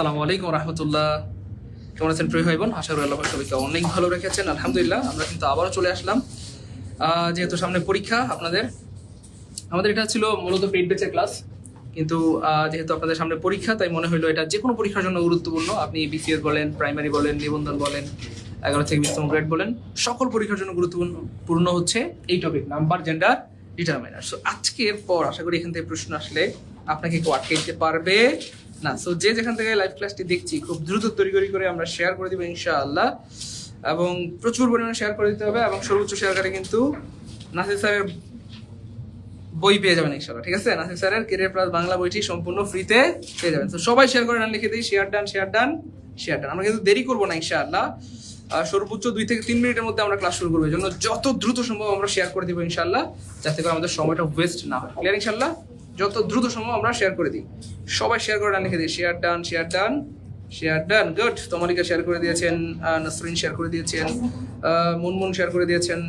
আসসালামু আলাইকুম রহমতুল্লাহ। কেমন আছেন প্রিয় ভাই বোন? আশা করি আল্লাহ পাক সবাইকে অনেক ভালো রেখেছেন। আলহামদুলিল্লাহ, আমরা কিন্তু আবারও চলে আসলাম। যেহেতু সামনে পরীক্ষা আমাদের এটা ছিল মূলত পেইড ব্যাচের ক্লাস, কিন্তু যেহেতু আপনাদের সামনে পরীক্ষা তাই মনে হলো এটা যে কোনো পরীক্ষার জন্য গুরুত্বপূর্ণ। আপনি বিসিএস বলেন, প্রাইমারি বলেন, নিবন্ধন বলেন, 11 থেকে 20তম গ্রেড বলেন, সকল পরীক্ষার জন্য গুরুত্বপূর্ণ হচ্ছে এই topic, number gender determiner. So আজকের পর আশা করি এখান থেকে প্রশ্ন আসলে আপনাকে কেউ আটকে দিতে পারবে না। সো যে যেখান থেকে লাইভ ক্লাসটি দেখছি খুব দ্রুত তৈরি করে আমরা শেয়ার করে দেবো ইনশাআল্লাহ, এবং প্রচুর পরিমাণে শেয়ার করে দিতে হবে, এবং সর্বোচ্চ শেয়ারকারী কিন্তু নাসির স্যারের বই পেয়ে যাবেন ইনশাআল্লাহ। ঠিক আছে, নাসির স্যারের ক্যারিয়ার প্লাস বাংলা বইটি সম্পূর্ণ ফ্রিতে পেয়ে যাবেন। তো সবাই শেয়ার করে লিখে দিই share done share done share done. আমরা কিন্তু দেরি করবো না ইনশাআল্লাহ, সর্বোচ্চ 2 থেকে 3 মিনিটের মধ্যে আমরা ক্লাস শুরু করবো। এই জন্য যত দ্রুত সম্ভব আমরা শেয়ার করে দিব ইনশাআল্লাহ, যাতে করে আমাদের সময়টা ওয়েস্ট না হয়। ক্লিয়ার ইনশাআল্লাহ? যত দ্রুত সম্ভব আমরা শেয়ার করে দিই। সবাই শেয়ার করে লিখে দিই share done share done share done. Good, Tamalika share করে দিয়েছেন, নাসরিন শেয়ার করে দিয়েছেন, মুনমুন শেয়ার করে দিয়েছেন,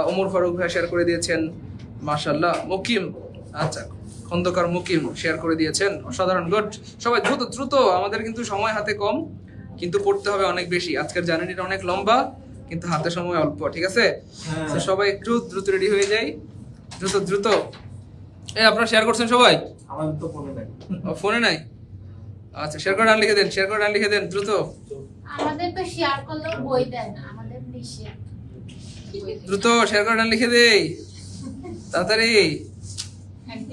ওমর ফারুক ভাই শেয়ার করে দিয়েছেন, মাশাআল্লাহ। মুকিম, আচ্ছা খন্দকার মুকিম শেয়ার করে দিয়েছেন, অসাধারণ। গুড, সবাই দ্রুত দ্রুত, আমাদের কিন্তু সময় হাতে কম, কিন্তু পড়তে হবে অনেক বেশি। আজকের জার্নিটা অনেক লম্বা, কিন্তু হাতে সময় অল্প। ঠিক আছে, তো সবাই একটু দ্রুত রেডি হয়ে যাই, দ্রুত দ্রুত। আপনারা শেয়ার করছেন সবাই? আমার তো ফোনে নাই। ফোনে নাই? আচ্ছা, শেয়ার করে ডান লিখে দেন, শেয়ার করে ডান লিখে দেন দ্রুত। আমাদের তো শেয়ার করলেও বই দেয় না, আমাদের নিষেধ। দ্রুত শেয়ার করে ডান লিখে দেই, তাড়াতাড়ি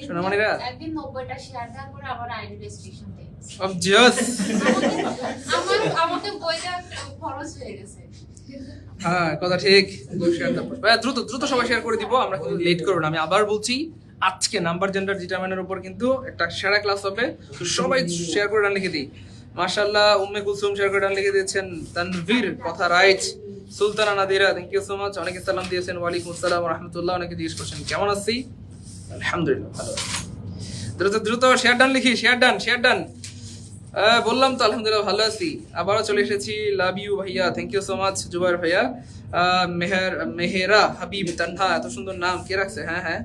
সোনামণিরা। একদিন 90টা শেয়ার দেওয়ার পরে আবার আইডি রেস্ট্রিকশন দেয়। অবজিয়াস, আমাকে বইটা খরচ হয়ে গেছে। হ্যাঁ কথা ঠিক। দ্রুত দ্রুত সবাই শেয়ার করে দিব, আমরা কিন্তু লেট করব না। আমি আবার বলছি, আজকে নাম্বার জেন্ডার ডিটারমিনার উপর কিন্তু একটা সেরা ক্লাস হবে। তো সবাই শেয়ার করে ডান লিখে দিই। মাশাআল্লাহ, উম্মে কুলসুম শেয়ার করে ডান লিখে দিয়েছেন, তানভীর কথা right, Sultana Nadira thank you so much, অনেকে সালাম দিয়েছেন, ওয়ালাইকুম আসসালাম ওয়া রাহমাতুল্লাহ। অনেকে জিজ্ঞেস করছেন কেমন আছি, আলহামদুলিল্লাহ ভালো আছি। দ্রুত দ্রুত শেয়ার ডান লিখি, শেয়ার ডান শেয়ার ডান। বললাম তো আলহামদুলিল্লাহ ভালো আছি। আবারও চলে এসেছি, লাভ ইউ ভাইয়া, thank you so much. Jubair ভাইয়া, মেহেরা হাবিব তানহা, এত সুন্দর নাম কে রাখছে? হ্যাঁ হ্যাঁ,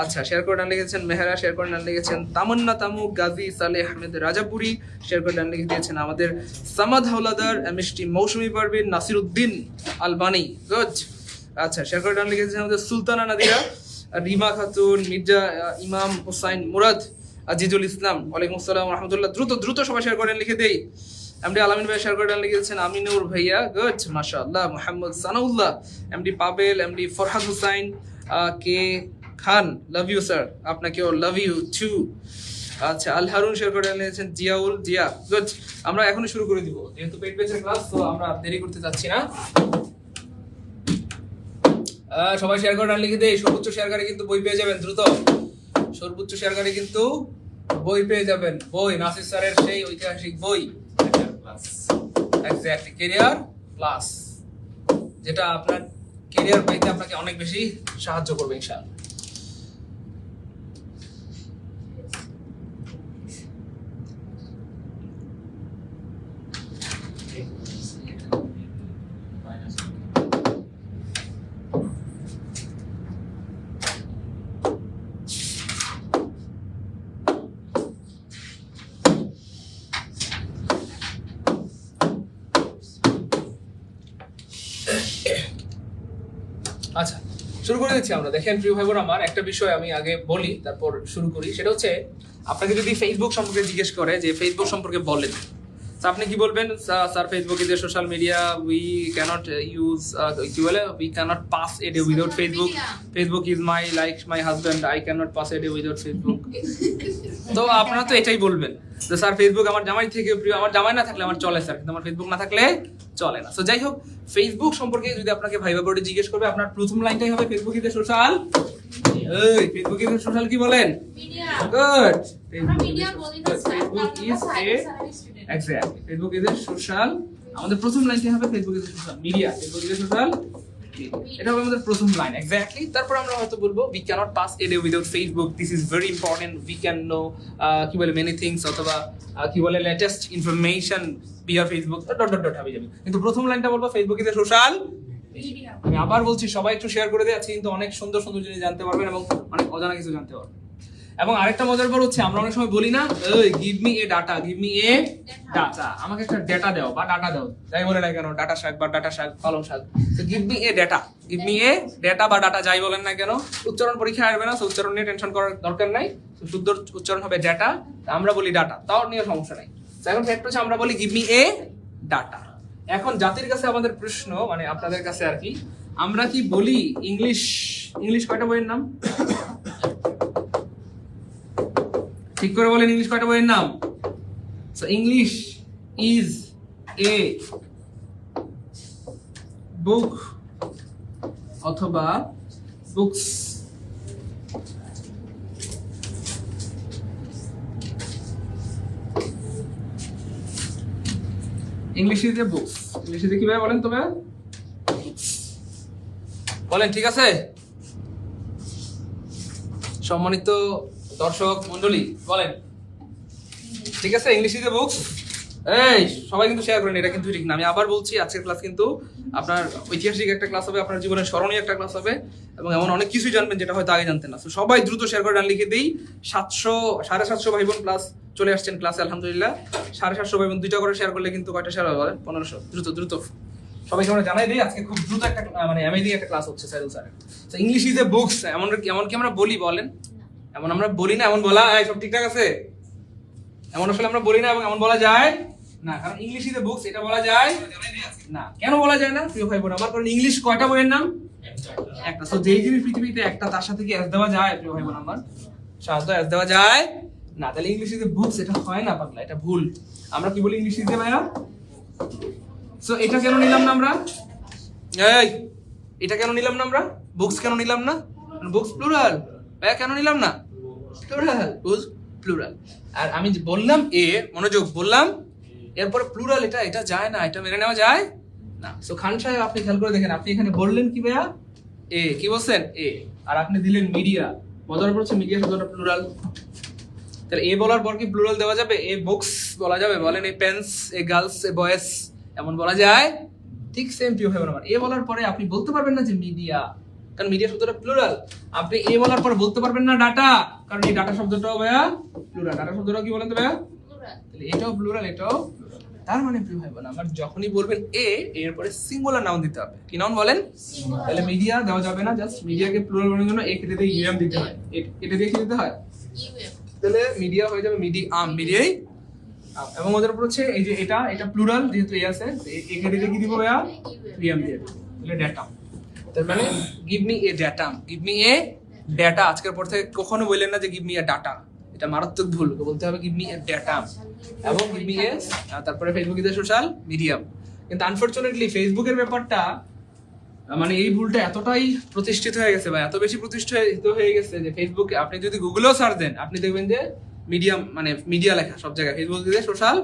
আচ্ছা শেয়ার করে ডান লিখেছেন মেহেরা, শেয়ার করে ডান লিখেছেন তামান্না তামুক, গাজী সালেহ আহমেদ রাজাপুরি শেয়ার করে ডান লিখে দিয়েছেন আমাদের সামাদ হাওলাদার, এমএসটি মৌসুমী পারভিন, নাসির উদ্দিন আলবানি। গুড, আচ্ছা শেয়ার করে ডান লিখে দিয়েছেন আমাদের সুলতানা নাদিরা, রিমা খাতুন, মির্জা ইমাম হুসাইন মুরাদ, আজিজুল ইসলাম, ওয়ালাইকুম আসসালাম রহমতুল্লাহ। দ্রুত দ্রুত সবাই শেয়ার করেন লিখে দেই। এমডি আলামিন ভাই শেয়ার করেন লিখে দিয়েছেন, আমিনুর ভাইয়া গুড মাশাআল্লাহ, Mohammad Sanaullah, MD Pabel, MD Farhad Hussain, K Khan, love you sir, আপনাকেও লাভ ইউ টু। আচ্ছা, আল হারুন শেয়ার করে লিখেছেন, জিয়াউল জিয়া গুড। আমরা এখনই শুরু করে দিব, যেহেতু পেইড ব্যাচের ক্লাস, তো আমরা দেরি করতে চাচ্ছি না। সবাই শেয়ার করে লিখে দেই। সর্বোচ্চ শেয়ারকারী কিন্তু বই পেয়ে যাবেন, দ্রুত সর্বোচ্চ শেয়ারকারী কিন্তু বই পেয়ে যাবেন। বই নাসির স্যারের সেই ঐতিহাসিক বই এক্স্যাক্টলি ক্যারিয়ার প্লাস, যেটা আপনার ক্যারিয়ার পাইতে আপনাকে অনেক বেশি সাহায্য করবে ইনশাআল্লাহ। আচ্ছা, শুরু করে দিচ্ছি আমরা। দেখেন প্রিয় ভাই বোন আমার, একটা বিষয় আমি আগে বলি তারপর শুরু করি। সেটা হচ্ছে, আপনাকে যদি ফেসবুক সম্পর্কে জিজ্ঞেস করে যে ফেসবুক সম্পর্কে বলেন, তো আপনি কি বলবেন? Sir Facebook is a social media, we can't use, কি বলে, we can't pass a day without Facebook, Facebook is my like my husband, I can't pass a day without Facebook. তো আপনারা তো এটাই বলবেন যে স্যার ফেসবুক আমার জামাই থেকে প্রিয়, আমার জামাই না থাকলে আমার চলে স্যার, কিন্তু আমার ফেসবুক না থাকলে চলে না। তো যাই হোক, ফেসবুক সম্পর্কে যদি আপনাকে ভাইবা বোর্ডে জিজ্ঞেস করবে, আপনার প্রথম লাইনটাই হবে ফেসবুক ইজ এ সোশ্যাল। এই ফেসবুক ইজ এ সোশ্যাল কি বলেন? মিডিয়া। গুড, আমরা মিডিয়া বলি না sir, Facebook is A exactly, Facebook is a social. আমাদের প্রথম লাইনটি হবে Facebook is a social media, Facebook is a social, এটা হবে আমাদের প্রথম লাইন এক্স্যাক্টলি। তারপর আমরা হয়তো বলবো we can't pass a day without Facebook, this is very important, we can know কি বলে মেনি থিংস, অথবা কি বলে latest information via Facebook, dot dot dot হবে যাবে। কিন্তু প্রথম লাইনটা বলবো Facebook is a social media. আমি আবার বলছি, সবাই একটু শেয়ার করে দিয়ে, কিন্তু অনেক সুন্দর সুন্দর জিনিস জানতে পারবেন এবং অনেক অজানা কিছু জানতে পারবেন। এবং আরেকটা মজার ব্যাপার হচ্ছে আমরা অনেক সময় বলি না, এই give me a data, give me a data, আমাকে একটা ডেটা দাও বা ডাটা দাও, যাই বলে না কেন, ডাটা শাক বা ডাটা শাক, পালং শাক, তো give me a data, give me a data বা ডাটা যাই বলেন না কেন, উচ্চারণ পরীক্ষা আসবে না, উচ্চারণ নিয়ে টেনশন করার দরকার নাই, শুদ্ধ উচ্চারণ হবে ডাটা, আমরা বলি ডাটা, তাও নিয়ে সমস্যা নাই। এখন ফ্যাক্ট হচ্ছে আমরা বলি গিভ মি এ ডাটা। এখন জাতির কাছে আমাদের প্রশ্ন, মানে আপনাদের কাছে আর কি, আমরা কি বলি ইংলিশ কয়টা বইয়ের নাম? ঠিক করে বলেন, ইংলিশ কয়টা বইয়ের নাম? সো ইংলিশ ইজ এ বুক অথবা books. English is a books, English is কিভাবে বলেন তবে বলেন, ঠিক আছে? সম্মানিত দর্শক মন্ডলী বলেন, ঠিক আছে? English is a books. এই সবাই কিন্তু শেয়ার করেন, এটা কিন্তু ঠিক না। আমি আবার বলছি, আজকের ক্লাস কিন্তু আপনার ঐতিহাসিক একটা ক্লাস হবে, আপনার জীবনের স্মরণীয় একটা ক্লাস হবে, এবং এমন অনেক কিছুই জানবেন যেটা হয়তো আগে জানতেন না। তো সবাই দ্রুত শেয়ার করে ডান লিখে দিই। 700 ভাই বোন ক্লাস চলে আসছেন ক্লাসে, আলহামদুলিল্লাহ। 750 ভাই বোন দুইটা করে শেয়ার করলে কিন্তু কয়টা শেয়ার হবে? 1500। দ্রুত সবাইকে আমরা জানাই দিই, আজকে খুব দ্রুত একটা মানে অ্যামেজিং একটা ক্লাস হচ্ছে সাইদুল স্যারের। তো ইংলিশ ইজ এ বুকস এমন কি আমরা বলি বলেন? এমন আমরা বলি না, এমন বলা সব ঠিকঠাক আছে? এমন আসলে আমরা বলি না এবং এমন বলা যায় না, কারণ ইংলিশ ইজ এ বুকস এটা বলা যায় না। কেন বলা যায় না প্রিয় ভাই বোন আমার? কারণ ইংলিশ কয়টা বইয়ের নাম? একটা। সো যেই জিনিস পৃথিবীতে একটা, তার সাথে কি এস দেওয়া যায় প্রিয় ভাই বোন আমার? সাথে এস দেওয়া যায় না। তাহলে ইংলিশ ইজ এ বুকস এটা হয় না পাগলা, এটা ভুল। আমরা কি বলি ইংলিশ ইজ এ ভাইয়া? সো এটা কেন নিলাম না আমরা? এই এটা কেন নিলাম না আমরা? বুকস কেন নিলাম না? Books plural. ভাইয়া কেন নিলাম না? Plural, books plural. আর আমি যে বললাম এ, মনোযোগ, বললাম এরপরে প্লুরাল, এটা যায় না, এটা মেনে নেওয়া যায় না। সো খান সাহেব আপনি খেয়াল করে দেখেন, আপনি এখানে বললেন কি ভাইয়া? এ। কি বলছেন? এ। আর আপনি দিলেন মিডিয়া। মজার পড়ছে মিডিয়া শব্দটা প্লুরাল। তাহলে এ বলার পর কি প্লুরাল দেওয়া যাবে? এ বুকস বলা যাবে? বলেন, এ পেন্স, এ গার্লস, এ বয়েস, এমন বলা যায়? ঠিক সেম প্রিয় ভাই বোন আমার, এ বলার পরে আপনি বলতে পারবেন না যে মিডিয়া, কারণ মিডিয়া শব্দটা প্লুরাল। আপনি এ বলার পর বলতে পারবেন না ডাটা, কারণ এই ডাটা শব্দটাও ভাইয়া প্লুরাল। ডাটা শব্দটাও কি বলেন তো ভাইয়া? তাহলে এটাও প্লুরাল, এটাও। তার মানে প্রিয় ভাই বোন আমার, যখনই বলবেন এ, এরপরে সিঙ্গুলার নাউন দিতে হবে। কি নাউন বলেন? তাহলে মিডিয়া দেওয়া যাবে না, জাস্ট মিডিয়াকে প্লুরাল বানানোর জন্য এ কেটে দিয়ে ইউএম দিতে হয়। এটা দিয়ে কি দিতে হয়? তাহলে মিডিয়া হয়ে যাবে মিডিয়াম, মিডিয়াই। এবং ওদের উপর হচ্ছে এই যে এটা প্লুরাল, যেহেতু এ আছে, এ কেটে দিয়ে কি দিব ভাইয়া? ইউএম দিয়ে দেব। তাহলে ডেটাম। তার মানে give me a datum, give me a data. আজকের পর থেকে কখনো বললেন না যে গিভ মি এ ডাটা, এটা মারাত্মক ভুল। বলতে হবে গিভ মি এ ডেটাম এবং গিভ মি এ, তারপরে Facebook is a social medium. কিন্তু আনফরচুনেটলি ফেসবুকের ব্যাপারটা, মানে এই ভুলটা এতটাই প্রতিষ্ঠিত হয়ে গেছে বা এত বেশি প্রতিষ্ঠিত হয়ে গেছে যে ফেসবুকে আপনি যদি গুগলেও সার্চ দেন, আপনি দেখবেন যে মিডিয়াম, মানে মিডিয়া লেখা সব জায়গায়, ফেসবুক দিয়ে সোশ্যাল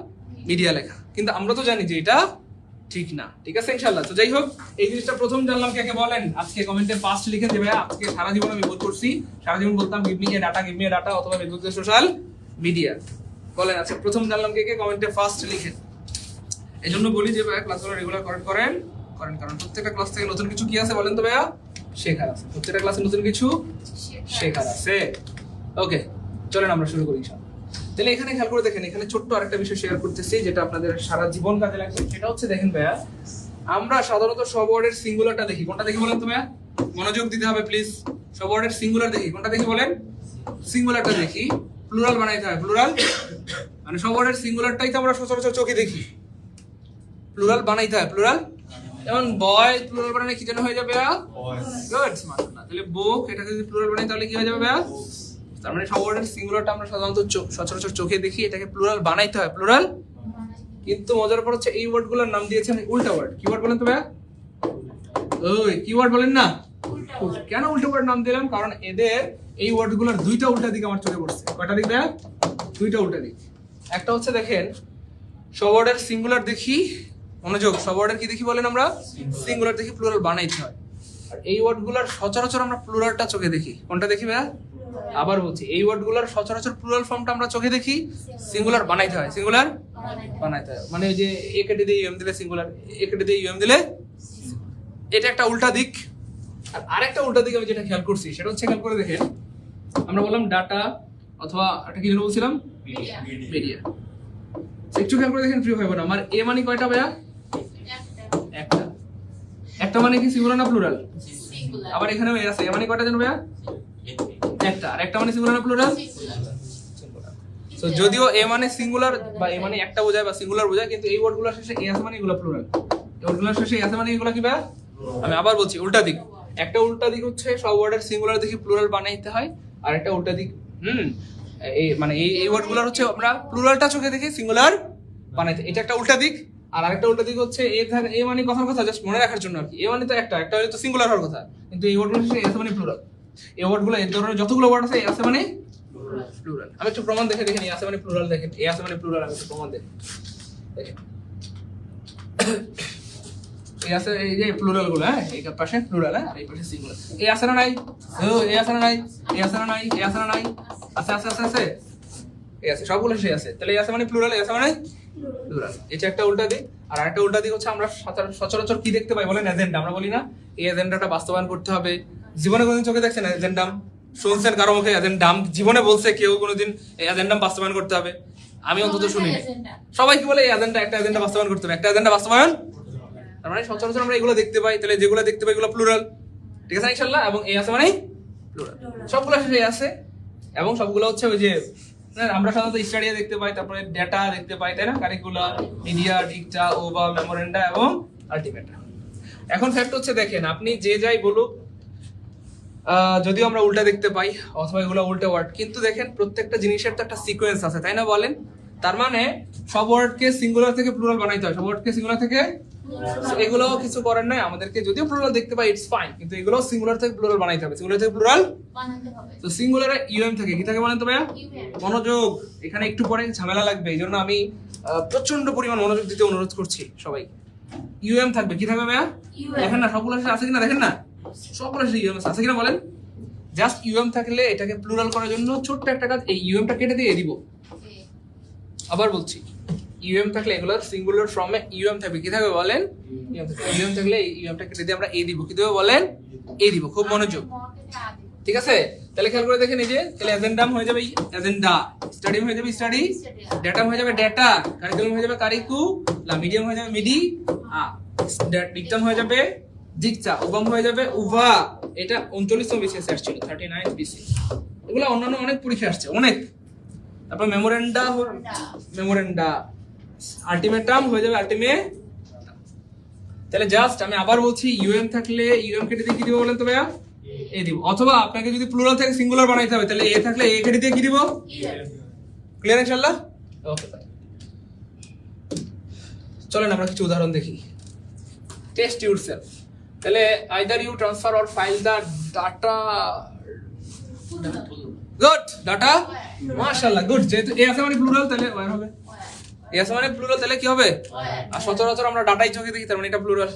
মিডিয়া লেখা। কিন্তু আমরা তো জানি যে এটা ঠিক না। ঠিক আছে ইনশাআল্লাহ। তো যাই হোক, এই জিনিসটা প্রথম জানলাম কে বলেন? আজকে কমেন্টে ফার্স্ট লিখে দেবে। আজকে সারা জীবন আমি ভুল করছি, সারা জীবন বলতাম give me a data, give me a data, অথবা ফেসবুক দিয়ে সোশ্যাল মিডিয়া। বলেন আজকে প্রথম জানলাম কে কমেন্টে ফার্স্ট লিখেন। এই জন্য বলি যে ভাইয়া ক্লাসগুলো রেগুলার করেন, কারণ প্রত্যেকটা ক্লাস থেকে নতুন কিছু কি আছে বলেন তো ভাইয়া? শেখার আছে। প্রত্যেকটা ক্লাসে নতুন কিছু শেখার আছে। ওকে, চলেন আমরা শুরু করি ইনশাআল্লাহ। তাহলে এখানে খেয়াল করে দেখেন, এখানে ছোট্ট আরেকটা বিষয় শেয়ার করতেছি যেটা আপনাদের সারা জীবন কাজে লাগবে। সেটা হচ্ছে দেখেন ভাইয়া, আমরা সাধারণত সব ওয়ার্ডের সিঙ্গুলারটা দেখি। কোনটা দেখি বলেন তো ভাইয়া? মনোযোগ দিতে হবে প্লিজ। সব ওয়ার্ডের সিঙ্গুলার দেখি। কোনটা দেখি বলেন? সিঙ্গুলারটা দেখি। প্লুরাল বানাইতে হয়, প্লুরাল মানে সব ওয়ার্ডের সিঙ্গুলারটাই তো আমরা সচরাচর চোখে দেখি। প্লুরাল বানাইতে হয়, প্লুরাল। যেমন বয় প্লুরাল বানালে কি যেন হয়ে যাবে? Good, smart. তাহলে বুক, এটা যদি প্লুরাল বানাই তাহলে কি হয়ে যাবে ভাইয়া? তার মানে সব ওয়ার্ডের সিঙ্গুলারটা আমরা সাধারণত সচরাচর চোখে দেখি, এটাকে প্লুরাল বানাইতে হয়, প্লুরাল। কিন্তু মজার পর হচ্ছে এই ওয়ার্ডগুলোর নাম দিয়েছে আমি উল্টা ওয়ার্ড। কি ওয়ার্ড বলেন তো ভাইয়া? ওই কি ওয়ার্ড বলেন না? কেন উল্টা ওয়ার্ড নাম দিলাম? কারণ এদের এই ওয়ার্ডগুলোর দুইটা উল্টা দিক আমার চোখে পড়ছে। কয়টা দিক ভাইয়া? দুইটা উল্টা দিক। একটা হচ্ছে দেখেন, সব ওয়ার্ডের সিঙ্গুলার দেখি, মনোযোগ, সব ওয়ার্ডের কি দেখি বলেন? আমরা সিঙ্গুলার দেখি, প্লুরাল বানাইতে হয়। আর এই ওয়ার্ডগুলোর সচরাচর আমরা প্লুরালটা চোখে দেখি। কোনটা দেখি ভাইয়া? আবার বলছি, এই ওয়ার্ডগুলোর সচরাচর প্লুরাল ফর্মটা আমরা চোখে দেখি, সিঙ্গুলার বানাইতে হয়, সিঙ্গুলার বানাইতে হয়। মানে যে এ কেটে দিয়ে ইউএম দিলে সিঙ্গুলার, এ কেটে দিয়ে ইউএম দিলে, এটা একটা উল্টা দিক। আর আরেকটা উল্টা দিক আমি যেটা খেয়াল করছি সেটা হচ্ছে, খেয়াল করে দেখেন, আমরা বললাম ডাটা অথবা একটা কি যেন বলছিলাম, মিডিয়া। একটু খেয়াল করে দেখেন প্রিয় ভাই বোন, আমার এ মানে কয়টা ভাইয়া? একটা। একটা মানে কি সিঙ্গুলার না প্লুরাল? আবার এখানেও এ আছে, এ মানে কয়টা জানো ভাইয়া? একটা। আর একটা মানে সিঙ্গুলার না প্লুরাল? সো যদিও এ মানে সিঙ্গুলার বা এ মানে একটা বোঝায় বা সিঙ্গুলার বোঝায়, কিন্তু এই ওয়ার্ডগুলোর শেষে এ আছে মানে এগুলো প্লুরাল। এই ওয়ার্ডগুলোর শেষে এ আছে মানে এগুলো কি ভাইয়া? আমি আবার বলছি, উল্টা দিক। একটা উল্টা দিক হচ্ছে সব ওয়ার্ডের সিঙ্গুলার দেখে প্লুরাল বানাইতে হয়, আর একটা উল্টা দিক এই মানে এই ওয়ার্ডগুলোর হচ্ছে আমরা প্লুরালটা চোখে দেখে সিঙ্গুলার বানাইতে, এটা একটা উল্টা দিক। আর আরেকটা উল্টা দিক হচ্ছে এ মানে কথার কথা জাস্ট মনে রাখার জন্য আর কি। এ মানে তো একটা হলে তো সিঙ্গুলার হওয়ার কথা, কিন্তু এই ওয়ার্ডগুলো শেষে এ আছে মানে প্লুরাল। এই ওয়ার্ডগুলো এই ধরনের যতগুলো ওয়ার্ড আছে এ আছে মানে প্লুরাল। আমি একটু প্রমাণ দেখে দেখেন, এ আছে মানে প্লুরাল, দেখেন এ আছে মানে প্লুরাল। আমি একটু প্রমাণ দেখেন, এই আছে এই যে প্লুরাল গুলো, হ্যাঁ এই পাশে প্লুরাল, হ্যাঁ আর এই পাশে সিঙ্গুলার। এই আছে না নাই? এই আছে না নাই? এই আছে না নাই? এই আছে না নাই? আছে আছে আছে আছে, এই আছে, সবগুলো সে আছে। তাহলে এই আছে মানে প্লুরাল, এই আছে মানে প্লুরাল। এটা একটা উল্টা দিক। আর আরেকটা উল্টা দিক হচ্ছে আমরা সচরাচর কি দেখতে পাই বলেন? এজেন্ডা। আমরা বলি না এই এজেন্ডাটা বাস্তবায়ন করতে হবে। জীবনে কোনদিন চোখে দেখছেন এজেন্ডাম? শুনছেন কারো মুখে এজেন্ডাম? জীবনে বলছে কেউ কোনোদিন এই এজেন্ডাম বাস্তবায়ন করতে হবে? আমি অন্তত শুনি। সবাই কি বলে? এই এজেন্ডা, একটা এজেন্ডা বাস্তবায়ন করতে হবে, একটা এজেন্ডা বাস্তবায়ন। তার মানে সচরাচর আমরা এগুলো দেখতে পাই। তাহলে যেগুলো দেখতে পাই এগুলো প্লুরাল, ঠিক আছে ইনশাআল্লাহ। এবং এই আছে মানে প্লুরাল, সবগুলো শেষে আছে। এবং সবগুলো হচ্ছে ওই যে আমরা সাধারণত স্টাডিয়া দেখতে পাই, তারপরে ডেটা দেখতে পাই, তাই না? কারিকুলার, মিডিয়া, ডিকটা, ওভা, মেমোরেন্ডা এবং আলটিমেটা। এখন ফ্যাক্ট হচ্ছে দেখেন, আপনি যে যাই বলুক, যদিও আমরা উল্টা দেখতে পাই অথবা এগুলো উল্টা ওয়ার্ড, কিন্তু দেখেন প্রত্যেকটা জিনিসের তো একটা সিকোয়েন্স আছে, তাই না বলেন? তার মানে সব ওয়ার্ডকে সিঙ্গুলার থেকে প্লুরাল বানাইতে হয়, সব ওয়ার্ডকে সিঙ্গুলার থেকে। এগুলো কিছু করার নাই আমাদেরকে, যদিও প্লুরাল দেখতে পাই ইটস ফাইন, কিন্তু এগুলো সিঙ্গুলার থেকে প্লুরাল বানাইতে হবে, সিঙ্গুলার থেকে প্লুরাল বানাতে হবে। তো সিঙ্গুলারে ইউএম থাকে, কি থাকে বলেন তো ভাইয়া? মনোযোগ। এখানে একটু পরে ঝামেলা লাগবে, এই জন্য আমি প্রচন্ড পরিমাণ মনোযোগ দিতে অনুরোধ করছি সবাই। ইউএম থাকবে, কি থাকবে ভাইয়া? দেখেন না সবগুলো আছে কিনা, দেখেন না সবগুলো ইউএম আছে কিনা বলেন? জাস্ট ইউএম থাকলে এটাকে প্লুরাল করার জন্য ছোট্ট একটা কাজ, এই ইউএমটা কেটে দিয়ে দিব। আবার বলছি, ইউএম থাকলে এগুলোর সিঙ্গুলার ফর্মে ইউএম থাকবে, কি থাকবে বলেন? ইউএম থাকলে ইউএমটা কেটে দিয়ে আমরা এ দিব, কি দেব বলেন? এ দিব। খুব মনোযোগ, ঠিক আছে? তাহলে খেয়াল করে দেখেন, এই যে তাহলে এজেন্ডাম হয়ে যাবে এজেন্ডা, স্টাডিয়াম হয়ে যাবে স্টাডি, ডেটাম হয়ে যাবে ডেটা, কারিকুলাম হয়ে যাবে কারিকুলাম, মিডিয়াম হয়ে যাবে মিডি, ডিকটাম হয়ে যাবে ডিকটা, ওভাম হয়ে যাবে উভা। এটা 39তম বিসিএস আসছিল, 39 বিসি। এগুলো অন্যান্য অনেক পরীক্ষা আসছে, অনেক। তারপর মেমোরেন্ডা, মেমোরেন্ডা, আলটিমেটাম হয়ে যাবে আলটিমেট। তাহলে জাস্ট আমি আবার বলছি, ইউএম থাকলে ইউএম কেটে দিয়ে কি দিব বলেন তো ভাইয়া? এ দিব। অথবা আপনাকে যদি প্লুরাল থেকে সিঙ্গুলার বানাইতে হবে, তাহলে এ থাকলে এ কেটে দিয়ে কি দিব? ক্লিয়ার ইনশাআল্লাহ? ওকে, চলেন আমরা কিছু উদাহরণ দেখি। Test yourself. তাহলে either you transfer or file the data. Good, data, মাশাআল্লাহ, গুড। যেহেতু এ আছে মানে প্লুরাল, তাহলে ওয়ার হবে। এ আছে মানে প্লুরাল, তাহলে কি হবে? আর সচরাচর আমরা ডাটাই চোখে দেখি, তার মানে এটা প্লুরাল।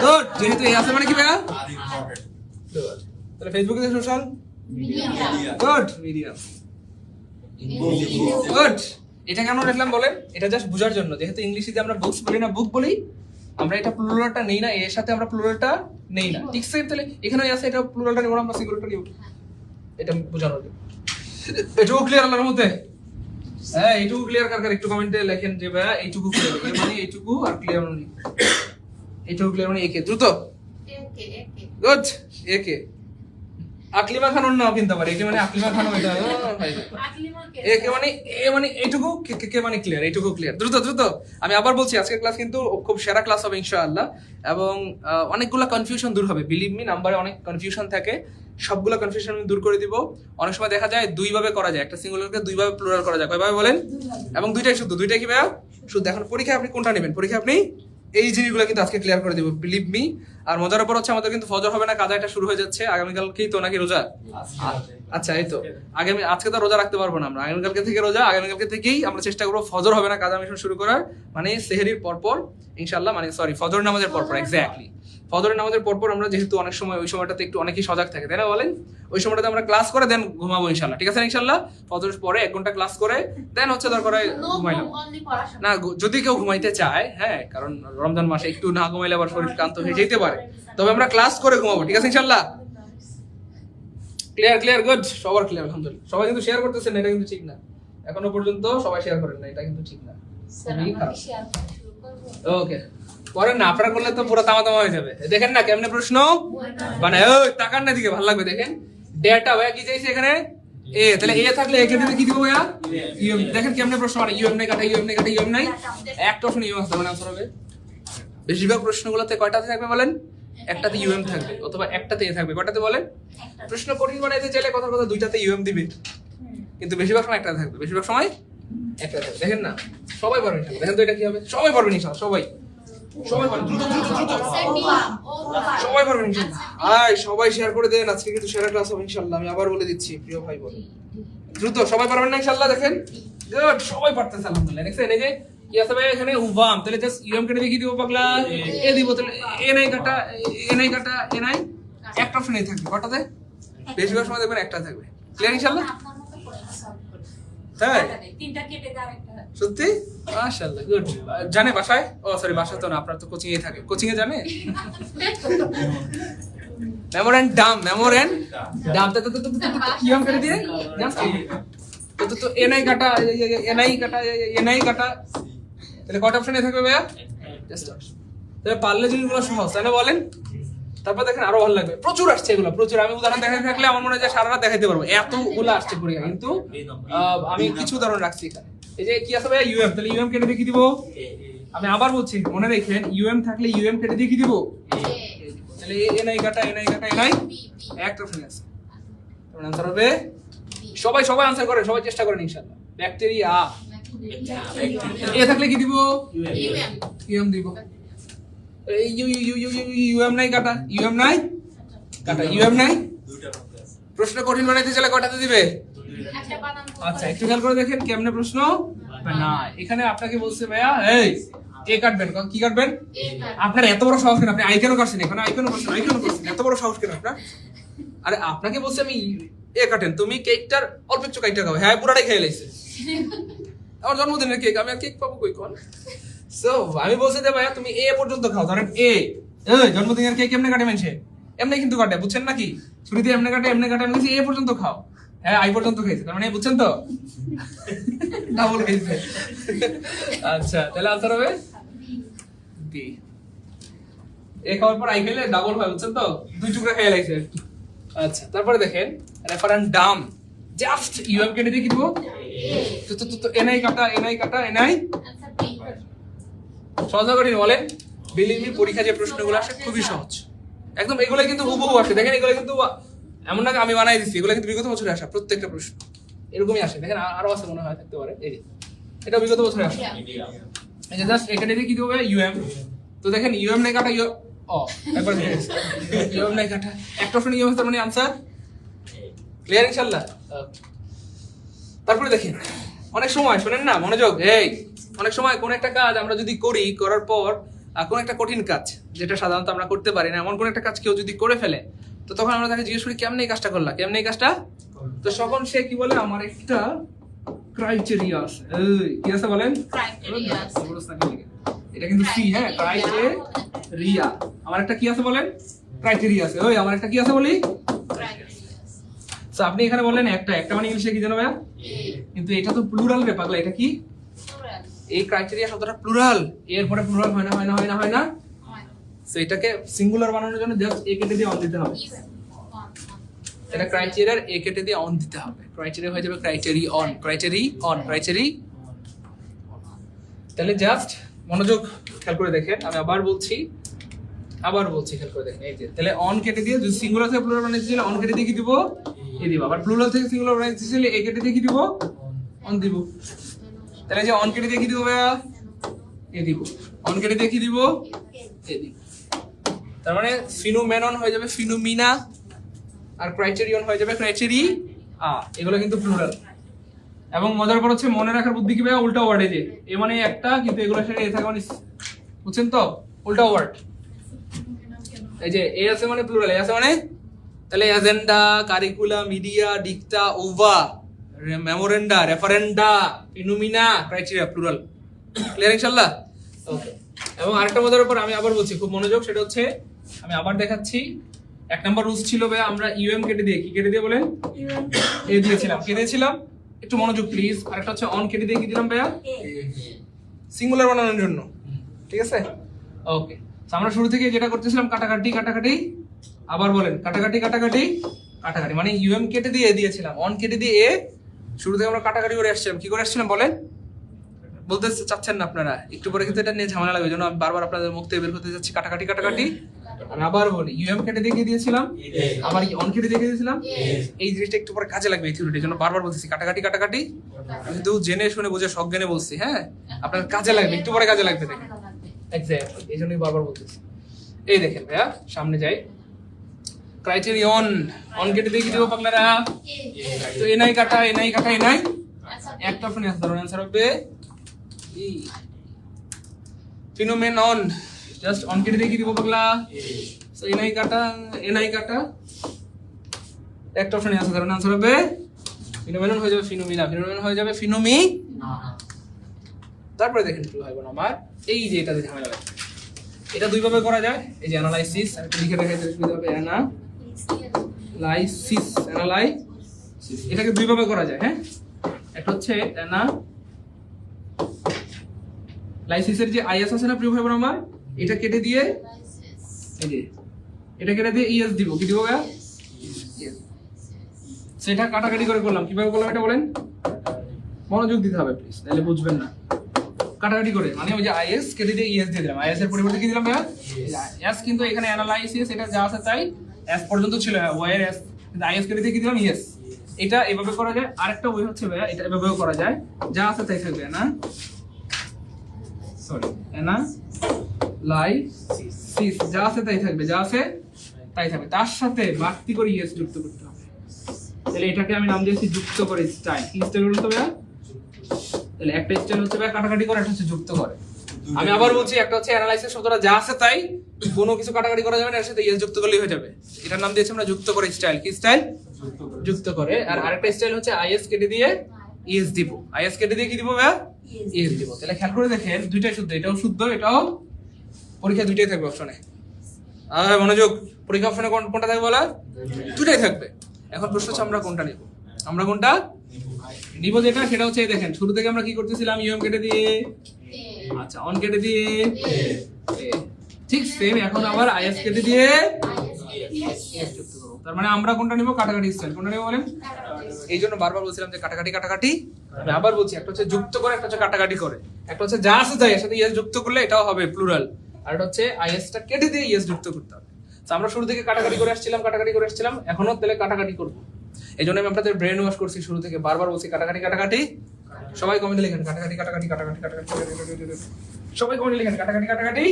গুড, যেহেতু এ আছে মানে কি ভাইয়া? তাহলে ফেসবুকে যে সোশ্যাল গুড, মিডিয়াম গুড। এটা কেন রাখলাম বলেন? এটা জাস্ট বোঝার জন্য, যেহেতু ইংলিশে আমরা বুকস বলি না বুক বলি, আমরা এটা প্লুরালটা নেই না, এর সাথে আমরা প্লুরালটা নেই না, ঠিক আছে? তাহলে এখানে আছে, এটা প্লুরালটা নিব, আমরা সিঙ্গুলারটা নিব, এটা বোঝানোর জন্য। এটুকু ক্লিয়ার আল্লাহর মধ্যে? হ্যাঁ, এইটুকু ক্লিয়ার কার কার একটু কমেন্টে লেখেন যে ভাইয়া এইটুকু ক্লিয়ার, মানে এইটুকু আর ক্লিয়ার মানে এইটুকু ক্লিয়ার মানে একে দ্রুত। গুড, একে আকলিমা খান নাও কিন্তু আবার, একে মানে আকলিমা খান, এটা একে মানে এ মানে এইটুকু, কে মানে ক্লিয়ার, এইটুকু ক্লিয়ার, দ্রুত দ্রুত। আমি আবার বলছি, আজকের ক্লাস কিন্তু খুব সেরা ক্লাস হবে ইনশাআল্লাহ, এবং অনেকগুলো কনফিউশন দূর হবে। বিলিভ মি, নাম্বারে অনেক কনফিউশন থাকে, সবগুলো কনফিউশন আমি দূর করে দিব। অনেক সময় দেখা যায় দুই ভাবে করা যায়, একটা সিঙ্গুলারকে দুই ভাবে প্লুরাল করা যায়, কয়ভাবে বলেন? এবং দুইটাই শুদ্ধ, দুইটাই কি ভাইয়া? শুদ্ধ। এখন পরীক্ষায় আপনি কোনটা নেবেন? পরীক্ষায় আপনি এই জিনিসগুলো কিন্তু আজকে ক্লিয়ার করে দেব, বিলিভ মি। আর মজার ব্যাপার হচ্ছে আমাদের কিন্তু ফজর হবে না, কাজা এটা শুরু হয়ে যাচ্ছে আগামীকালকেই তো, নাকি রোজা? আচ্ছা, এই তো আজকে তো রোজা রাখতে পারবো না আমরা, আগামীকালকে থেকে রোজা, আগামীকালকে থেকেই আমরা চেষ্টা করবো ফজর হবে না কাজা মিশন শুরু করার, মানে সেহরির পরপর ইনশাআল্লাহ, মানে সরি ফজর নামাজের পরপর, এক্স্যাক্টলি ফজরের নামাজের পরপর। আমরা যেহেতু অনেক সময় ওই সময়টাতে একটু অনেকেই সজাগ থাকে, তাই না বলেন? ওই সময়টাতে আমরা ক্লাস করে দেন ঘুমাবো ইনশাআল্লাহ, ঠিক আছে ইনশাআল্লাহ? ফজরের পরে 1 ঘন্টা ক্লাস করে দেন হচ্ছে দরকার ঘুমাইলাম না, যদি কেউ ঘুমাইতে চায়, হ্যাঁ, কারণ রমজান মাসে একটু না ঘুমাইলে আবার শরীর ক্লান্ত হয়ে যেতে পারে, তবে আমরা ক্লাস করে ঘুমাবো, ঠিক আছে ইনশাআল্লাহ? ক্লিয়ার গুড, সবার ক্লিয়ার আলহামদুলিল্লাহ। সবাই কিন্তু শেয়ার করতেছেন না, এটা কিন্তু ঠিক না। এখনো পর্যন্ত সবাই শেয়ার করেন না, এটা কিন্তু ঠিক না। স্যার খুবই আমরা খারাপ। কি শেয়ার করা শুরু করব? ওকে, করেন না, আপনারা করলে তো পুরো তামা হয়ে যাবে। দেখেন না কেমনে প্রশ্ন মানে, ওই তাকান না দিকে, ভালো লাগবে। দেখেন ডেটা ভাইয়া কি চাইছে এখানে, এ, তাহলে এ থাকলে এ কেটে কি দিব ভাইয়া, ইউএম। দেখেন কেমনে প্রশ্ন মানে, ইউএম নাই কাটা, ইউএম নাই কাটা, ইউএম নাই, একটা অপশন ইউএম আসবে, মানে আনসার হবে। বেশিরভাগ প্রশ্নগুলোতে কয়টাতে থাকবে বলেন, একটাতে ইউএম থাকবে অথবা একটাতে এ থাকবে। কয়টাতে বলেন, প্রশ্ন কঠিন বানাইতে চাইলে কথা দুইটাতে ইউএম দিবে, কিন্তু বেশিরভাগ সময় একটাতে থাকবে, বেশিরভাগ সময় একটা থাকবে। দেখেন না, সবাই পারবেন ইনশাআল্লাহ। দেখেন তো এটা কি হবে, সবাই পারবেন ইনশাআল্লাহ, সবাই পারবেন, দ্রুত স্যার নিবা ও বাবা সবাই পারবেন ইনশাআল্লাহ। আয় সবাই শেয়ার করে দেন, আজকে কিন্তু সেরা ক্লাস হবে ইনশাআল্লাহ। আমি আবার বলে দিচ্ছি প্রিয় ভাই বোন, দ্রুত সবাই পারবেন না ইনশাআল্লাহ। দেখেন গুড, সবাই পারতেছে আলহামদুলিল্লাহ। দেখছেন এই যে কি আছে ভাই এখানে উবাম, তাহলে জাস্ট ইউএম কেটে দেখি দিব পাগলা, এ দিব, তাহলে এ নাই কাটা, এ নাই কাটা, এ নাই, একটা অপশন এই থাকবে। কটাতে, বেশিরভাগ সময় দেখবেন একটা থাকবে। ক্লিয়ার ইনশাআল্লাহ? আপনার মতো করে সলভ করি। তাই তিনটা কেটে দাও একটা। সত্যি মাশাআল্লাহ, গুড। জানে বাসায়, ও সরি বাসায় তো না, আপনার তো কোচিং এ থাকে, কোচিং এ জানে মেমোরেন্ডাম তো কি নাম করে দিয়ে তো এনআই কাটা, এনআই কাটা, তাহলে কত অপশনে থাকবে ভাইয়া, জাস্ট তাহলে পারলে জিনিসগুলো সহজ, তাই না বলেন? তারপর দেখেন আরো ভালো লাগবে, প্রচুর আসছে এগুলো, প্রচুর। আমি উদাহরণ দেখাতে থাকলে আমার মনে হয় যে সারা রাত দেখাতে পারবো, এতগুলো আসছে পরীক্ষা। কিন্তু আমি কিছু উদাহরণ রাখছি এখানে। এই যে কি আছে ভাইয়া, ইউএম, তাহলে ইউএম কেটে দিয়ে কি দিব, আমি আবার বলছি মনে রাখেন, ইউএম থাকলে ইউএম কেটে দিয়ে কি দিব, তাহলে এনআই কাটা, এনআই একটা অপশন আছে। তাহলে आंसर হবে, সবাই আনসার করেন, সবাই চেষ্টা করেন ইনশাআল্লাহ। ব্যাকটেরিয়া, এ থাকলে কি দিব, ইউএম দিব। ইউএম নাই কাটা, ইউএম নাই কাটা, ইউএম নাই। প্রশ্ন কঠিন বানাইতে চাইলে কটাতে দিবে, একটা বানান। আচ্ছা একটু খেয়াল করে দেখেন কেমনে প্রশ্ন না। এখানে আপনাকে বলছে ভাইয়া, এই এ কাটবেন, কি কাটবেন, আপনার এত বড় সাহস কেন, আপনি আই কেন করছেন, এখানে আই কেন করছেন, এত বড় সাহস কেন আপনার? আরে আপনাকে বলছে আমি এ কাটেন, তুমি কেকটার অল্প একটু কাইটা খাও, হ্যাঁ পুরাটাই খেয়ে লাইছে। আমার জন্মদিনের কেক, আমি আর কেক পাবো কই কোন? সো আমি বলছি যে ভাইয়া তুমি এ পর্যন্ত খাও, ধরেন এ, এই জন্মদিনের কেক এমনি কাটে মানুষে, এমনি কিন্তু কাটে, বুঝছেন নাকি? ছুরিতে এমনি কাটে, আমি বলছি এ পর্যন্ত খাও, হ্যাঁ আই পর্যন্ত খাইছে, তার মানে বুঝছেন তো, ডাবল খাইছে। আচ্ছা তাহলে আনসার হবে বি। এ খাওয়ার পর আই খেলে ডাবল হয়, বুঝছেন তো, দুই টুকরা খেয়ে লাইছে। আচ্ছা তারপরে দেখেন রেফারেন্ডাম, জাস্ট ইউএম কেটে দিয়ে কি দিব, তো এনআই কাটা, এনআই আচ্ছা বি। সহজ করে বলেন। বিলিভ মি, পরীক্ষা যে প্রশ্নগুলো আসে খুবই সহজ একদম, এগুলো কিন্তু হুবহু আসে। দেখেন এগুলো কিন্তু এমন না আমি বানাই দিচ্ছি, এগুলো কিন্তু বিগত বছরে আসা প্রত্যেকটা প্রশ্ন এরকমই আসে। দেখেন আরো আছে মনে হয়, থাকতে পারে, এই যে এটা বিগত বছরে আসে। এই যে জাস্ট এখানে দিয়ে কি দিব ইউএম, তো দেখেন ইউএম নাই কাটা, একবার ইউএম নাই কাটা, একটা অপশন ইউএম, তার মানে आंसर ক্লিয়ার ইনশাআল্লাহ। তারপরে দেখেন অনেক সময় শুনেন না, মনোযোগ, এই অনেক সময় কোন একটা কাজ আমরা যদি করি, করার পর কোন একটা কঠিন কাজ যেটা সাধারণত আমরা করতে পারি না, এমন কোন একটা কাজ কেউ যদি করে ফেলে, তো তখন আমরা তাকে জিজ্ঞেস করি কেমনে এই কাজটা করলা, কেমনে এই কাজটা, তো তখন সে কি বলে, আমার একটা ক্রাইটেরিয়া আছে। এই কি আছে বলেন, ক্রাইটেরিয়া আছে। এটা কিন্তু সি, হ্যাঁ ক্রাইটেরিয়া, আমার একটা কি আছে বলেন, ক্রাইটেরিয়া আছে। ওই আমার একটা কি আছে বলি, তো আপনি এখানে বললেন একটা মানে ইংলিশে কি জানো ভাইয়া, কিন্তু এটা তো প্লুরাল রে পাগলা, এটা কি, এই ক্রাইটেরিয়া শব্দটা প্লুরাল, এরপরে প্লুরাল হয় না, সো এটাকে সিঙ্গুলার বানানোর জন্য জাস্ট এ কেটে দিয়ে অন দিতে হবে। এটা ক্রাইটেরিয়ার এ কেটে দিয়ে অন দিতে হবে, ক্রাইটেরিয়া হয়ে যাবে ক্রাইটেরি। তাহলে জাস্ট মনোযোগ খেয়াল করে দেখেন, আমি আবার বলছি খেয়াল করে দেখেন। এই যে তাহলে অন কেটে দিয়ে, যদি সিঙ্গুলার থেকে প্লুরাল বানাইতে চাইলে অন কেটে দিয়ে কি দিব, এ দিব। আবার প্লুরাল থেকে সিঙ্গুলার বানাইতে চাইলে এ কেটে দিয়ে কি দিব, অন দিব। তাহলে যে অন কেটে দিয়ে কি দিব ভাইয়া, এ দিব। অন কেটে দিয়ে কি দিব, এ দিব। তার মানে ফিনোমেনন হয়ে যাবে ফিনোমিনা, আর ক্রাইটেরিয়ন হয়ে যাবে ক্রাইটেরিয়া। এগুলো কিন্তু প্লুরাল। এবং মজার পর হচ্ছে মনে রাখার বুদ্ধি কি ভাইয়া, উল্টা ওয়ার্ডে যে এ মানে একটা, কিন্তু এগুলো সেটা এ থাকে মানে, বুঝছেন তো, উল্টা ওয়ার্ড। এই যে এ আছে মানে প্লুরাল, এ আছে মানে, তাহলে agenda, curriculum, media, dicta, ova, memoranda, referenda, phenomena, criteria, plural. Clear ইনশাআল্লাহ? ওকে। এবং আরেকটা মজার ব্যাপার আমি আবার বলছি, খুব মনোযোগ, সেটা হচ্ছে আমি আবার দেখাচ্ছি, এক নাম্বার রুলস ছিল ভাই আমরা ইউএম কেটে দিয়ে কি কেটে দিয়ে বলেন এ দিয়েছিলাম, কে দিয়েছিলাম একটু মনোযোগ প্লিজ। আরেকটা হচ্ছে অন কেটে দিয়ে কি দিলাম ভাইয়া সিঙ্গুলার বানানোর জন্য, ঠিক আছে ওকে। আমরা শুরু থেকে যেটা করতেছিলাম কাটাকাটি কাটাকাটি, আবার বলেন কাটাকাটি কাটাকাটি কাটাকাটি, মানে ইউএম কেটে দিয়ে এ দিয়েছিলাম, অন কেটে দিয়ে এ, শুরু থেকে আমরা কাটাকাটি করে আসছিলাম। কি করে আসছিলাম বলেন, বলতে চাচ্ছেন না আপনারা, একটু পরে কিন্তু এটা নিয়ে ঝামেলা লাগবে, জন্য আমি বারবার আপনাদের মুখ থেকে বের করতে যাচ্ছি কাটাকাটি কাটাকাটি। আর আবার বলি ইউএম কেটে দিয়ে কি দিয়েছিলাম, আবার কি অন কেটে দিয়ে দিয়েছিলাম, এই জিনিসটা একটু পরে কাজে লাগবে এই থিওরিটির জন্য বারবার বলতেছি কাটাকাটি কাটাকাটি, কিন্তু জেনে শুনে বুঝে সজ্ঞানে বলছি, হ্যাঁ আপনার কাজে লাগবে, একটু পরে কাজে লাগবে দেখেন, এক্স্যাক্টলি এই জন্যই বারবার বলতেছি। এই দেখেন ভাইয়া সামনে যাই, ক্রাইটেরিয়ন অন কেটে দিয়ে কি দেবো পাগলারা, তো এনআই কাটা এনআই কাটা এনআই, একটা অপশন আছে, ধরুন অ্যানসার হবে ই ফিনোমেনন, জাস্ট অন কেটে দিয়ে কি দিব পাগলা, সো এনআই কাটা এনআই কাটা, একটা অপশন আছে, ধরুন অ্যানসার হবে ফিনোমেনন হয়ে যাবে ফিনোমিনা, ফিনোমেনন হয়ে যাবে ফিনোমি। তারপরে দেখেন কি হয় আমার এই যে এটা দিয়ে ঝামেলা লাগবে, এটা দুই ভাবে করা যায়, এই যে অ্যানালাইসিস, আমি একটু লিখে দেখাই দিতে হবে, অ্যানালাইসিস অ্যানালাইসিস, এটাকে দুই ভাবে করা যায়, হ্যাঁ একটা হচ্ছে অ্যানালাইসিসের যে আইএস আছে না প্রিয় ভাই বোন আমার, এটা কেটে দিয়ে এই যে এটা কেটে দিয়ে ইএস দিব, কি দিব গা সেটা কাটাকাটি করে করলাম, কিভাবে করলাম এটা বলেন, মনোযোগ দিতে হবে প্লিজ, নাহলে বুঝবেন না। কাটাকাটি করে মানে ওই যে আইএস কেটে দিয়ে ইএস দিয়ে দিলাম, আইএস এর পরিবর্তে কি দিলাম ভাইয়া এস, কিন্তু এখানে অ্যানালাইসিস এটা যা আছে তাই এস পর্যন্ত ছিল, ওয়ার এস, কিন্তু আইএস কেটে দিয়ে কি দিলাম ইএস। এটা এভাবে করা যায়, আরেকটা ওয়ে হচ্ছে ভাইয়া এটা এভাবেও করা যায়, যা আছে তাই থাকবে না, সরি অ্যানালাইসিস যা আছে তাই থাকবে, যা আছে তাই থাকবে, তার সাথে বাড়তি করে ইএস যুক্ত করতে হবে। তাহলে এটাকে আমি নাম দিয়েছি যুক্ত করে স্টাইল, কি স্টাইল বলতে ভাইয়া, তাহলে একটা স্টাইল হচ্ছে ভাই কাটাকাটি করে, একটা হচ্ছে যুক্ত করে। আমি আবার বলছি একটা হচ্ছে অ্যানালাইসিস শব্দটা যা আছে তাই, কোনো কিছু কাটাকাটি করা যাবে না, এর সাথে ইএস যুক্ত করলেই হয়ে যাবে, এটার নাম দিয়েছি আমরা যুক্ত করে স্টাইল, কি স্টাইল যুক্ত করে। আর আরেকটা স্টাইল হচ্ছে আইএস কেটে দিয়ে ইএস দিব, আইএস কেটে দিয়ে কি দিব ভাইয়া ইএস দিব। তাহলে খেয়াল করে দেখেন দুইটাই শুদ্ধ, এটাও শুদ্ধ এটাও, পরীক্ষা দুইটাই থাকবে অপশনে, আর মনোযোগ পরীক্ষা অপশনে কোনটা থাকবে বলা, দুইটাই থাকবে। এখন প্রশ্ন হচ্ছে আমরা কোনটা নিব, আমরা কোনটা নিব যেটা, সেটা হচ্ছে এই দেখেন শুরু থেকে আমরা কি করতেছিলাম ইউএম কেটে দিয়ে, আচ্ছা অন কেটে দিয়ে, ঠিক সেম এখন আবার আইএস কেটে দিয়ে ইএস যুক্ত করব। তার মানে আমরা কোনটা নিব, কাটাকাটি স্টাইল, কোনটা নিব বলেন, এই জন্য বারবার বলছিলাম যে কাটাকাটি কাটাকাটি, আমি আবার বলছি একটা হচ্ছে যুক্ত করে, একটা হচ্ছে কাটাকাটি করে, একটা হচ্ছে যা আছে তাই এর সাথে ইএস যুক্ত করলে এটাও হবে প্লুরাল, আর এটা হচ্ছে আইএসটা কেটে দিয়ে ইএস যুক্ত করতে হবে। তো আমরা শুরু থেকে কাটাকাটি করে আসছিলাম, এখনো তাহলে কাটাকাটি করব, এই জন্য আমি আপনাদের ব্রেন ওয়াশ করছি, শুরু থেকে বারবার বলছি কাটাকাটি কাটাকাটি, সবাই কমেন্টে লিখেন কাটাকাটি কাটাকাটি কাটাকাটি কাটাকাটি, সবাই কমেন্টে লিখেন কাটাকাটি কাটাকাটি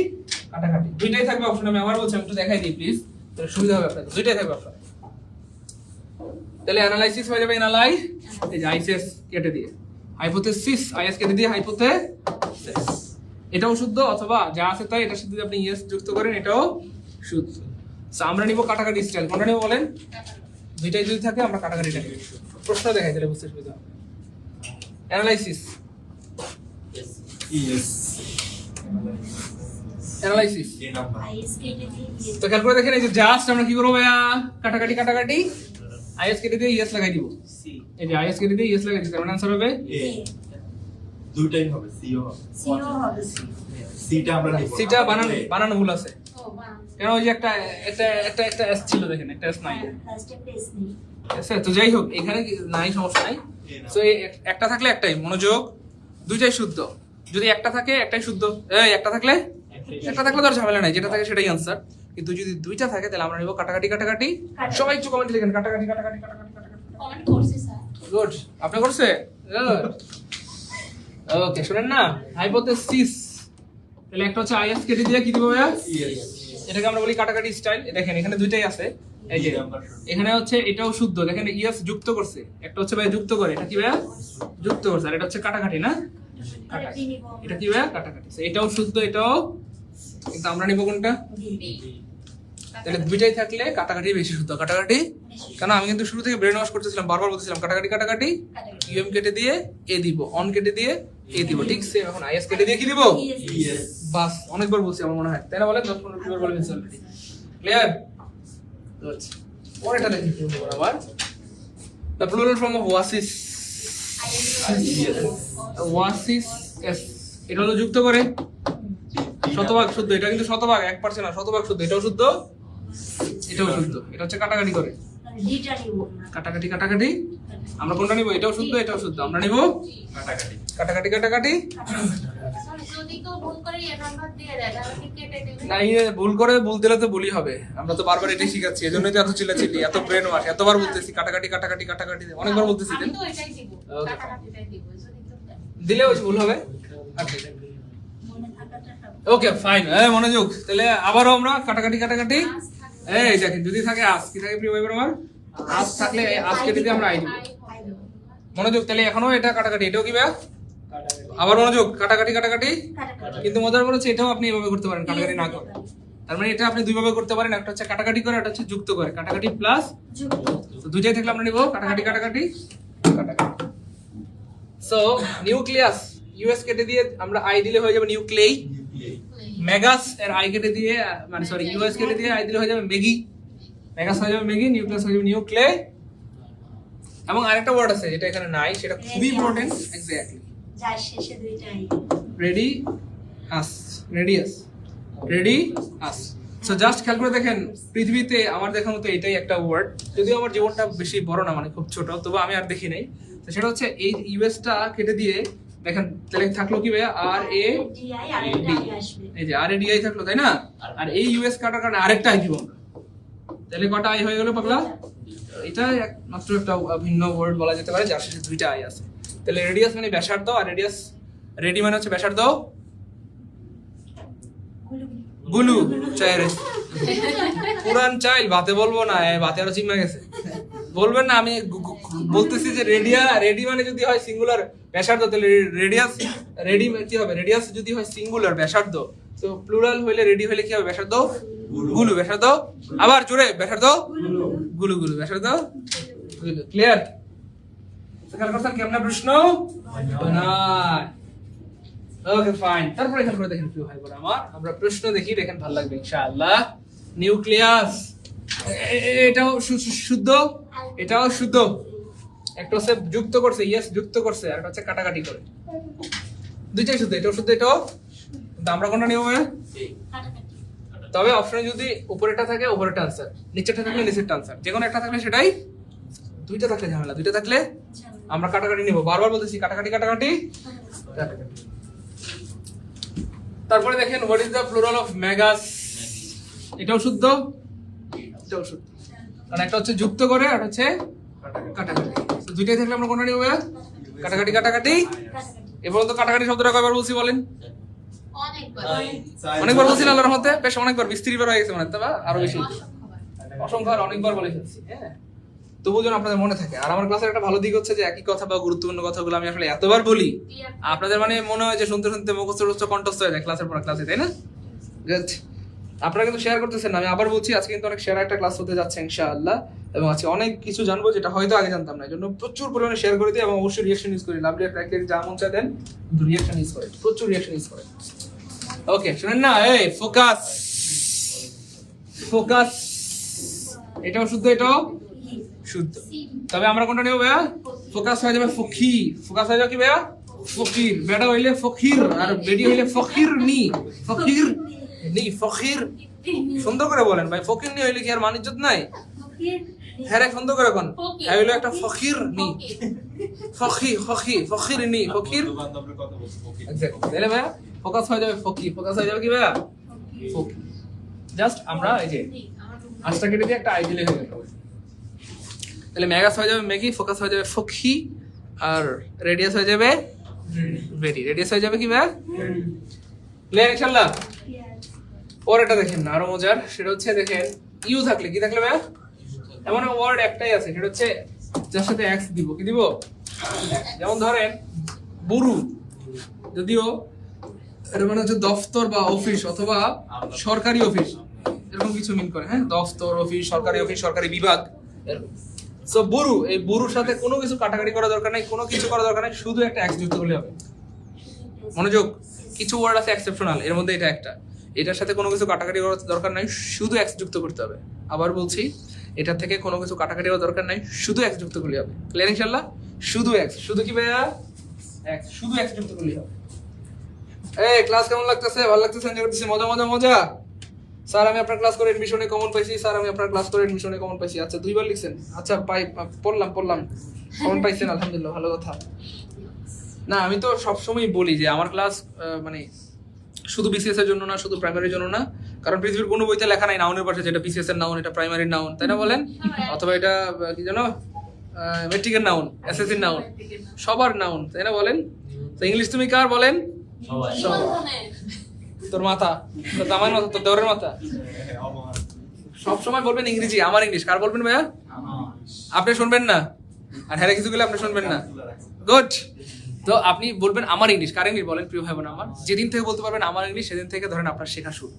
কাটাকাটি, দুইটাই থাকবে অপশন, আমি আবার বলছি আমি একটু দেখাই দিই প্লিজ, তাহলে সুবিধা হবে আপনাদের, দুইটাই থাকবে অপশন। তাহলে অ্যানালাইসিস হয়ে যাবে অ্যানালাই, এই যে আইএস কেটে দিয়ে হাইপোথেসিস, আইএস কেটে দিয়ে হাইপোথেসিস, এটাও শুদ্ধ, অথবা যা আছে তাই এটার সাথে যদি আপনি ইএস যুক্ত করেন এটাও শুদ্ধ। সো আমরা নিব কাটাকাটি স্টাইল, কোনটা নিব বলেন, দুইটাই যদি থাকে আমরা কাটাকাটিটা নিব। প্রশ্ন দেখাই তাহলে বুঝতে সুবিধা হবে। অ্যানালাইসিস অ্যানালাইসিস, তো খেয়াল করে দেখেন এই যে জাস্ট আমরা কি করবো ভাইয়া, কাটাকাটি কাটাকাটি আইএস কেটে দিয়ে ইএস লাগাই দিব, এই যে আইএস কেটে দিয়ে ইএস লাগাই দিচ্ছি, তার আনসার হবে দুইটাই হবে, সিটা আমরা নিব, সিটা বানানো ভুল আছে, কেন ওই যে একটা এস ছিল দেখেন, একটা এস নাই, আচ্ছা তো যাই হোক এখানে নাই সমস্যা নাই। তো একটা থাকলে একটাই, মনোযোগ দুইটাই শুদ্ধ, যদি একটা থাকে একটাই শুদ্ধ, একটা থাকলে ধর ঝামেলা নাই, যেটা থাকে সেটাই আনসার, কিন্তু যদি দুইটা থাকে তাহলে আমরা নিব কাটাকাটি কাটাকাটি। সবাই একটু কমেন্ট লিখেন কাটাকাটি কাটাকাটি কাটাকাটি কাটাকাটি, কমেন্ট করছি স্যার, গুড আপনি করছে, ওকে শুনেন না, হাইপোথেসিস, তাহলে একটা হচ্ছে আইএস কেটে দিয়ে কি দিব ভাইয়া, এটাকে আমরা বলি কাটাকাটি স্টাইল। দেখেন এখানে দুইটাই আছে, এই যে এখানে হচ্ছে এটাও শুদ্ধ, দেখেন ইএস যুক্ত করছে, একটা হচ্ছে ভাই যুক্ত করে, এটা কি ভাইয়া যুক্ত করছে, আর এটা হচ্ছে কাটাকাটি না, এটা কি ভাইয়া কাটাকাটি, এটাও শুদ্ধ এটাও, কিন্তু আমরা নিব কোনটা, তাহলে দুইটাই থাকলে কাটাকাটি বেশি শুদ্ধ, কাটাকাটি, কারণ আমি কিন্তু শুরু থেকে ব্রেন ওয়াশ করতেছিলাম, বারবার বলতেছিলাম কাটাকাটি কাটাকাটি, ইউএম কেটে দিয়ে এ দিব, অন কেটে দিয়ে এ দিব, ঠিক সেম এখন আইএস কেটে দিয়ে কি দিব, বাস অনেকবার বলছি আমার মনে হয়, তাই না বলেন, 10-15 বার বলে ফেলছি অলরেডি, ক্লিয়ার। আচ্ছা পরেরটা দেখি কি হবে আবার the plural form of oasis oasis es এটা হলো যুক্ত করে শতভাগ শুদ্ধ এটা কিন্তু শতভাগ 1% না শতভাগ শুদ্ধ এটাও শুদ্ধ এটাও শুদ্ধ এটা হচ্ছে কাটাকাটি করে কাটাকাটি কাটাকাটি আমরা কোনটা নিব এটাও শুদ্ধ এটাও শুদ্ধ আমরা নিব কাটাকাটি কাটাকাটি কাটাকাটি যদি কেউ ভুল করে এ নাম্বার দিয়ে দেয় তাহলে কি কেটে দিবে না ইয়ে ভুল করে ভুল দিলে তো বলি হবে আমরা তো বারবার এটাই শিখাচ্ছি এজন্যই তো এত চিল্লাচিল্লি এত ব্রেন ওয়াশ এতবার বলতেছি কাটাকাটি কাটাকাটি কাটাকাটি অনেকবার বলতেছি আমি তো এটাই দিব Okay. কাটাকাটিটাই দিব যদি কেউ দেয়। দিলে ওই ভুল হবে ওকে ফাইন মনোযোগ তাহলে আবারও আমরা কাটাকাটি কাটাকাটি এই দেখেন যদি থাকে আজ কি থাকে প্রিয় ভাই বোন আমার আজ থাকলে আজ কেটে দিয়ে আমরা আই দিব মনোযোগ তাহলে এখনো এটা কাটাকাটি এটাও কি ভাই আবার মনোযোগ কাটাকাটি কাটাকাটি কিন্তু মজার বলেছে এটাও আপনি এভাবে করতে পারেন কাটাকাটি না করে তার মানে এটা আপনি দুই ভাবে করতে পারেন একটা হচ্ছে কাটাকাটি করে একটা হচ্ছে যুক্ত করে কাটাকাটি প্লাস তো দুইটাই থাকলে আমরা নিব কাটাকাটি কাটাকাটি কাটাকাটি সো নিউক্লিয়াস ইউএস কেটে দিয়ে আমরা আই দিলে হয়ে যাবে নিউক্লেই মেগাস এর আই কেটে দিয়ে মানে সরি ইউএস কেটে দিয়ে আই দিলে হয়ে যাবে মেগি মেগাস হয়ে যাবে মেগি নিউক্লিয়াস হয়ে যাবে নিউক্লে এবং আরেকটা ওয়ার্ড আছে যেটা এখানে নাই সেটা খুবই ইম্পর্টেন্ট এক্স্যাক্টলি যার শেষে দুইটাই radius radius radius so just খেয়াল করে দেখেন পৃথিবীতে আমার দেখার মতো এটাই একটা ওয়ার্ড যদিও আমার জীবনটা বেশি বড় না মানে খুব ছোট তবে আমি আর দেখি নাই তো সেটা হচ্ছে এই ইউএসটা কেটে দিয়ে দেখেন তাহলে থাকলো কি ভাইয়া আর এ ডিআই আর একটা আগে আসবে এই যে আর এ ডিআই থাকলো তাই না আর এই ইউএস কাটার কারণে আরেকটা আই দিব আমরা তাহলে কটা আই হয়ে গেল পাগলা এটা মাত্র একটা ভিন্ন ওয়ার্ড বলা যেতে পারে যার শেষে দুইটা আই আছে তাহলে রেডিয়াস মানে ব্যাসার্ধ আর রেডিয়াস রেডি মানে হচ্ছে ব্যাসার্ধ গুলু চাইরে পুরান চাইল ভাতে বলবো না ভাতে আরো চিমা গেছে বলবেন না আমি বলতেছি যে রেডি মানে যদি হয় সিঙ্গুলার ব্যাসার্ধ তাহলে রেডিয়াস রেডি কি হবে রেডিয়াস যদি হয় সিঙ্গুলার ব্যাসার্ধ তো প্লুরাল হইলে রেডি হইলে কি হবে ব্যাসার্ধ গুলু ব্যাসার্ধ আবার জোরে ব্যাসার্ধ গুলু গুলু ব্যাসার্ধ ক্লিয়ার খেয়াল করছেন কেমন প্রশ্ন না ওকে ফাইন তারপরে খেয়াল করে দেখেন প্রিয় ভাই বোন আমার আমরা প্রশ্ন দেখি দেখেন ভালো লাগবে ইনশাআল্লাহ নিউক্লিয়াস এটাও শুদ্ধ এটাও শুদ্ধ একটা হচ্ছে যুক্ত করছে ইয়েস যুক্ত করছে আর একটা হচ্ছে কাটাকাটি করে দুইটাই শুদ্ধ এটাও শুদ্ধ এটাও কিন্তু আমরা কোনটা নিব তবে অপশনে যদি উপরেটা থাকে উপরেটা আনসার নিচেরটা থাকলে নিচেরটা আনসার যে কোনো একটা থাকলে সেটাই দুইটা থাকলে ঝামেলা দুইটা থাকলে আমরা কাটাকাটি নিব বারবার বলতেছি কাটাকাটি কাটাকাটি কাটাকাটি তারপরে দেখেন what is the plural of magus এটাও শুদ্ধ এটাও শুদ্ধ কারণ একটা হচ্ছে যুক্ত করে আর হচ্ছে কাটাকাটি তো দুইটাই থাকলে আমরা কোনটা নিব কাটাকাটি কাটাকাটি এবার তো কাটাকাটি শব্দটা কয়বার বলছি বলেন অনেকবার বলছি আল্লাহর রহমতে বেশ অনেকবার 20-30 বার হয়ে গেছে মনে হয় আরো বেশি অসংখ্য অনেকবার বলে ফেলছি হ্যাঁ তবু যেন আপনাদের মনে থাকে আর আমার ক্লাসের একটা ভালো দিক হচ্ছে যে একই কথা বা গুরুত্বপূর্ণ কথাগুলো আমি আসলে এতবার বলি আপনাদের মানে মনে হয় যে শুনতে শুনতে মুখস্থ কণ্ঠস্থ হয়ে যায় ক্লাসের পর ক্লাসে তাই না গুড আপনারা কিন্তু শেয়ার করতেছেন না আমি আবার বলছি আজকে কিন্তু অনেক সেরা একটা ক্লাস হতে যাচ্ছে ইনশাআল্লাহ এবং আজকে অনেক কিছু জানবো যেটা হয়তো আগে জানতাম না এজন্য প্রচুর পরিমাণে শেয়ার করে দিই এবং অবশ্যই রিঅ্যাকশন ইউজ করি লাভলি একটা যা মন চায় দেন কিন্তু রিঅ্যাকশন ইউজ করে প্রচুর রিঅ্যাকশন ইউজ করে ওকে শুনেন না এই ফোকাস ফোকাস এটাও শুদ্ধ এটাও শুদ্ধ তবে আমরা কোনটা নেব ভাইয়া ফোকাস হয়ে যাবে ফকি ফোকাস হয়ে যাবে কি ভাইয়া ফকির বেটা হইলে ফকির আর বেডি হইলে ফকির নি ফকির নি ফকির সুন্দর করে বলেন ভাই ফকির নি হইলে কি আর মান ইজ্জত নাই হ্যাঁ রে সুন্দর করে কোন হইলো একটা ফকির নি ফকি ফকি ফকির নি ফকির বান্ধবের কথা বলছি ওকে এক্স্যাক্টলি তাহলে ভাইয়া ফোকাস হয়ে যাবে ফকি ফোকাস হয়ে যাবে কি ভাইয়া ফকি জাস্ট আমরা এই যে আজটা কেটে দিয়ে একটা আই দিলে হয়ে গেল তাহলে মেগাস হয়ে যাবে মেগি ফোকাস হয়ে যাবে ফকি আর রেডিয়াস হয়ে যাবে ভেরি রেডিয়াস হয়ে যাবে কি ভাই ক্লিয়ার ইনশাআল্লাহ পরেরটা দেখেন আরো মজার সেটা হচ্ছে দেখেন ইউ থাকলে কি থাকলে ভাই এমন ওয়ার্ড একটাই আছে সেটা হচ্ছে যার সাথে এক্স দিব কি দিব যেমন ধরেন বুরু যদিও এটা মানে হচ্ছে দফতর বা অফিস অথবা সরকারি অফিস এরকম কিছু মিন করে হ্যাঁ দফতর অফিস সরকারি বিভাগ সো বুরু এই বুরুর সাথে কোনো কিছু কাটাকাটি করা দরকার নাই কোনো কিছু করা দরকার নাই শুধু একটা এক্স যুক্ত করলে হবে মনোযোগ কিছু ওয়ার্ড আছে এক্সেপশনাল এর মধ্যে এটা একটা এটার সাথে কোনো কিছু কাটাকাটি করার দরকার নাই, শুধু এক্স যুক্ত করতে হবে। আবার বলছি, এটার থেকে কোনো কিছু কাটাকাটি করার দরকার নাই, শুধু এক্স যুক্ত করলে হবে। ক্লিয়ার ইনশাল্লাহ? শুধু এক্স, শুধু কি ভাইয়া? এক্স, শুধু এক্স যুক্ত করলে হবে। এই ক্লাস কেমন লাগতেছে? ভালো লাগতেছে? এনজয় করতেছি? মজা মজা মজা? স্যার আমি আপনার ক্লাস করে এডমিশনে কমন পাইছি, স্যার আমি আপনার ক্লাস করে এডমিশনে কমন পাইছি। আচ্ছা 2বার লিখছেন, আচ্ছা পড়লাম কমন পাইছেন, আলহামদুলিল্লাহ, ভালো কথা। না আমি তো সবসময় বলি যে আমার ক্লাস মানে শুধু বিসিএস এর জন্য না, শুধু প্রাইমারির জন্য না, কারণ পৃথিবীর কোনো বইতে লেখা নাই নাউনের পাশে যেটা বিসিএস এর নাউন, এটা প্রাইমারির নাউন, তাই না বলেন? অথবা এটা কি জানো মেট্রিকের নাউন, এসএসসির নাউন, সবার নাউন, তাই না বলেন? তো ইংলিশ তুমি কার বলেন? তোর মাথা, তোর দামার মাথা, তোর দেওরের মাথা, সব সময় বলবেন ইংরেজি, আমার ইংলিশ। কার বলবেন ভাইয়া? আপনি শুনবেন না, আর হ্যাঁ কিছু গেলে আপনি শুনবেন না। গুড। তো আপনি বলবেন আমার ইংলিশ। কার ইংলিশ বলেন প্রিয় ভাই বোন আমার? যেদিন থেকে বলতে পারবেন আমার ইংলিশ, সেদিন থেকে ধরেন আপনার শেখা শুরু।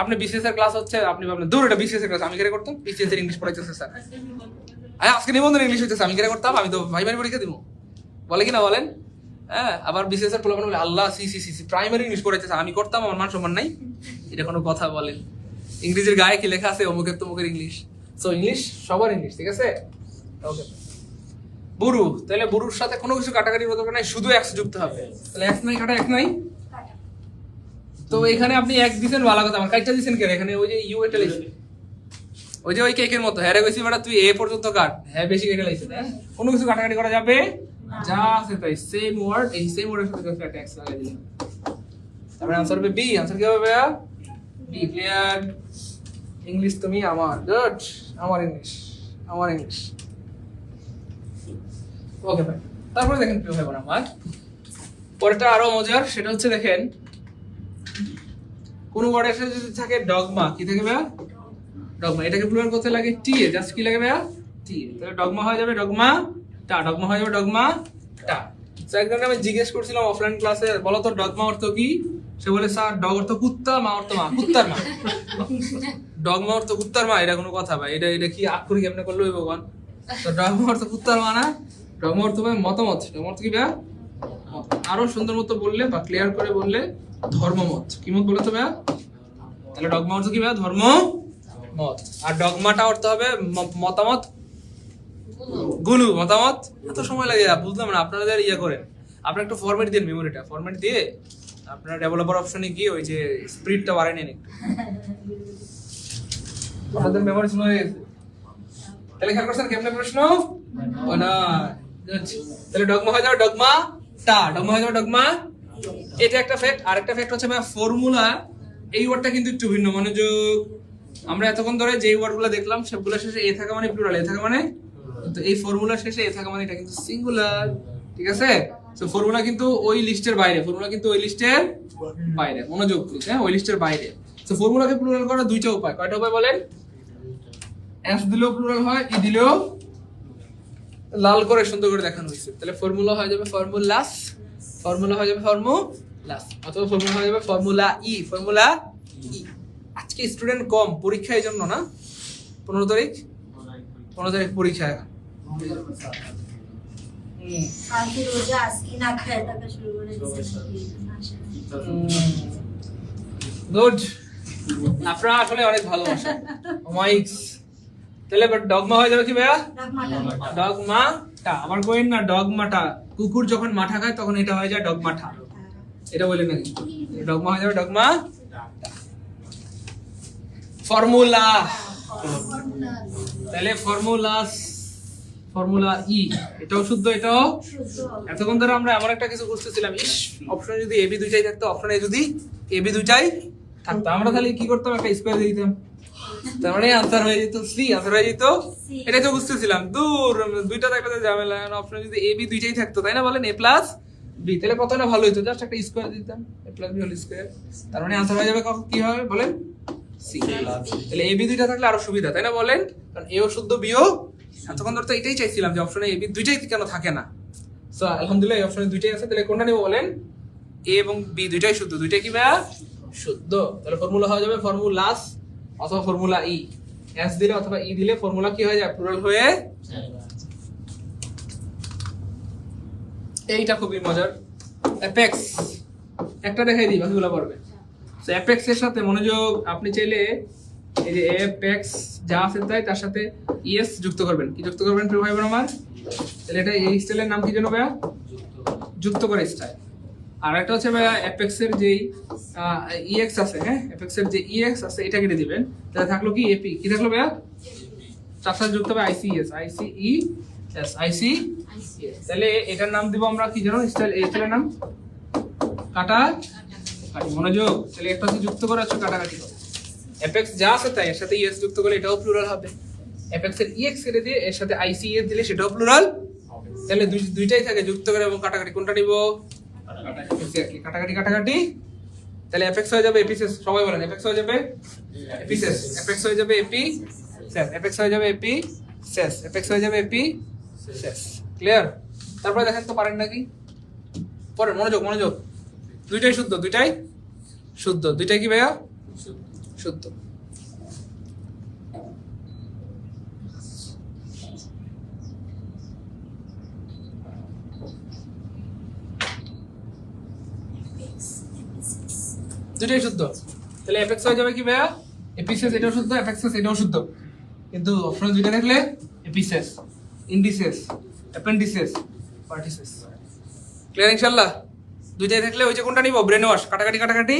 আপনি বিসিএস এর ক্লাস হচ্ছে, আপনি ভাবলেন দূর এটা বিসিএস এর ক্লাস, আমি কেন করতাম? বিসিএস এর ইংলিশ পড়াইতেছে স্যার, আজকে নিবন্ধন ইংলিশ হইতেছে, আমি কেন করতাম? আমি তো ভাইবারি পরীক্ষা দিব, বলে কিনা বলেন? হ্যাঁ, আবার বিসিএস এর পোলাপান বলে আল্লাহ সি প্রাইমারি ইংলিশ পড়াইতেছে, আমি করতাম, আমার মান সম্মান নাই। এটা কোনো কথা বলেন? ইংরেজির গায়ে কি লেখা আছে? অমুকের তমুকের ইংলিশ। সো ইংলিশ সবার ইংলিশ, ঠিক আছে? ওকে। বুরু, তাহলে বুরুর সাথে কোনো কিছু কাটাকাটির দরকার নাই, শুধু এক্স যুক্ত হবে। তাহলে এক্স নাই কাটা এক নাই। তো এখানে আপনি এক দিছেন, ভালো কথা। আমার কাইটা দিছেন কেন? এখানে ওই যে ইউ এটা লিখছে, ওই যে ওই কেকের মতো। হ্যাঁ রে কইছি বেটা তুই এ পর্যন্ত কাট, হ্যাঁ বেশি কেটে লাইছে। হ্যাঁ, কোনো কিছু কাটাকাটি করা যাবে যা আছে তাই, সেম ওয়ার্ড, এই সেম ওয়ার্ডের সাথে জাস্ট একটা এক্স লাগাই দিলাম। তারপরে আনসার হবে বি। আনসার কি হবে ভাইয়া? বি। ক্লিয়ার? ইংলিশ তুমি আমার, গুড, আমার ইংলিশ, আমার ইংলিশ। ওকে ভাই। তারপরে দেখেন প্রিয় ভাই বোন আমার, পরেরটা আরো মজার। সেটা হচ্ছে দেখেন, কোন ওয়ার্ডের সাথে যদি থাকে ডগমা, কি থাকে ভাইয়া? ডগমা। এটাকে প্লুরাল করতে লাগে টি এ, জাস্ট কি লাগে ভাইয়া? টি। তাহলে ডগমা হয়ে যাবে ডগমা টা, ডগমা হয়ে যাবে ডগমা টা। তো একজনকে আমি জিজ্ঞেস করছিলাম অফলাইন ক্লাসে, বলো তো ডগমা অর্থ কি? সে বলে স্যার ডগ অর্থ কুত্তা, মা অর্থ মা, কুত্তার মা। ডগমা অর্থ কুত্তার মা, এটা কোনো কথা ভাই? এটা কি আক্ষরিক এমনি করলো ভগবান? তো ডগমা অর্থ কুত্তার মা না, ডগমা অর্থ ভাই মতামত। ডগমা অর্থ কি ভাইয়া? আরো সুন্দর মতো বললে বা ক্লিয়ার করে বললে ধর্মমত। কি মত বলে তো ভাইয়া? তাহলে ডগমা অর্থ কি ভাইয়া? ধর্ম মত। আর ডগমাটা অর্থ হবে মতামত, গুলু, মতামত। এত সময় লাগে বুঝলাম না, আপনাদের ইয়ে করেন, আপনারা একটু ফরম্যাট দিন, মেমোরিটা ফরম্যাট দিয়ে আপনারা ডেভেলপার অপশনে গিয়ে ওই যে স্পিডটা বাড়াই নেন একটু, আপনাদের মেমোরি স্লো হয়ে গেছে। তাহলে খেয়াল করছেন কেমনে প্রশ্ন? ও না, তাহলে ডগমা হয়ে যাবে ডগমা টা, ডগমা হয়ে যাবে ডগমা। এটা একটা ফ্যাক্ট। আর একটা ফ্যাক্ট হচ্ছে ভাই ফর্মুলা, এই ওয়ার্ডটা কিন্তু একটু ভিন্ন। মনোযোগ, আমরা এতক্ষণ ধরে যে ওয়ার্ডগুলো দেখলাম সবগুলো শেষে এ থাকা মানে প্লুরাল, এ থাকা মানে, তো এই ফর্মুলার শেষে এ থাকা মানে এটা কিন্তু সিঙ্গুলার, ঠিক আছে? তো ফর্মুলা কিন্তু ওই লিস্টের বাইরে, ফর্মুলা কিন্তু ওই লিস্টের বাইরে, মনোযোগ প্লিজ, হ্যাঁ, ওই লিস্টের বাইরে। তো ফর্মুলাকে প্লুরাল করার দুইটা উপায়। কয়টা উপায় বলেন? এস দিলেও প্লুরাল হয়, ই দিলেও, লাল করে সুন্দর করে দেখানো হয়েছে। তাহলে ফর্মুলা হয়ে যাবে ফর্মুলাস, ফর্মুলা হয়ে যাবে ফর্মুলাস, অথবা ফর্মুলা হয়ে যাবে ফর্মুলা ই, ফর্মুলা ই। আজকে স্টুডেন্ট কম পরীক্ষা, এই জন্য না? 15 তারিখ পরীক্ষা। কালকে রোজা আজকে না খায় টাকা শুরু করে দিয়েছে। গুড, আপনারা আসলে অনেক ভালোবাসেন মাইক্স। তাহলে ডগমা হয়ে যাবে কি ভাইয়া? ডগমাটা। আবার কইন না ডগমাটা, কুকুর যখন মাঠা খায় তখন এটা হয়ে যায় ডগমাঠা, এটা বলেন নাকি? ডগমা হয়ে যাবে ডগমা। ফর্মুলা, তাহলে ফর্মুলাস, ফর্মুলা ই, এটাও শুদ্ধ, এটাও এতক্ষণ ধরে আমরা এমন একটা কিছু বুঝতেছিলাম, ইস অপশনে যদি এবি দুইটাই থাকতো, অপশনে যদি এবি দুইটাই থাকতো, আমরা তাহলে কি করতাম? একটা স্কয়ার দিয়ে দিতাম, তার মানে আনসার হয়ে যেত সি, আনসার হয়ে যেত। এটাই তো বুঝতেছিলাম, দূর দুইটা থাকলে ঝামেলা, অপশনে যদি এবি দুইটাই থাকতো, তাই না বলেন? এ প্লাস বি, তাহলে কতটা ভালো হতো, জাস্ট একটা স্কয়ার দিতাম, এ প্লাস বি হোল স্কয়ার, তার মানে আনসার হয়ে যাবে কি হবে বলেন? সি। তাহলে এবি দুইটা থাকলে আরো সুবিধা, তাই না বলেন? কারণ এও শুদ্ধ বিও, এতক্ষণ ধরে তো এটাই চাইছিলাম যে অপশনে এবি দুইটাই কেন থাকে না। সো আলহামদুলিল্লাহ এই অপশনে দুইটাই আছে। তাহলে কোনটা নেব বলেন? এ এবং বি দুইটাই শুদ্ধ, দুইটাই কি ভাইয়া? শুদ্ধ। তাহলে ফর্মুলা হয়ে যাবে ফর্মুলাস অথবা ফর্মুলা ই। এস দিলে অথবা ই দিলে ফর্মুলা কি হয়ে যায়? প্লুরাল হয়ে। এইটা খুবই মজার। অ্যাপেক্স একটা দেখাই দিই, বাকিগুলো পড়বে। সো অ্যাপেক্স এর সাথে মনোযোগ, আপনি চাইলে এই যে অ্যাপেক্স যা আছে তাই তার সাথে ইএস যুক্ত করবেন। কি যুক্ত করবেন প্রিয় ভাই বোন আমার? তাহলে এটা এই স্টাইলের নাম কি জানো ভাইয়া? যুক্ত করে স্টাইল। আর একটা হচ্ছে ভাইয়া অ্যাপেক্স এর যেই ইএক্স আছে, হ্যাঁ অ্যাপেক্স এর যে ইএক্স আছে এটা কেটে দিবেন। তাহলে থাকলো কি এপি, কি থাকলো ভাইয়া? তার সাথে যুক্ত হবে আইসিএস, আইসিইএস, আইসি। তাহলে এটার নাম দিব আমরা কি জানো? স্টাইল, এই স্টাইলের নাম কাটাকাটি। মনোযোগ, তাহলে একটা হচ্ছে যুক্ত করে আছে কাটাকাটি হবে। অ্যাপেক্স যা আছে তাই এর সাথে ইএস যুক্ত করলে এটাও প্লুরাল হবে। অ্যাপেক্স এর ইএক্স কেটে দিয়ে এর সাথে আইসিএস দিলে সেটাও প্লুরাল। তাহলে দুইটাই থাকে, যুক্ত করে এবং কাটাকাটি। কোনটা নিব? এক্স্যাক্টলি, কাটাকাটি কাটাকাটি। তাহলে অ্যাপেক্স হয়ে যাবে এপিসেস। সবাই বলেন অ্যাপেক্স হয়ে যাবে এপিসেস, অ্যাপেক্স হয়ে যাবে এপি সেস, অ্যাপেক্স হয়ে যাবে এপি সেস, অ্যাপেক্স হয়ে যাবে এপি সেস। ক্লিয়ার? তারপরে দেখেন তো পারেন নাকি? পরে মনোযোগ মনোযোগ, দুইটাই শুদ্ধ, দুইটাই শুদ্ধ। দুইটাই কি ভাইয়া? শুদ্ধ। দুইটাই শুদ্ধ। তাহলে অ্যাপেক্স হয়ে যাবে কি ভাইয়া? এপিসেস, এটাও শুদ্ধ, অ্যাপেক্সেস এটাও শুদ্ধ। কিন্তু অপশন দুইটা থাকলে এপিসেস, ইন্ডিসেস, অ্যাপেন্ডিসেস, পার্টিসেস। ক্লিয়ার ইনশাআল্লাহ? দুইটাই থাকলে ওই যে কোনটা নিব? ব্রেন ওয়াশ, কাটাকাটি কাটাকাটি,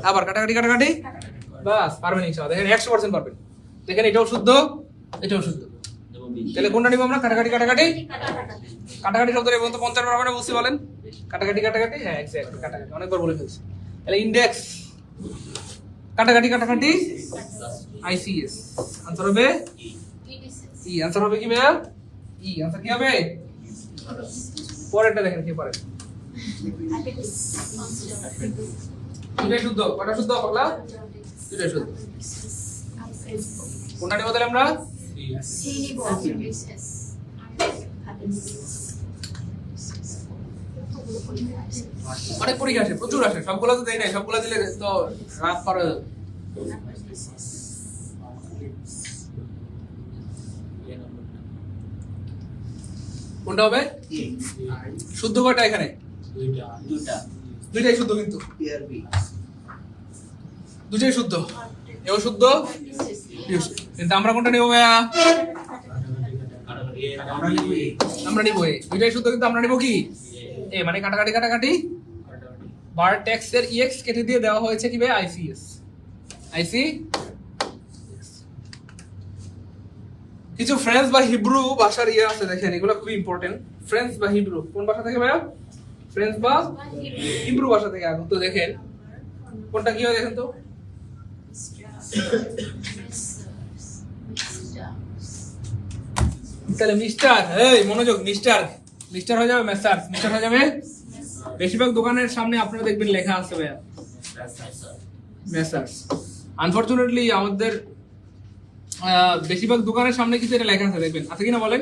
আবার কাটাকাটি কাটাকাটি, বাস পারবেন ইনশাআল্লাহ। দেখেন 100% পারবেন। দেখেন এটাও শুদ্ধ, এটাও শুদ্ধ। তাহলে কোনটা নিব আমরা? কাটাকাটি কাটাকাটি, কাটাকাটি শব্দের এবং তো 50 বার হবে না বুঝতে বলেন? কাটাকাটি কাটাকাটি, হ্যাঁ এক্স্যাক্টলি কাটাকাটি, অনেকবার বলে ফেলছি। তাহলে ইন্ডেক্স, কাটাকাটি কাটাকাটি, আইসিএস। আনসার হবে ই। আনসার হবে কি ভাইয়া? ই। আনসার কি হবে? পরেরটা দেখেন কি পারে। দুটাই শুদ্ধ। কটা শুদ্ধ পাগলা? দুটাই শুদ্ধ। কোনটা নিব তাহলে আমরা? অনেক পরীক্ষা আসে, প্রচুর আসে, সবগুলো তো দেয় নাই, সবগুলো দিলে তো রাত পার হয়ে যাবে। কোনটা হবে? শুদ্ধ কয়টা এখানে? দুইটাই শুদ্ধ, কিন্তু দুইটাই শুদ্ধ, এও শুদ্ধ, কিন্তু আমরা কোনটা নেব ভাইয়া? আমরা নিব এ। দুইটাই শুদ্ধ কিন্তু আমরা নিব কি? এ, মানে কাটাকাটি কাটাকাটি। ভার্টেক্স এর ইএক্স কেটে দিয়ে দেওয়া হয়েছে কি ভাই? আইসিএস, আইসি। কিছু ফ্রেঞ্চ বা হিব্রু ভাষার ইয়ে আছে, দেখেন এগুলো খুবই ইম্পর্টেন্ট। ফ্রেঞ্চ বা হিব্রু কোন ভাষা থেকে ভাইয়া? ফ্রেঞ্চ বা হিব্রু ভাষা থেকে আগুন। তো দেখেন কোনটা কি হয় দেখেন তো। তাহলে মিস্টার, এই মনোযোগ, মিস্টার, মিস্টার হয়ে যাবে মেসার্স, মিস্টার হয়ে যাবে। বেশিরভাগ দোকানের সামনে আপনারা দেখবেন লেখা আছে ভাইয়া মেসার্স। আনফরচুনেটলি আমাদের বেশিরভাগ দোকানের সামনে কিন্তু এটা লেখা আছে, দেখবেন আছে কিনা বলেন?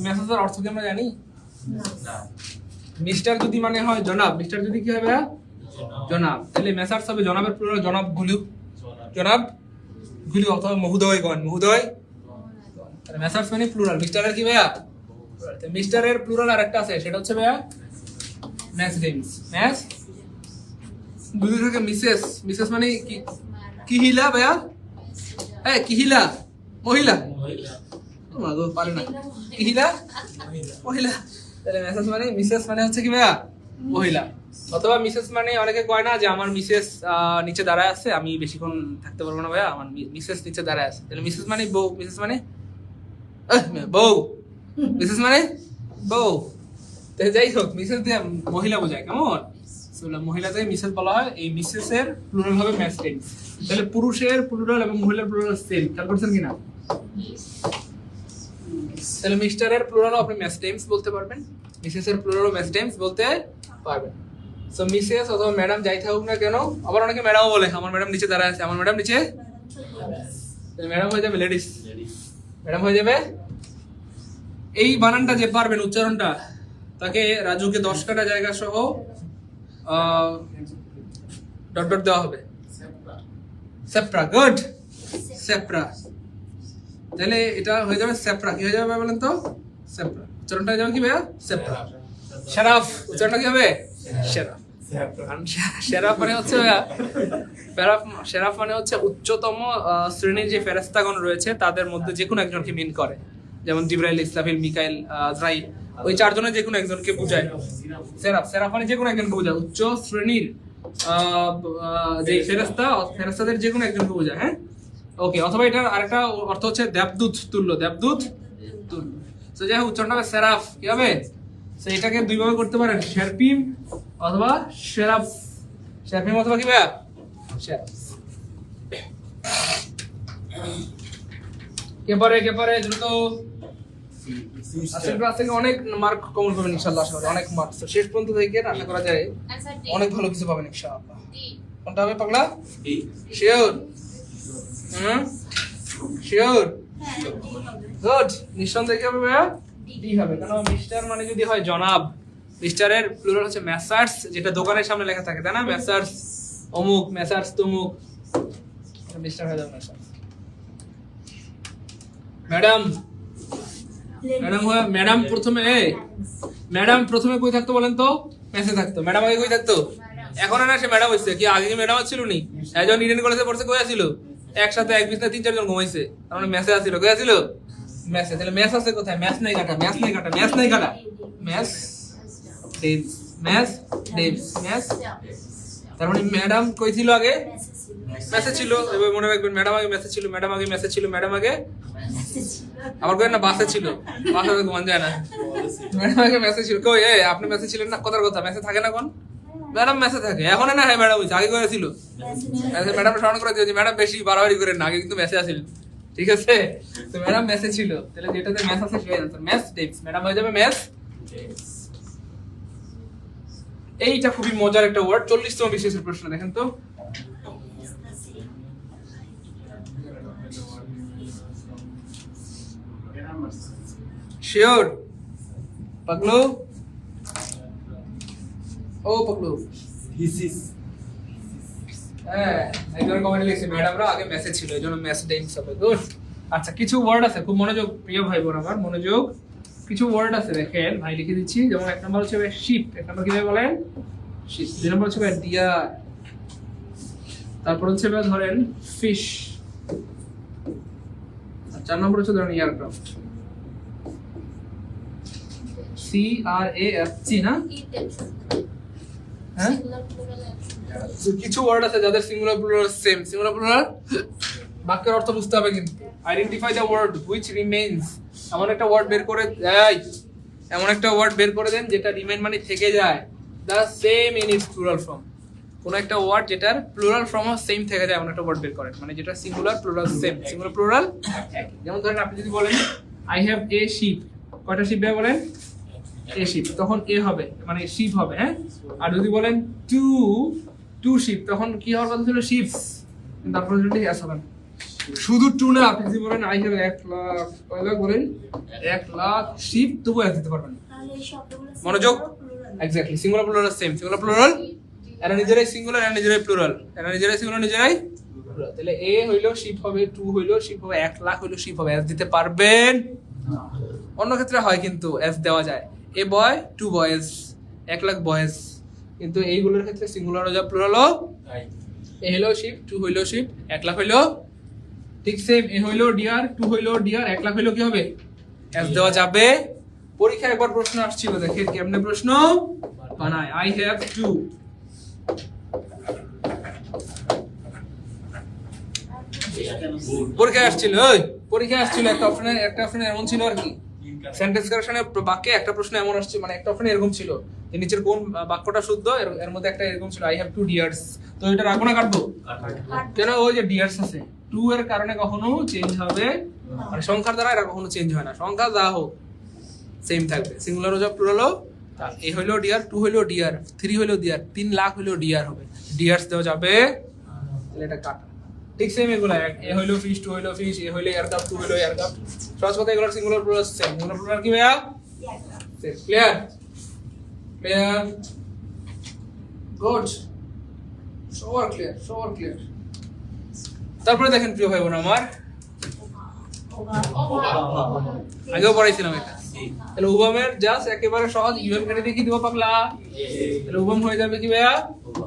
মেসার্সের অর্থ কি আমরা জানি? মিস্টার যদি মানে হয় জনাব, মিস্টার যদি কি হবে? জনাব। তাহলে মেসার্স হবে জনাবের প্লুরাল জনাব গুলু, জনাব গুলু, অথবা মহোদয়গণ, মহোদয়। তাহলে মেসার্স মানে প্লুরাল। মিস্টারের কি ভাইয়া? মিস্টারের প্লুরাল আরেকটা আছে, সেটা হচ্ছে ভাইয়া ম্যাস ডেমস। ম্যাস দুই থেকে মিসেস, মিসেস মানে কি? কিহিলা ভাইয়া? হ্যাঁ কিহিলা, মহিলা। মাগো পারে না, কিহিলা মহিলা। তাহলে মেসেস মানে, মিসেস মানে হচ্ছে কি ভাইয়া? মহিলা। অথবা মিসেস মানে অনেকে কয় না যে আমার মিসেস নিচে দাঁড়ায় আছে, আমি বেশিক্ষণ থাকতে পারবো না ভাইয়া, আমার মিসেস নিচে দাঁড়ায় আছে। তাহলে মিসেস মানে বউ, মিসেস মানে বউ, মিসেস মানে বউ। তাহলে যাই হোক, মিসেস দিয়ে মহিলা বোঝায়, কেমন? মহিলাদের মিসেস বলা হয়। এই মিসেস এর প্লুরাল হবে ম্যাসটেন্স। তাহলে পুরুষের প্লুরাল এবং মহিলার প্লুরাল সেম, খেয়াল করছেন কিনা? তাহলে মিস্টারের প্লুরালও আপনি ম্যাসটেন্স বলতে পারবেন, মিসেস এর প্লুরালও ম্যাসটেন্স বলতে পারবেন। সো মিসেস অথবা ম্যাডাম যাই থাকুক না কেন, আবার অনেকে ম্যাডামও বলে, আমার ম্যাডাম নিচে দাঁড়ায় আছে, আমার ম্যাডাম নিচে। ম্যাডাম হয়ে যাবে লেডিস, ম্যাডাম হয়ে যাবে। এই বানানটা যে পারবেন উচ্চারণটা, তাকে রাজুকে 10 কাটা জায়গা সহ ডট ডট দেওয়া হবে। সেপ্রা, গুড, সেপ্রা। তাহলে এটা হয়ে যাবে সেপ্রা। কি হয়ে যাবে বলেন তো? সেপ্রা। উচ্চারণটা হয়ে যাবে কি ভাইয়া? সেপ্রা। শারাফ, উচ্চারণটা কি হবে? শারাফ। সেরাফ মানে হচ্ছে সেরাফ মানে হচ্ছে উচ্চতম শ্রেণীর যে ফেরেশতাগণ রয়েছে তাদের মধ্যে যে কোনো একজনকে মিন করে, যেমন জিবরাইল, ইসরাফিল, মিকাইল, আজরাইল, ওই চারজনের যে কোনো একজনকে বোঝায় সেরাফ মানে যে কোনো একজনকে বোঝায়, উচ্চ শ্রেণীর যে ফেরেশতাদের যে কোনো একজনকে বোঝায়। হ্যাঁ, ওকে। অথবা এটার আরেকটা অর্থ হচ্ছে দেবদূত তুল্য, দেবদূত তুল্য। তো যাই হোক, উচ্চারণ হবে সেরাফ। কি হবে? তো এটাকে দুই ভাবে করতে পারেন, শেরপিম অথবা সেরাফ। শেরপিম অথবা কি ভাইয়া? সেরাফ। কে পারে দ্রুত। আজকের ক্লাস থেকে অনেক মার্ক কমন পাবেন ইনশাআল্লাহ, আশা করি অনেক মার্ক। তো শেষ পর্যন্ত থেকে আশা করা যায় আচ্ছা ডি অনেক ভালো কিছু পাবেন ইনশাআল্লাহ। ডি কোনটা হবে পাগলা? শিওর? শিওর? গুড। নিঃসন্দেহে কি হবে ভাইয়া? ডি হবে। কারণ মিস্টার মানে যদি হয় জনাব, মিস্টারের প্লুরাল হচ্ছে মেসার্স, যেটা দোকানের সামনে লেখা থাকে, তাই না? মেসার্স অমুক, মেসার্স তমুক, মিস্টার হয়ে যাবে মেসার্স। ম্যাডাম, ম্যাডাম প্রথমে কই থাকতো বলেন তো? মেসে থাকতো। ম্যাডাম আগে কই থাকতো? এখন না, সে ম্যাডাম হইছে। কি আগে কি ম্যাডাম ছিল নি? একজন ইডেন কলেজে পড়ছে, কই ছিল? একসাথে এক বিছনা 3-4 জন ঘুমাইছে, তার মানে মেসে আছিল। কই আছিল? মেসে। তাহলে মেস আছে কোথায়? ম্যাথ নাই কাটা। ম্যাথ ডেভস। তার মানে ম্যাডাম কই ছিল আগে? মেসে ছিল। এবার মনে রাখবেন, ম্যাডাম আগে মেসে ছিল, ম্যাডাম আগে আমার কই না বাসে ছিল, বাসে ঘুমান যায় না। ম্যাডাম আগে মেসে ছিল। কই আপনি মেসে ছিলেন না? কথার কথা, মেসে থাকে না কোন? ম্যাডাম মেসে থাকে। এখন না, হ্যাঁ ম্যাডাম হইছে, আগে করে ছিল। ম্যাডাম স্মরণ করে দিয়েছি, ম্যাডাম বেশি বাড়াবাড়ি করেন না, আগে কিন্তু মেসে আসিলেন। ঠিক আছে? তো ম্যাডাম মেসে ছিল। তাহলে যেটাতে মেস আছে সেটাই আনসার, মেস ডেভস। ম্যাডাম হয়ে যাবে মেস। এইটা খুবই মজার একটা ওয়ার্ড। 40তম বিশেষের প্রশ্ন দেখেন তো। শিওর? পাগলু, ও পাগলু, হ্যাঁ একজন কমেন্ট লিখছে ম্যাডামরা আগে মেসেজ ছিল, এইজন্য মেসেজ ডেইংস হবে। গুড। আচ্ছা, কিছু ওয়ার্ড আছে, খুব মনোযোগ প্রিয় ভাই বোন আমার, মনোযোগ। কিছু ওয়ার্ড আছে দেখেন, ভাই লিখে দিচ্ছি। যেমন এক নম্বর হচ্ছে শিপ। এক নম্বর কিভাবে বলেন? শিপ। দুই নম্বর হচ্ছে ডিয়ার। তারপর হচ্ছে ধরেন ফিশ। আর 4 নম্বর হচ্ছে ধরেন এয়ারক্রাফট। CRAFT না? হ্যাঁ, কিছু ওয়ার্ড আছে যাদের singular plural same. Singular plural বাক্যের অর্থ বুঝতে হবে কিন্তু। Identify the word which remains. এমন একটা ওয়ার্ড বের করে দেন যেটা রিমেইন মানে থেকে যায়, the same in it's plural form. কোন একটা ওয়ার্ড যেটার প্লুরাল ফর্ম সেম থেকে যায়, এমন একটা ওয়ার্ড বের করেন, মানে যেটা singular plural same. Singular plural একই। যেমন ধরেন আপনি যদি বলেন আই হ্যাভ এ শিপ, কয়টা শিপ ভাই বলেন? এ শিপ, তখন এ হবে, মানে শিপ হবে। হ্যাঁ, আর যদি বলেন টু শিপ, তখন কি হওয়ার কথা ছিল? শিপস। তারপর যদি এস হবে না। শুধু টু না, আপনি যদি বলেন আই হ্যাভ 1 লাখ, কয় লাখ বলেন? 1 লাখ শিপ, তবু এক দিতে পারবেন। মনোযোগ। Exactly, singular plural same. Singular plural এরা নিজেরাই সিঙ্গুলার, এরা নিজেরাই প্লুরাল, এরা নিজেরাই সিঙ্গুলার, নিজেরাই প্লুরাল। তাহলে এ হইলো শিপ হবে, টু হইলো শিপ হবে, 1 লাখ হইলো শিপ হবে। এস দিতে পারবেন? অন্য ক্ষেত্রে হয় কিন্তু এস দেওয়া যায়। এ বয়, 2 বয়েজ, 1 লাখ বয়েজ। কিন্তু এইগুলোর ক্ষেত্রে সিঙ্গুলার ও যা প্লুরালও এ হইলো শিপ, 2 হইলো শিপ, 1 লাখ হইলো। ঠিক সেম, এ হইলো ডিয়ার, 2 হইলো ডিয়ার, 1 লাখ হইলো কি হবে? এস দেওয়া যাবে। পরীক্ষায় একবার প্রশ্ন আসছিল, দেখেন কেমনে প্রশ্ন বানায়। I have 2। পরীক্ষায় আসছিল একটা অপশনে এমন ছিল আর কি, সেন্টেন্স কারেকশনের বাক্যে একটা প্রশ্ন এমন আসছে, মানে একটা অপশনে এরকম ছিল যে নিচের কোন বাক্যটা শুদ্ধ, এর মধ্যে একটা এরকম ছিল আই হ্যাভ 2 ডিয়ার্স। তো এটা রাখবো না কাটবো? কেন? ওই যে ডিয়ার্স আছে, 2 এর কারণে কখনো চেঞ্জ হবে, মানে সংখ্যার দ্বারা এটা কখনো চেঞ্জ হয় না, সংখ্যা যা হোক সেম থাকবে। সিঙ্গুলার ও যা প্লুরালও, এ হইলো ডিয়ার, 2 হইলো ডিয়ার, 3 হইলো ডিয়ার, 3 লাখ হইলো ডিয়ার হবে। ডিয়ার্স দেওয়া যাবে, তাহলে এটা কাটা। ঠিক সেম এগুলো, এ হইলো ফিশ, 2 হইলো ফিশ, এ হইলো এয়ারক্রাফট, 2 হইলো এয়ারক্রাফট। সহজ কথা, এগুলোর singular plural same. Singular plural কি ভাইয়া? ক্লিয়ার? গুড। সবার ক্লিয়ার। তারপরে দেখেন প্রিয় ভাই বোন আমার, আগেও পড়াইছিলাম এটা, তাহলে উভমের জাস্ট একেবারে সহজ ইউএম কেটে দিয়ে কি দিব পাগলা তাহলে উভম হয়ে যাবে কি ভাইয়া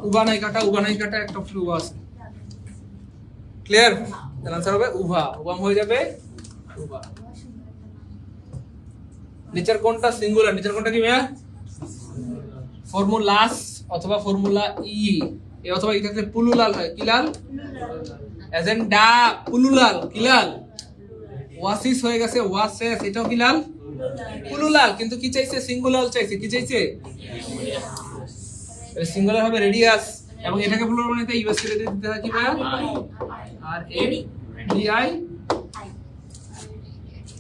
উভা নাই কাটা একটা অপশন উভা আছে ক্লিয়ার তাহলে आंसर হবে উভা উভম হয়ে যাবে উভা নিচের কোনটা সিঙ্গুলার নিচের কোনটা কি ভাইয়া ফর্মুলাস অথবা ফর্মুলা ই এ অথবা ই থাকলে পুলুলাল হয় কি লাল এজেন্ডা পুলুলাল কি লাল ওয়াসিস হয়ে গেছে ওয়াসেস এটাও কি লাল পুলুলাল কিন্তু কি চাইছে সিঙ্গুলার চাইছে কি চাইছে সিঙ্গুলার হবে রেডিয়াস এবং এটাকে প্লুরাল বানাতে ইউএস করে দিতে হয় কি ভাইয়া আর এ ডি আই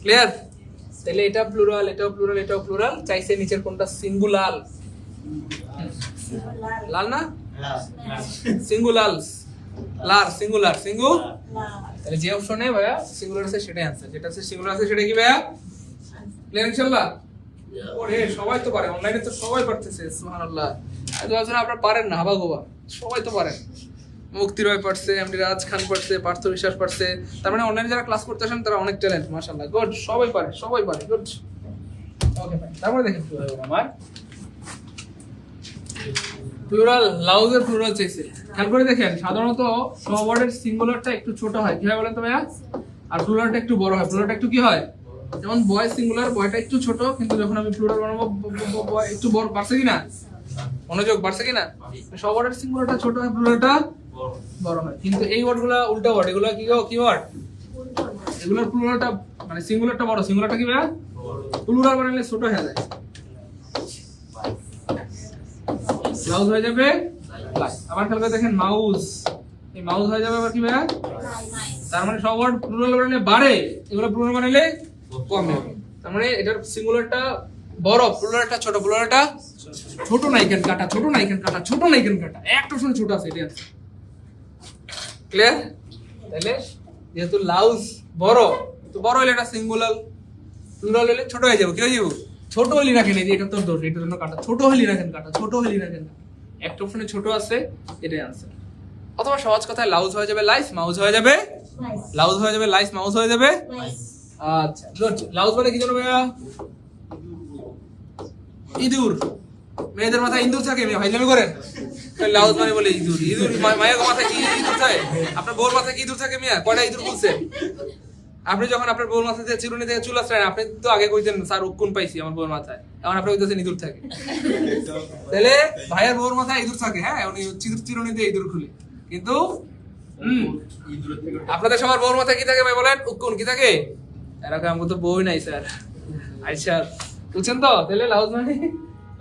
ক্লিয়ার তাহলে এটা প্লুরাল এটাও প্লুরাল চাইছে নিচের কোনটা সিঙ্গুলার লাল না সিঙ্গুলালস সিঙ্গুলার তাহলে যে অপশনে ভাইয়া সিঙ্গুলার আছে সেটাই आंसर যেটা আছে সিঙ্গুলার আছে সেটা কি ভাইয়া ক্লিয়ার ইনশাআল্লাহ ওরে সবাই তো পারে অনলাইনে তো সবাই পারতেছে সুবহানাল্লাহ আজ আপনারা পারেন না হাবা গোবা সবাই তো পারেন মুক্তি রয় পারছে এমডি রাজ খান পারছে পার্থ বিশ্বাস পারছে তার মানে অনলাইনে যারা ক্লাস করতে আসেন তারা অনেক ট্যালেন্ট মাশাআল্লাহ গুড সবাই পারে গুড ওকে ভাই তারপরে দেখেন কি হবে আমার প্লুরাল লাউজের প্লুরাল চাইছে খেয়াল করে দেখেন সাধারণত সবওয়ার্ডের সিঙ্গুলারটা একটু ছোট হয় কি হয় বলেন তো ভাইয়া আর প্লুরালটা একটু বড় হয় প্লুরালটা একটু কি হয় যেমন বয় সিঙ্গুলার বয়টা একটু ছোট কিন্তু যখন আমি প্লুরাল বানাবো একটু বড় বাড়ছে কি না মনোযোগ বাড়ছে কি না সবওয়ার্ডের সিঙ্গুলারটা ছোট হয় প্লুরালটা বড় হয় কিন্তু এই ওয়ার্ডগুলো উল্টা ওয়ার্ড এগুলো কি ওয়ার্ড এগুলোর প্লুরালটা মানে সিঙ্গুলারটা বড় সিঙ্গুলারটা কি ভাইয়া প্লুরাল বানালে ছোট হয়ে যায় মাউস হয়ে যাবে প্লাস আবার খেয়াল করে দেখেন মাউস এই মাউস হয়ে যাবে আবার কি ভাইয়া তার মানে সব ওয়ার্ড প্লুরাল বানালে বাড়ে এগুলো প্লুরাল বানালে কমে তার মানে এটার সিঙ্গুলারটা বড় প্লুরালটা ছোট প্লুরালটা ছোট না এখান কাটা একটা অপশন ছোট আছে এটা আছে ক্লিয়ার তাহলে যেহেতু লাউস বড় তো বড় হলে এটা সিঙ্গুলার প্লুরাল হলে ছোট হয়ে যাবে কি হয়ে যাবে ছোট হলি রাখেন এই যে এটা তো দোষ এটার জন্য কাটা ছোট হলি রাখেন একটা অপশনে ছোট আছে এটাই आंसर অথবা সহজ কথায় লাউজ হয়ে যাবে লাইস মাউস হয়ে যাবে লাউজ হয়ে যাবে লাইস মাউস হয়ে যাবে আচ্ছা গুড লাউজ মানে কি জানো ভাইয়া ইঁদুর মেয়েদের মাথায় ইঁদুর থাকে মেয়ে ভাইজামি করেন লাউজ মানে বলে ইঁদুর মায়ের মাথায় কি ইঁদুর থাকে আপনার বউর মাথায় কি ইঁদুর থাকে মিয়া কয়টা ইঁদুর বলছেন আপনি যখন আপনার বউর মাথা থেকে চিরুনি থেকে চুল আসলেন আপনি তো আগে কইতেন স্যার উকুন পাইছি আমার বউর মাথায় এখন আপনি কইতেছেন ইঁদুর থাকে তাহলে ভাইয়ের বউর মাথায় ইঁদুর থাকে হ্যাঁ উনি চিরুনি দিয়ে ইঁদুর খুলে কিন্তু আপনাদের সবার বউর মাথায় কি থাকে ভাই বলেন উকুন কি থাকে এরকম আমাকে তো বউই নাই স্যার আচ্ছা বুঝছেন তো তাহলে লাউজ মানে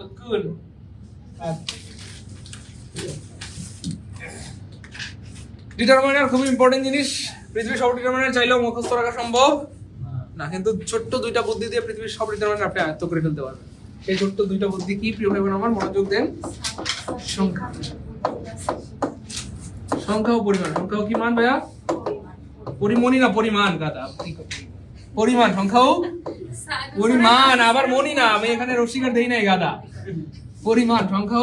উকুন ডিটারমিনার খুব ইম্পর্টেন্ট জিনিস পৃথিবীর সব ডিটারমিনার চাইলেও মুখস্থ রাখা সম্ভব না কিন্তু ছোট্ট দুইটা বুদ্ধি দিয়ে পৃথিবীর সব ডিটারমিনার আপনি আয়ত্ত করে ফেলতে পারবেন সেই ছোট্ট দুইটা বুদ্ধি কি প্রিয় ভাই আমার মনোযোগ দেন সংখ্যা ও পরিমাণ সংখ্যা ও কি মান ভাইয়া পরিমণি না পরিমাণ গাদা পরিমাণ সংখ্যা ও পরিমাণ আবার মনি না আমি এখানে রসিকার দেই নাই গাদা পরিমাণ সংখ্যা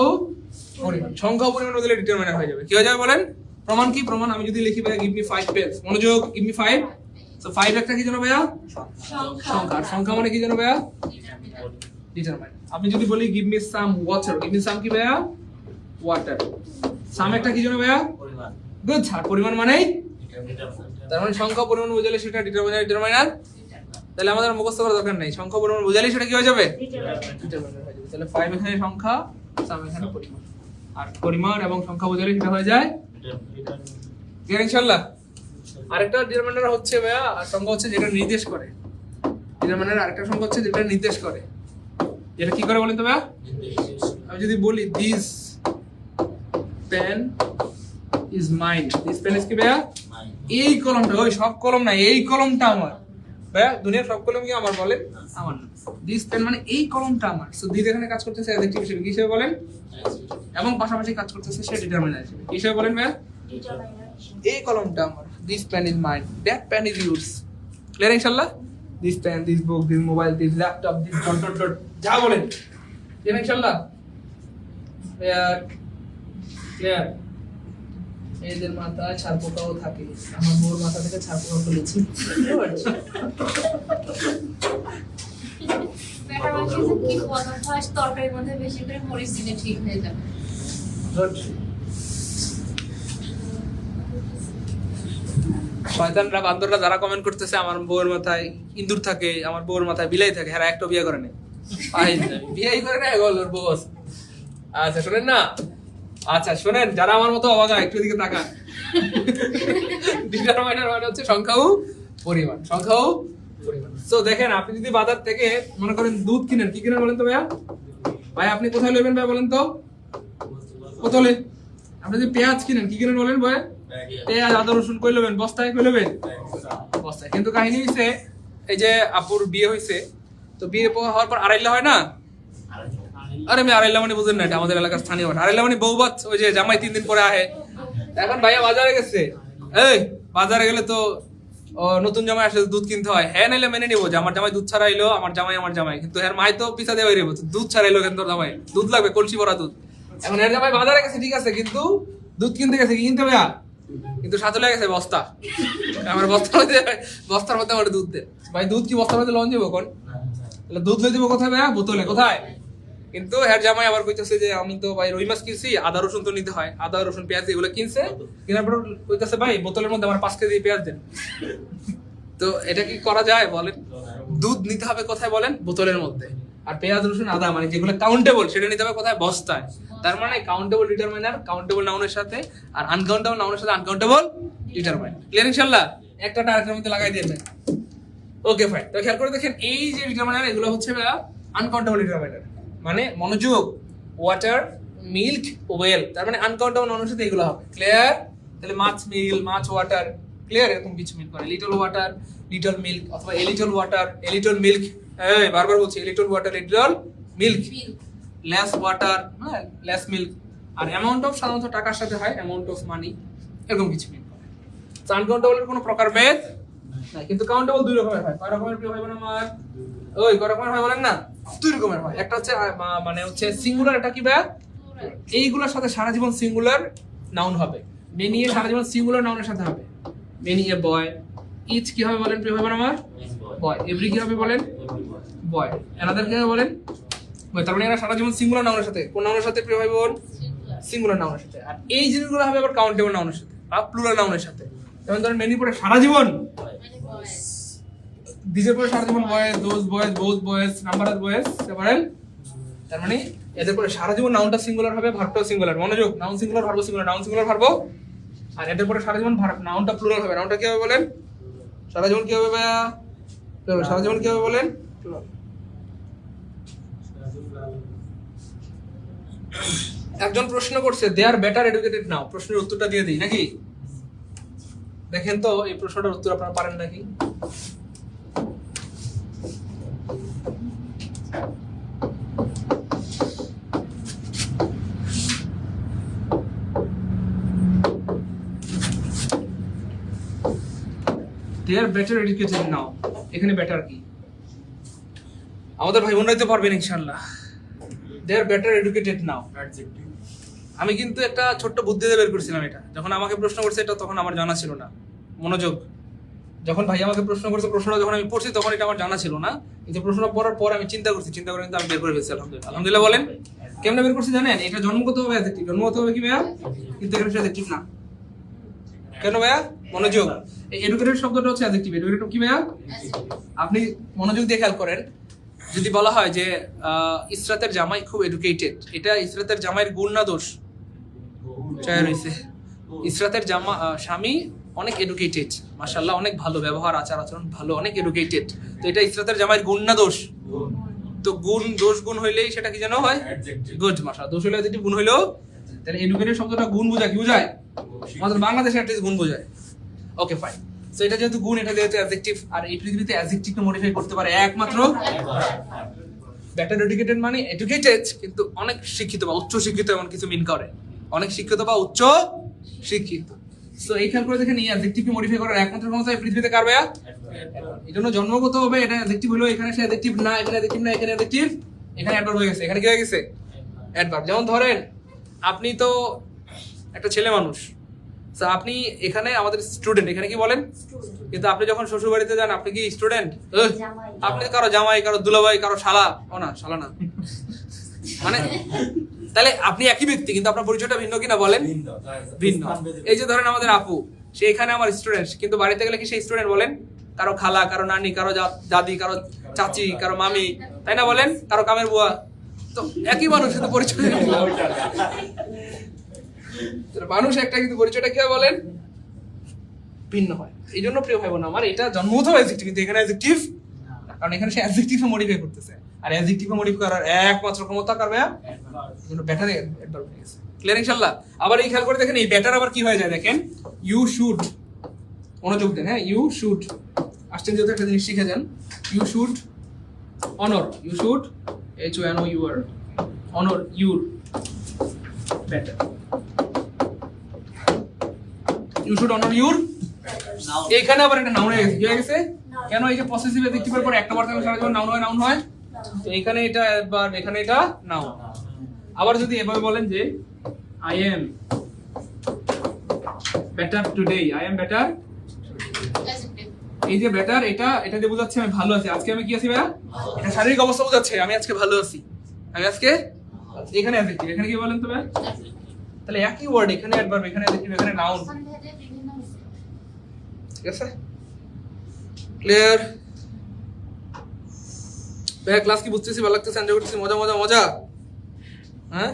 ও পরিমাণ বদলে ডিটারমিনার হয়ে যাবে কি হয়ে যাবে বলেন প্রমাণ কি প্রমাণ আমি যদি লিখি ভাইয়া গিভ মি 5 পেজ মনোযোগ গিভ মি 5 সো 5 একটা কি জানো ভাইয়া সংখ্যা সংখ্যা মানে কি জানো ভাইয়া ডিটারমাইন আমি যদি বলি give me some water give me some কি ভাইয়া ওয়াটার সাম একটা কি জানো ভাইয়া পরিমাণ গুড আর পরিমাণ মানে তার মানে সংখ্যা পরিমাণ বোঝালে সেটা ডিটারমাইনার তাহলে আমাদের মুখস্থ করার দরকার নেই সংখ্যা পরিমাণ বোঝালে সেটা কি হয়ে যাবে ডিটারমাইনার হয়ে যাবে তাহলে 5 এখানে সংখ্যা সাম এখানে পরিমাণ আর পরিমাণ এবং সংখ্যা বোঝালে সেটা হয়ে যায় ক্লিয়ার ইনশাআল্লাহ আরেকটা ডিটারমিনার হচ্ছে ভাইয়া আর সংখ্যা হচ্ছে যেটা নির্দেশ করে ডিটারমিনার আরেকটা সংখ্যা হচ্ছে যেটা নির্দেশ করে এটা কি করে বলেন তো ভাইয়া আমি যদি বলি this pen is mine this pen is কি ভাইয়া এই কলমটা ওই সব কলম না এই কলমটা আমার ভাইয়া দুনিয়ার সব কলম কি আমার বলেন আমার না দিস পেন মানে এই কলমটা আমার সো দিস এখানে কাজ করতেছে অ্যাডজেক্টিভ হিসেবে কি হিসেবে বলেন এবং পাশাপাশি কাজ করতেছে সে ডিটারমিনার হিসেবে কি হিসেবে বলেন ভাইয়া এই কলমটা আমার this pen is mine that pen is yours clear ইনশাআল্লাহ this pen this book this mobile this laptop this dot যা বলেন clear ইনশাআল্লাহ clear এদের মাথায় ছারপোকাও থাকে আমার বউর মাথা থেকে ছারপোকা ফেলেছি ব্যাটার মাখিয়েছেন কি বলবো ফার্স্ট তরকারির মধ্যে বেশি করে মরিচ দিলে ঠিক হয়ে যাবে। শয়তানরা বান্দররা যারা কমেন্ট করতেছে আমার বউয়ের মাথায় ইন্দুর থাকে, আমার বউয়ের মাথায় বিলাই থাকে, হ্যাঁ একটা বিয়ে করে নেই, বিয়েই করে নেই ওর বউ আছে। আচ্ছা শোনেন না, আচ্ছা শোনেন, যারা আমার মতো অবাক হয় একটু দিকে তাকান। ডিটারমাইনার মানে হচ্ছে সংখ্যা ও পরিমাণ, সংখ্যা ও পরিমাণ। তো দেখেন, আপনি যদি বাজার থেকে মনে করেন দুধ কিনেন, কি কিনেন বলেন তো ভাইয়া? ভাই আপনি কোথায় নেবেন ভাই বলেন তো? কোথায়? আপনি যদি পেঁয়াজ কিনেন, কি কিনেন বলেন ভাই? পেঁয়াজ আদা রসুন কই নেবেন? বস্তায় কই নেবেন? বস্তায়। কিন্তু কাহিনী হইছে, এই যে আপুর বিয়ে হইছে, তো বিয়ে হওয়ার পর আড়াইলা হয় না? আরে আমি আড়াইলা মানে বুঝেন না, এটা আমাদের এলাকার স্থানীয় ভাষা। আড়াইলা মানে বউবাত, ওই যে জামাই 3 দিন পরে আহে। এখন ভাইয়া বাজারে গেছে, এই বাজারে গেলে তো নতুন জামাই আসলে দুধ কিনতে হয়, হ্যাঁ নাইলে মেনে নিবো যে আমার জামাই দুধ ছাড়া এলো, আমার জামাই, কিন্তু এর মাই তো পিছা দেওয়াই রেবো, দুধ ছাড়া এলো কেন তোর জামাই? দুধ লাগবে, কলসি ভরা দুধ। এখন এর জামাই বাজারে গেছে ঠিক আছে, কিন্তু দুধ কিনতে গেছে, কি কিনতে ভাইয়া? কিন্তু সাথে লেগে গেছে বস্তা। আমার বস্তার মধ্যে আমার দুধ দে ভাই, দুধ কি বস্তার মধ্যে লন যাবো কোন? দুধ লয়ে যাবো কোথায় ভাইয়া? বোতলে। কোথায়? কিন্তু হ্যাঁ জামাই আবার কইতেছে যে আমি তো ভাই রুই মাছ কিনছি, আদা রসুন তো নিতে হয়, আদা রসুন পেঁয়াজ এগুলো কিনছে, কেনার পর কইতেছে ভাই বোতলের মধ্যে আমার 5 কেজি পেঁয়াজ দেন। তো এটা কি করা যায় বলেন? দুধ নিতে হবে কোথায় বলেন? বোতলের মধ্যে। আর পেঁয়াজ রসুন আদা মানে যেগুলো কাউন্টেবল, সেটা নিতে হবে কোথায়? বস্তায়। তার মানে কাউন্টেবল ডিটারমাইনার কাউন্টেবল নাউনের সাথে, আর আনকাউন্টেবল নাউনের সাথে আনকাউন্টেবল ডিটারমাইনার। ক্লিয়ার ইনশাআল্লাহ? একটা আরেকটার মধ্যে লাগাই দিবেন। Okay fine. তো খেয়াল করে দেখেন, এই যে ডিটারমাইনার এগুলো হচ্ছে আনকাউন্টেবল ডিটারমাইনার, মানে মনোযোগ, ওয়াটার, মিল্ক, ওয়েল। তার মানে আনকাউন্টেবল নাউনের সাথে এগুলো হবে। ক্লিয়ার? তাহলে মাছ মিল, মাছ ওয়াটার, ক্লিয়ার? এরকম কিছু মিল করে, লিটল ওয়াটার, লিটল মিল্ক, অথবা a little water, a little milk. এই বারবার বলছি, a little water, little milk. Less water, হ্যাঁ লেস মিল্ক। আর অ্যামাউন্ট অফ সাধারণত টাকার সাথে হয় অ্যামাউন্ট অফ মানি, এরকম কিছু মিল করে। তো আনকাউন্টেবলের কোনো প্রকার ভেদ নাই, কিন্তু কাউন্টেবল 2 রকমের হয়। কয় রকমের প্রিয় ভাই বোন আমার? ওই কয় রকমের হয় বলেন না? 2 রকমের হয়। একটা হচ্ছে মানে হচ্ছে সিঙ্গুলার, এটা কি ভাই? এইগুলোর সাথে সারা জীবন সিঙ্গুলার নাউন হবে। মেনি এ সারা জীবন সিঙ্গুলার নাউনের সাথে হবে। মেনি এ বয়, ইচ কি হবে বলেন প্রিয় ভাই বোন আমার? বয়। এভরি কি হবে বলেন? বয়। অ্যানাদার কি হবে বলেন? বয়। তার মানে এরা সারা জীবন সিঙ্গুলার নাউনের সাথে, কোন নাউনের সাথে প্রিয় ভাই বোন? সিঙ্গুলার নাউনের সাথে। আর এই জিনিসগুলো হবে আবার কাউন্টেবল নাউনের সাথে বা প্লুরাল নাউনের সাথে। যেমন ধরেন মেনি পরে সারা জীবন, দিজের পরে সারা জীবন boys, those boys, both boys, number of boys, বলেন। তার মানে এদের পরে সারা জীবন নাউনটা সিঙ্গুলার হবে, ভার্বটাও সিঙ্গুলার। মনোযোগ, noun singular, verb singular, noun singular, verb. আর এদের পরে সারা জীবন নাউনটা প্লুরাল হবে। নাউনটা কি হবে বলেন? সারা জীবন কি হবে ভাইয়া? সারা জীবন কি হবে বলেন? প্লুরাল। একজন প্রশ্ন করছে, দে আর বেটার এডুকেটেড নাও। প্রশ্নের উত্তরটা দিয়ে দিই নাকি? দেখেন তো এই প্রশ্নটার উত্তর আপনারা পারেন নাকি? দে আর বেটার এডুকেটেড নাও, এখানে বেটার কি? আমাদের ভাই বোনরাই তো পারবেন ইনশাআল্লাহ। দে আর বেটার এডুকেটেড নাও, আমি কিন্তু একটা ছোট্ট বুদ্ধি দিয়ে বের করছিলাম এটা। যখন আমাকে প্রশ্ন করছে এটা, তখন আমার জানা ছিল না। মনোযোগ, যখন ভাই আমাকে প্রশ্ন করছে, প্রশ্নটা যখন আমি পড়ছি তখন এটা আমার জানা ছিল না, কিন্তু প্রশ্নটা পড়ার পর আমি চিন্তা করে কিন্তু আমি বের করে ফেলছি। আলহামদুলিল্লাহ। আলহামদুলিল্লাহ বলেন। কেমনে বের করছি জানেন? এটা জন্মগতভাবে অ্যাডজেক্টিভ। জন্মগতভাবে কি ভাইয়া? কিন্তু এটা অ্যাডজেক্টিভ না। কেন ভাইয়া? মনোযোগ, এই এডুকেটেড শব্দটা হচ্ছে অ্যাডজেক্টিভ। এডুকেটেড কি ভাইয়া? আপনি মনোযোগ দিয়ে খেয়াল করেন, যদি বলা হয় যে ইসরাতের জামাই খুব এডুকেটেড, এটা ইসরাতের জামাইয়ের গুণ না দোষ? ইসরাতের স্বামী অনেক এডুকেটেড, মাশাআল্লাহ, অনেক ভালো ব্যবহার, আচার আচরণ ভালো, অনেক এডুকেটেড। তো এটা ইসরাতের জামাইয়ের গুণ না দোষ? তো গুণ, দোষ গুণ হইলেই সেটা কি যেন হয়? গুড। মাশাআল্লাহ, দোষ হইলে যেটি গুণ হইলো, তাহলে এডুকেটেড শব্দটা গুণ বোঝায়, কি বোঝায়? আমাদের বাংলাদেশে অ্যাটলিস্ট গুণ বোঝায়। Okay fine. সো এটা যেহেতু গুণ, এটা যেহেতু অ্যাডজেক্টিভ, আর এই পৃথিবীতে অ্যাডজেক্টিভকে মডিফাই করতে পারে একমাত্র বেটার এডুকেটেড, মানে এডুকেটেড কিন্তু অনেক শিক্ষিত বা উচ্চ শিক্ষিত, এমন কিছু মিন করে। অনেক শিক্ষিত বা উচ্চ শিক্ষিত। সো এই খেয়াল করে দেখেন, এই অ্যাডজেক্টিভকে মডিফাই করার একমাত্র ক্ষমতা এই পৃথিবীতে কার ভাইয়া? এই জন্য জন্মগত হবে এটা অ্যাডজেক্টিভ হলো, এখানে সে অ্যাডজেক্টিভ না, এখানে অ্যাডজেক্টিভ না, এখানে অ্যাডজেক্টিভ, এখানে অ্যাডভার্ব হয়ে গেছে। এখানে কি হয়ে গেছে? অ্যাডভার্ব। যেমন ধরেন আপনি তো একটা ছেলে মানুষ, So, আপনি এখানে আমাদের স্টুডেন্ট, এখানে কি বলেন? কিন্তু আপনি যখন শ্বশুর বাড়িতে যান আপনি কি স্টুডেন্ট? জামাই। আপনি কারো জামাই, কারো দুলাভাই, কারো শালা, ও না শালা না, মানে তাহলে আপনি একই ব্যক্তি কিন্তু আপনার পরিচয়টা ভিন্ন কিনা বলেন? ভিন্ন। এই যে ধরেন আমাদের আপু, সে এখানে আমার স্টুডেন্ট, কিন্তু বাড়িতে গেলে কি সেই স্টুডেন্ট বলেন? কারো খালা, কারো নানি, কারো দাদি, কারো চাচি, কারো মামি, তাই না বলেন? কারো কামের বুয়া, তো একই মানুষ কিন্তু পরিচয় মানুষ একটা, কিন্তু পরিচয়টা কি হয় বলেন? ভিন্ন হয়। এই জন্য প্রিয় ভাই বোন আমার, এটা জন্মগত অ্যাডজেক্টিভ, কিন্তু এখানে অ্যাডজেক্টিভ, কারণ এখানে সে অ্যাডজেক্টিভ মডিফাই করতেছে, আর অ্যাডজেক্টিভ মডিফাই করার একমাত্র ক্ষমতা কার ভাইয়া? এজন্য ব্যাটারে অ্যাডভার্ব হয়ে গেছে। ক্লিয়ার ইনশাআল্লাহ? আবার এই খেয়াল করে দেখেন, এই ব্যাটার আবার কি হয়ে যায় দেখেন, ইউ শুড, মনোযোগ দেন, হ্যাঁ, ইউ শুড আসছেন যেহেতু একটা জিনিস শিখে যান, ইউ শুড অনর, ইউ শুড HONOUR অনর ইউর ব্যাটার, ইউ শুড অনর ইউর। এখানে আবার একটা নাউন হয়ে গেছে, কি হয়ে গেছে? কেন? এই যে পসেসিভ অ্যাডজেক্টিভের পর একটা বার সারা জীবন নাউন হয়, নাউন হয়, তো এখানে এটা একবার, এখানে এটা নাউন। আবার যদি এভাবে বলেন যে I am better today, I am better, এই যে বেটার, এটা দিয়ে বোঝাচ্ছে আমি ভালো আছি, আজকে আমি কি আছি ভাইয়া? এটা শারীরিক অবস্থা বোঝাচ্ছে, আমি আজকে ভালো আছি, আমি আজকে, এখানে অ্যাডজেক্টিভ, এখানে কি বলেন তো ভাই? তাহলে একই ওয়ার্ড, এখানে অ্যাডভার্ব, এখানে অ্যাডজেক্টিভ, এখানে নাউন, ঠিক আছে? ক্লিয়ার? ভাই ক্লাস কি বুঝতেছি, ভালো লাগতেছে, এনজয় করতেছি, মজা মজা মজা, হ্যাঁ?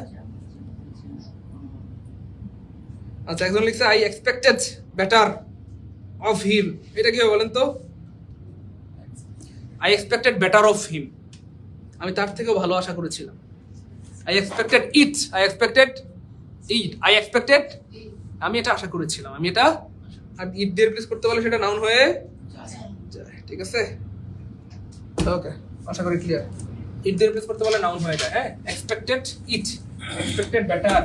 আচ্ছা, একজন লিখছে I expected better of him, এটা কি বলেন তো? I expected better of him, আমি তার থেকেও ভালো আশা করেছিলাম। I expected it, I expected it, I expected, আমি এটা আশা করেছিলাম, আমি এটা, আর ইট দিয়ে রিপ্লেস করতে বলে সেটা নাউন হয়ে যায়, ঠিক আছে? ওকে, আশা করি ক্লিয়ার। ইট দিয়ে রিপ্লেস করতে বলে নাউন হয়ে যায়, হ্যাঁ? Expected it, expected better,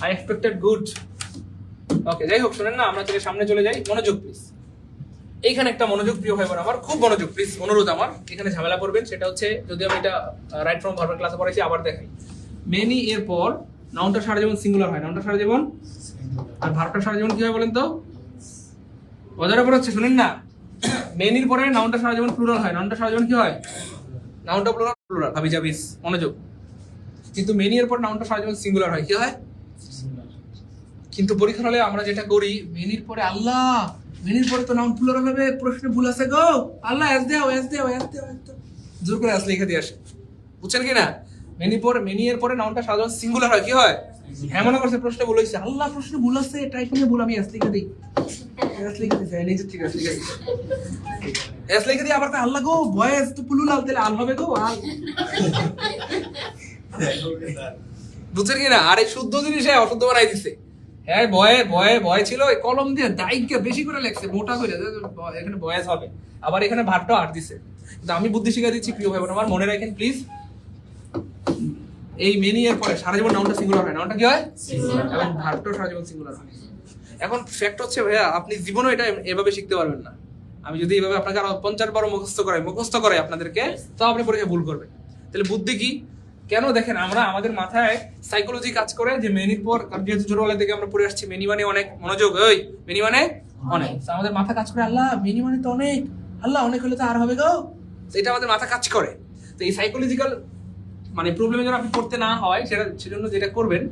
I expected good. Okay, যাই হোক, শুনেন না, আমরা থেকে সামনে চলে যাই, মনোযোগ প্লিজ। এইখানে একটা মনোযোগ, প্রিয় ভাই বোন আমার, খুব মনোযোগ প্লিজ, অনুরোধ আমার, এখানে ঝামেলা করবেন, সেটা হচ্ছে, যদি আমি এটা রাইট ফ্রম ভার্বের ক্লাসে পড়াইছি, আবার দেখাই, মেনি এর পর নাউনটা সারা জীবন সিঙ্গুলার হয়, নাউনটা সারা জীবন, আর ভার্বটা সারা জীবন কি হয় বলেন তো? মজার ব্যাপার হচ্ছে, শুনেন না, মেনির পরে নাউনটা সারা জীবন প্লুরাল হয়, নাউনটা সারা জীবন কি হয়? নাউনটা প্লুরাল, প্লুরাল হাবি জাবিস, মনোযোগ। কিন্তু মেনি এর পর নাউনটা সারা জীবন সিঙ্গুলার হয়, কি হয়? কিন্তু পরীক্ষার হলে আমরা যেটা করি, মেনির পরে আল্লাহ, মেনির পরে তো নাউন প্লুরাল হবে, প্রশ্নে ভুল আছে গো, আল্লাহ এস দাও, এস দাও, এস দাও, জোর করে আসলে লিখে দিয়ে আসে, বুঝছেন কি না? মেনি এর পরে নাউনটা সারা জীবন সিঙ্গুলার হয়, কি হয়? হ্যাঁ, মনে করছে প্রশ্নে ভুল হয়েছে, আল্লাহ প্রশ্নে ভুল আছে, টাইপিংয়ে ভুল, আমি এস লিখে দিই, এস লিখে দিই, নিজে ঠিক আছে, এস লিখে দিই, আবার আল্লাহ গো বয়েস তো প্লুরাল, তাহলে আল হবে গো, আল, বুঝছেন কি না? আর এই শুদ্ধ জিনিস অশুদ্ধ বানাই দিছে, হ্যাঁ, বয় ছিল, কলম দিয়ে দাইকে বেশি করে লেখছে, মোটা করে, এখানে বয়েস হবে, আবার এখানে ভাতটা আট দিছে। কিন্তু আমি বুদ্ধি শিখা দিচ্ছি, প্রিয় ভাই বোন আমার, মনে রাখেন প্লিজ, এই মেনি এর পরে সারা জীবন নাউনটা সিঙ্গুলার হয়, নাউনটা কি হয়? এবং ভার্বটাও সারা জীবন সিঙ্গুলার হয়। এখন ফ্যাক্ট হচ্ছে ভাইয়া, আপনি জীবনও এটা এভাবে শিখতে পারবেন না। আমি যদি এইভাবে আপনাকে আরো 50 বার মুখস্থ করাই আপনাদেরকে, তো আপনি পরীক্ষায় ভুল করবেন। তাহলে বুদ্ধি কি? কেন দেখেন, আমরা আমাদের মাথায় সাইকোলজি কাজ করে যে মেনির পর, যেহেতু ছোটবেলা থেকে আমরা পড়ে আসছি মেনি মানে অনেক, মনোযোগ, ওই মেনি মানে অনেক, আমাদের মাথা কাজ করে আল্লাহ মেনি মানে তো অনেক, আল্লাহ অনেক হলে তো আর হবে গো, এটা আমাদের মাথা কাজ করে। তো এই সাইকোলজিক্যাল মানে প্রবলেমে যেন আপনি পড়তে না হয়, সেজন্য যেটা করবেন,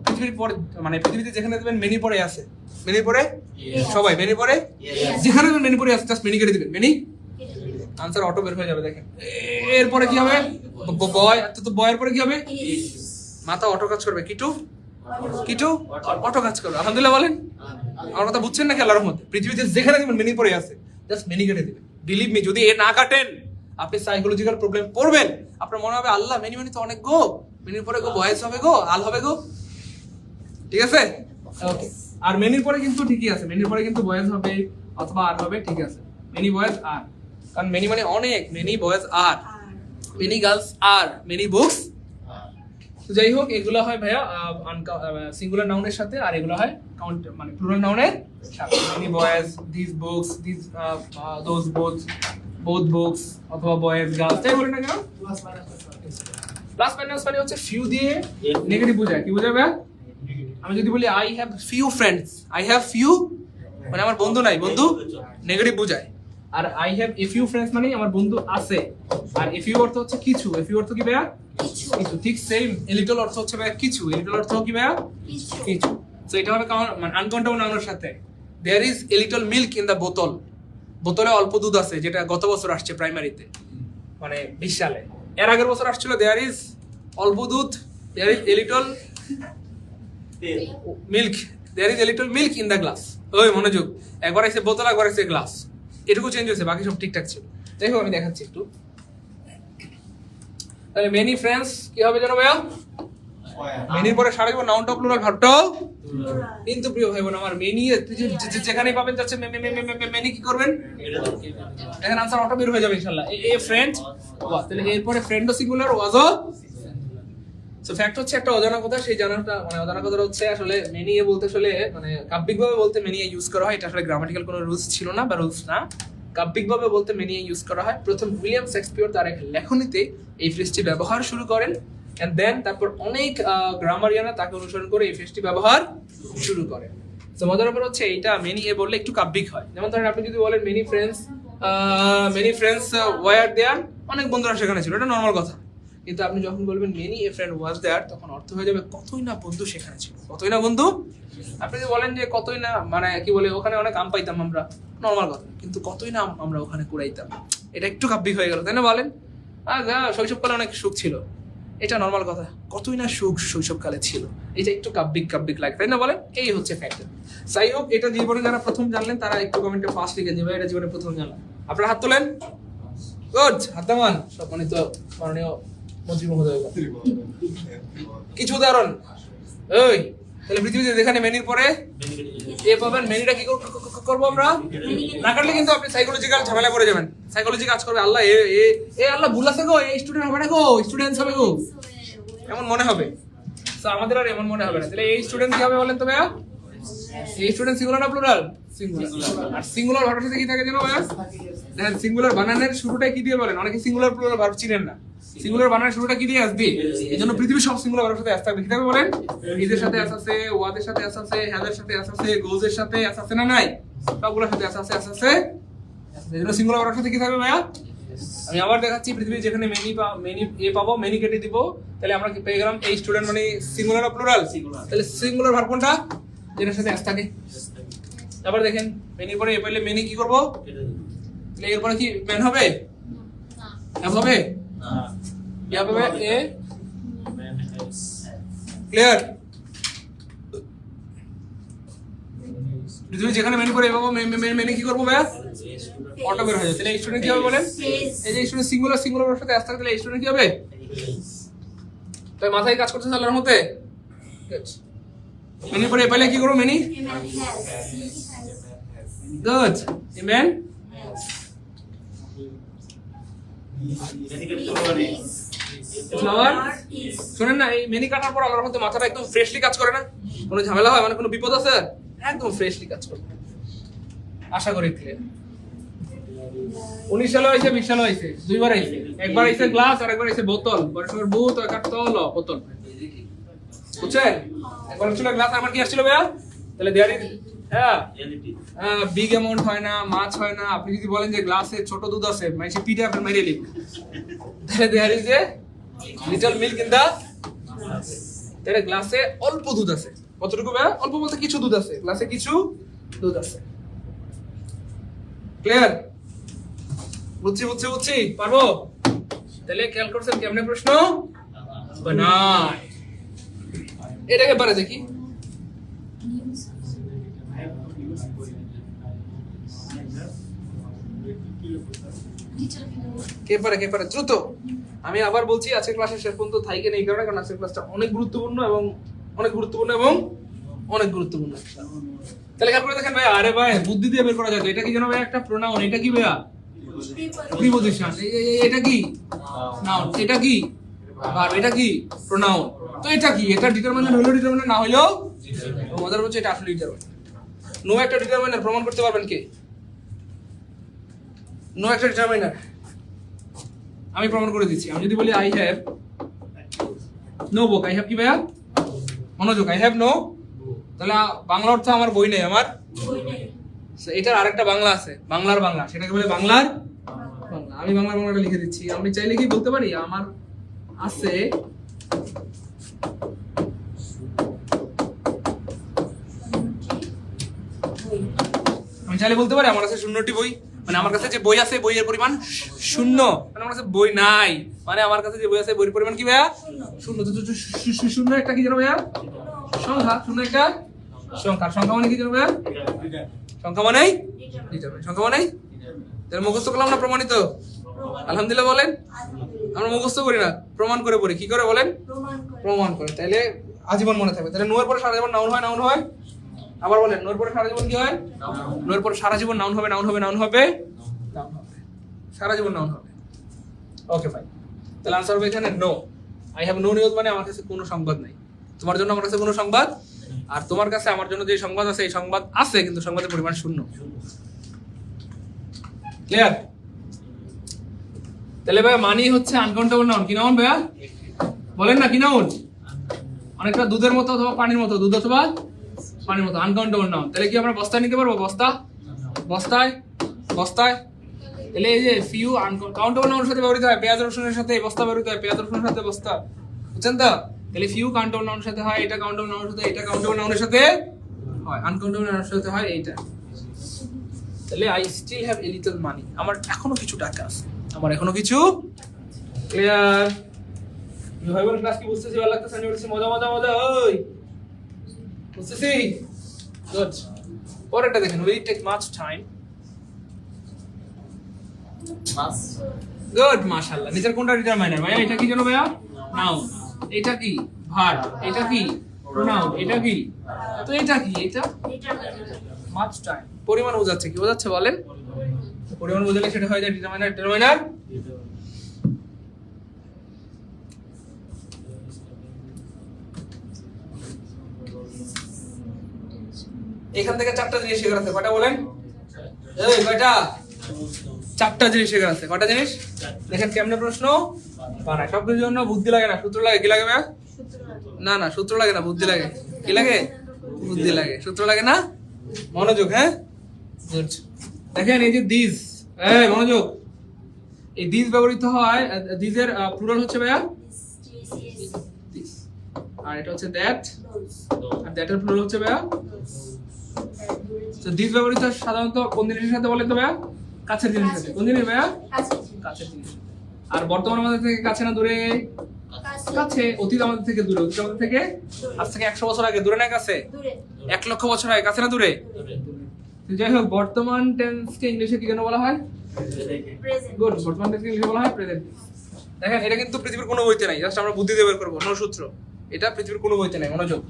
পৃথিবীর পরে, মানে পৃথিবীতে যেখানে দেখবেন মেনি পরে আছে, মেনি পরে সবাই মেনি পরে, যেখানে মেনি পরে আছে জাস্ট মেনি কেটে দিবেন, মেনি, আনসার অটো বের হয়ে যাবে। দেখেন এরপরে কি হবে, বয়, তো বয়ের পরে কি হবে? মাথা অটো কাজ করবে, কিটু অটো কাজ করবে। আলহামদুলিল্লাহ বলেন, আমার কথা বুঝছেন নাকি? আল্লাহর রহমতে পৃথিবীতে যেখানে দেখবেন মেনি পরে আছে জাস্ট মেনি কেটে দিবেন। বিলিভ মি, যদি এ না কাটেন আপনি সাইকোলজিক্যাল প্রবলেম পড়বেন, আপনার মনে হবে আল্লাহ মেনি মানে তো অনেক গো, মেনির পরে গো বয়েস হবে গো, আল হবে গো, ঠিক আছে? ওকে, আর মেনির পরে কিন্তু ঠিকই আছে, মেনির পরে কিন্তু বয়েস হবে অথবা আর হবে, ঠিক আছে? মেনি বয়েজ আর, কারণ মেনি মানে অনেক, মেনি বয়েজ আর, মেনি গার্লস আর, মেনি বুকস। তো যাই হোক, এগুলো হয় ভাইয়া সিঙ্গুলার নাউনের সাথে, আর এগুলো হয় কাউন্ট মানে প্লুরাল নাউনের সাথে। Many boys, this books, this those books, both books, অথবা বয়েজ গার্লস, তাই বলে না কেন? প্লাস মাইনাস মানে হচ্ছে ফিউ দিয়ে নেগেটিভ বোঝায়, কি বোঝায় ভাইয়া? আমি যদি বলি I have few friends, I have few মানে আমার বন্ধু নাই, বন্ধু নেগেটিভ বোঝায়। আর I have a few friends মানে আমার বন্ধু আছে। আর এ ফিউ অর্থ হচ্ছে কিছু, এ ফিউ অর্থ কি ভাইয়া? কিছু। ঠিক সেম এ লিটল অর্থ হচ্ছে ভাইয়া কিছু, এ লিটল অর্থ কি ভাইয়া? কিছু। সো এটা হবে মানে আনকাউন্টেবল নাউনের সাথে। There is a little milk in the বোতল, বোতলে অল্প দুধ আছে, যেটা গত বছর আসছে প্রাইমারিতে, মানে 20 সালে। এর আগের বছর আসছিল দেয়ার ইজ অল্প দুধ, there is a little milk, there is a little milk in the glass. ওই মনোযোগ, একবার এসে বোতল, একবার এসে গ্লাস, এটুকু চেঞ্জ হয়েছে, বাকি সব ঠিকঠাক ছিল। দেখো আমি দেখাচ্ছি একটু। তাহলে মেনি ফ্রেন্ডস কি হবে জানো ভাইয়া? মেনির পরে সারা জীবন নাউনটা প্লুরাল, ভার্বটাও। কিন্তু প্রিয় ভাই বোন আমার, মেনি যেখানেই পাবেন যাচ্ছে মেনি কি করবেন? এখানে আনসার অটো বের হয়ে যাবে ইনশাআল্লাহ। এ ফ্রেন্ড ওয়াজ, তাহলে এরপরে ফ্রেন্ডও সিঙ্গুলার, ওয়াজও। সো ফ্যাক্ট হচ্ছে একটা অজানা কথা, সেই জানাটা মানে অজানা কথাটা হচ্ছে আসলে মেনি এ বলতে আসলে মানে কাব্যিকভাবে বলতে মেনি এ ইউজ করা হয়, এটা আসলে গ্রামাটিক্যাল কোনো রুলস ছিল না বা রুলস না। কাব্যিকভাবে বলতে মেনি এ ইউজ করা হয়। প্রথম উইলিয়াম শেক্সপিয়র তার এক লেখনীতে এই ফ্রেজটি ব্যবহার শুরু করেন, এন্ড দেন তারপর অনেক গ্রামারিয়ানরা তাকে অনুসরণ করে এই ফ্রেজটি ব্যবহার শুরু করেন। তো মজার ব্যাপার হচ্ছে এটা মেনি এ বললে একটু কাব্যিক হয়। যেমন ধরেন আপনি যদি বলেন মেনি ফ্রেন্ডস ওয়ার দেয়ার, অনেক বন্ধুরা সেখানে ছিল, এটা নর্মাল কথা। কিন্তু আপনি যখন বলবেন মেনি এ ফ্রেন্ড ওয়াজ দেয়ার, তখন অর্থ হয়ে যাবে কতই না বন্ধু সেখানে ছিল, কতই না বন্ধু। আপনি যদি বলেন যে কতই না মানে কি বলে ওখানে অনেক আম পাইতাম আমরা, নর্মাল কথা, কিন্তু কতই না আমরা ওখানে কুড়াইতাম, এটা একটু কাব্যিক হয়ে গেল, তাই না? বলেন শৈশবকালে অনেক সুখ ছিল, এটা নর্মাল কথা, কতই না সুখ শৈশবকালে ছিল, এটা একটু কাব্যিক লাগে, তাই না? বলেন এই হচ্ছে ফ্যাক্টর। যাই হোক, এটা জীবনে যারা প্রথম জানলেন তারা একটু কমেন্টে ফার্স্ট লিখে যাবে এটা জীবনে প্রথম জানলাম। আপনারা হাত তোলেন, গুড, হাত দামান সম্মানিত মাননীয় মন্ত্রী মহোদয়। কিছু উদাহরণ, ওই তাহলে পৃথিবীতে যেখানে মেনির পরে এ পাবেন, মেনিটা কি করবো আমরা? না কাটলে কিন্তু আপনি সাইকোলজিক্যাল ঝামেলা করে যাবেন, সাইকোলজি কাজ করবে, আল্লাহ এ আল্লাহ ভুল আছে গো, এই স্টুডেন্ট হবে না গো, স্টুডেন্টস হবে গো, এমন মনে হবে। তো আমাদের আর এমন মনে হবে না। তাহলে এই স্টুডেন্ট কি হবে বলেন তো ভাইয়া? এই স্টুডেন্ট সিঙ্গুলার না প্লুরাল? সিঙ্গুলার। আর সিঙ্গুলার ভার্বের সাথে কি থাকে জানো ভাইয়া? দেখেন সিঙ্গুলার বানানের শুরুটা কি দিয়ে বলেন? অনেকে সিঙ্গুলার প্লুরাল ভার্ব চিনেন না। সিঙ্গুলার বানানের শুরুটা কি দিয়ে আসবে? এইজন্য পৃথিবীর সব সিঙ্গুলার ভার্বের সাথে আসতে হবে। কি থাকবে বলেন? ইজের সাথে আস আছে, ওয়াদের সাথে আস আছে, হ্যাজের সাথে আস আছে, গোজের সাথে আস আছে, না নাই? সবগুলোর সাথে আস আছে। এইজন্য সিঙ্গুলার ভার্বের সাথে কি থাকবে ভাইয়া? আমি আবার দেখাচ্ছি, পৃথিবীর যেখানে মেনি এ পাবো, মেনি কেটে দিব, তাহলে আমরা কি পেয়ে গেলাম? এই স্টুডেন্ট মানে সিঙ্গুলার না প্লুরাল? তাহলে সিঙ্গুলার ভার্ব কোনটা? যেটার সাথে আস থাকে। তারপর দেখেন মেনির পরে এ পাইলে মেনি কি করব? তাহলে এরপরে কি ম্যান হবে? হ্যাভ হবে? ইয়া হবে এ ক্লিয়ার? পৃথিবী যেখানে মেনি পরে এ পাবো, মেনি কি করবো ভাইয়া? অটো বের হয়ে যায়। তাহলে স্টুডেন্ট কি হবে বলেন? এই যে স্টুডেন্ট সিঙ্গুলার সাথে আস থাকে, তাহলে স্টুডেন্ট কি হবে? তাই মাথায় কাজ করতে আল্লাহর মতে। মেনি পরে এ পাইলে কি করবো? Many good, amen. ফ্লাওয়ার শুনেন না, এই মেনি কাটার পর আল্লাহর মধ্যে মাথাটা একদম ফ্রেশলি কাজ করে না? কোনো ঝামেলা হয় মানে কোনো বিপদ আছে? একদম ফ্রেশলি কাজ করে, আশা করি ক্লিয়ার। 19 সালে হয়েছে, 20 সালে হয়েছে, দুইবার আইছে, একবার আইছে গ্লাস আর একবার আইছে বোতল, বড় বুত আর একটা তল বোতল, বুঝছেন? একবার ছিল গ্লাস, আমার কি আসছিল ভাইয়া? তাহলে দেয়ারি বিগ অ্যামাউন্ট হয় না, মাছ হয় না। আপনি যদি বলেন যে গ্লাসে ছোট দুধ আছে, মানে সে পিঠে আপনার মেরে লিখবে, তাহলে there is a little milk in the, তাহলে গ্লাসে অল্প দুধ আছে। কতটুকু ভাইয়া? অল্প বলতে কিছু দুধ আছে, গ্লাসে কিছু দুধ আছে। ক্লিয়ার? বুঝছি পারবো? তাহলে খেয়াল করছেন কেমনে প্রশ্ন বানায়, এটাকে পারে দেখি। কে পারে দ্রুত। আমি আবার বলছি, আজকের ক্লাসের শেষ পর্যন্ত থাইকে নেই, কারণ আজকের ক্লাসটা অনেক গুরুত্বপূর্ণ এবং অনেক গুরুত্বপূর্ণ। তাহলে খেয়াল করে দেখেন ভাই, আরে ভাই বুদ্ধি দিয়ে বের করা যায়। এটা কি জানো ভাই? একটা প্রোনাউন। এটা কি ভাইয়া? প্রিপজিশন। এটা কি নাউন? এটা কি ভার্ব? এটা কি প্রোনাউন? তো এটা কি? এটা ডিটারমিনার হলো, ডিটারমিনার না হইলো মজার হচ্ছে এটা আসলে ডিটারমিনার। নো একটা ডিটারমিনার প্রমাণ করতে পারবেন কে? নো একটা ডিটারমিনার আমি প্রমাণ করে দিচ্ছি। আমি যদি বলি I have no book, I have কি ভাইয়া? মনোযোগ, আই হ্যাভ নো তাহলে বাংলা অর্থ আমার বই নেই, আমার বই নেই। এটার আরেকটা বাংলা আছে, বাংলার বাংলা, সেটাকে বলে বাংলার বাংলা। আমি বাংলার বাংলাটা লিখে দিচ্ছি, আমি চাইলে কি বলতে পারি আমার আছে বই। আমি চাইলে বলতে পারি আমার কাছে 0টি বই, মানে আমার কাছে যে বই আছে বইয়ের পরিমাণ 0, মানে আমার কাছে বই নাই, মানে আমার কাছে যে বই আছে বইয়ের পরিমাণ কি ভাইয়া 0। তো 0 একটা কি জানো ভাইয়া সংখ্যা, 0 একটা সংখ্যা, সংখ্যা মানে কি জানো ভাইয়া সংখ্যা মানেই ডিটারমিনেন্ট, সংখ্যা মানেই তাহলে মুখস্থ করলাম না প্রমাণিত? আলহামদুলিল্লাহ বলেন। আমরা মুখস্থ করি না, প্রমাণ করে পড়ি। কি করে বলেন? প্রমাণ করে। তাইলে আজীবন মনে থাকবে। তাহলে নোয়ের পরে সারা জীবন নাউন হয়, নাউন হয়। আবার বলেন, নোয়ের পরে সারা জীবন কি হয়? নোয়ের পরে সারা জীবন নাউন হবে, নাউন হবে, নাউন হবে, নাউন হবে, সারা জীবন নাউন হবে। Okay fine. তাহলে আনসার হবে এখানে no. I have no news, মানে আমার কাছে কোনো সংবাদ নাই। তোমার জন্য আমার কাছে কোনো সংবাদ, আর তোমার কাছে আমার জন্য যে সংবাদ আছে এই সংবাদ আছে, কিন্তু সংবাদের পরিমাণ 0। ক্লিয়ার? তাহলে ভাই মানি হচ্ছে আনকাউন্টেবল নাউন। কি নাউন ভাইয়া বলেন না, কি নাউন? অনেকটা দুধের মতো অথবা পানির মতো, দুধ অথবা পানির মতো, আনকাউন্টেবল নাউন। তাহলে কি আমরা বস্তায় নিতে পারবো? বস্তা, বস্তায়, বস্তায়। তাহলে এই যে ফিউ আনকাউন্টেবল নাউনের সাথে ব্যবহৃত হয়, পেঁয়াজ রসুনের সাথে বস্তা ব্যবহৃত হয়, পেঁয়াজ রসুনের সাথে বস্তা, বুঝছেন তো? তাহলে ফিউ কাউন্টেবল নাউনের সাথে হয় এটা, কাউন্টেবল নাউনের সাথে এটা, কাউন্টেবল নাউনের সাথে হয়, আনকাউন্টেবল নাউনের সাথে হয় এইটা। তাহলে I still have a little money, আমার এখনো কিছু টাকা আছে, আমার এখনো কিছু। ক্লিয়ার? ভাই বোন ক্লাস কি বুঝতেছি? ভালো লাগতেছে? আমি বলছি মজা মজা মজা, ওই বুঝতেছি। গুড। পরেরটা দেখেন, will it take much time. Good, মাশাআল্লাহ। নিচের কোনটা ডিটারমাইনার ভাইয়া? এটা কি জানো ভাইয়া? নাউন। এটা কি? ভার্ব। এটা কি? প্রোনাউন। এটা কি? তো এটা কি? এটা মাচ টাইম। পরিমাণ বোঝাচ্ছে। কি বোঝাচ্ছে বলেন? পরিমাণ বোঝালে সেটা হয়ে যায় ডিটারমাইনার। ডিটারমাইনার এখান থেকে 4টা জিনিস শেখার আছে। কয়টা বলেন? এই কয়টা? 4টা জিনিস শেখার আছে। কয়টা জিনিস? দেখেন কেমনে প্রশ্ন বানায়। সব কিছুর জন্য বুদ্ধি লাগে না, সূত্র লাগে। কি লাগে ভাইয়া? না না, সূত্র লাগে না, বুদ্ধি লাগে। কি লাগে? বুদ্ধি লাগে, সূত্র লাগে না। মনোযোগ। হ্যাঁ, গুড। দেখেন এই যে দিস, এই মনোযোগ, এই দিস ব্যবহৃত হয়। দিসের প্লুরাল হচ্ছে ভাইয়া দিস, আর এটা হচ্ছে দ্যাট, আর দ্যাটের প্লুরাল হচ্ছে ভাইয়া। তো দিস ব্যবহৃত সাধারণত কোন জিনিসের সাথে বলেন তো ভাইয়া? কাছের জিনিসের সাথে। কোন জিনিস ভাইয়া? কাছের জিনিস। আর বর্তমান আমাদের থেকে কাছে না দূরে? কাছে। অতীত আমাদের থেকে দূরে। অতীত আমাদের থেকে আজ থেকে 100 বছর আগে। দূরে না কাছে? 1 লক্ষ বছর আগে। কাছে না দূরে? তো যাই হোক, বর্তমান টেন্সকে ইংলিশে কি যেন বলা হয়? গুড। বর্তমান টেন্সকে ইংলিশে বলা হয় প্রেজেন্ট। দেখেন এটা কিন্তু পৃথিবীর কোনো বইতে নাই, জাস্ট আমরা বুদ্ধি দিয়ে বের করবো, নো সূত্র। এটা পৃথিবীর কোনো বইতে নাই। মনোযোগ।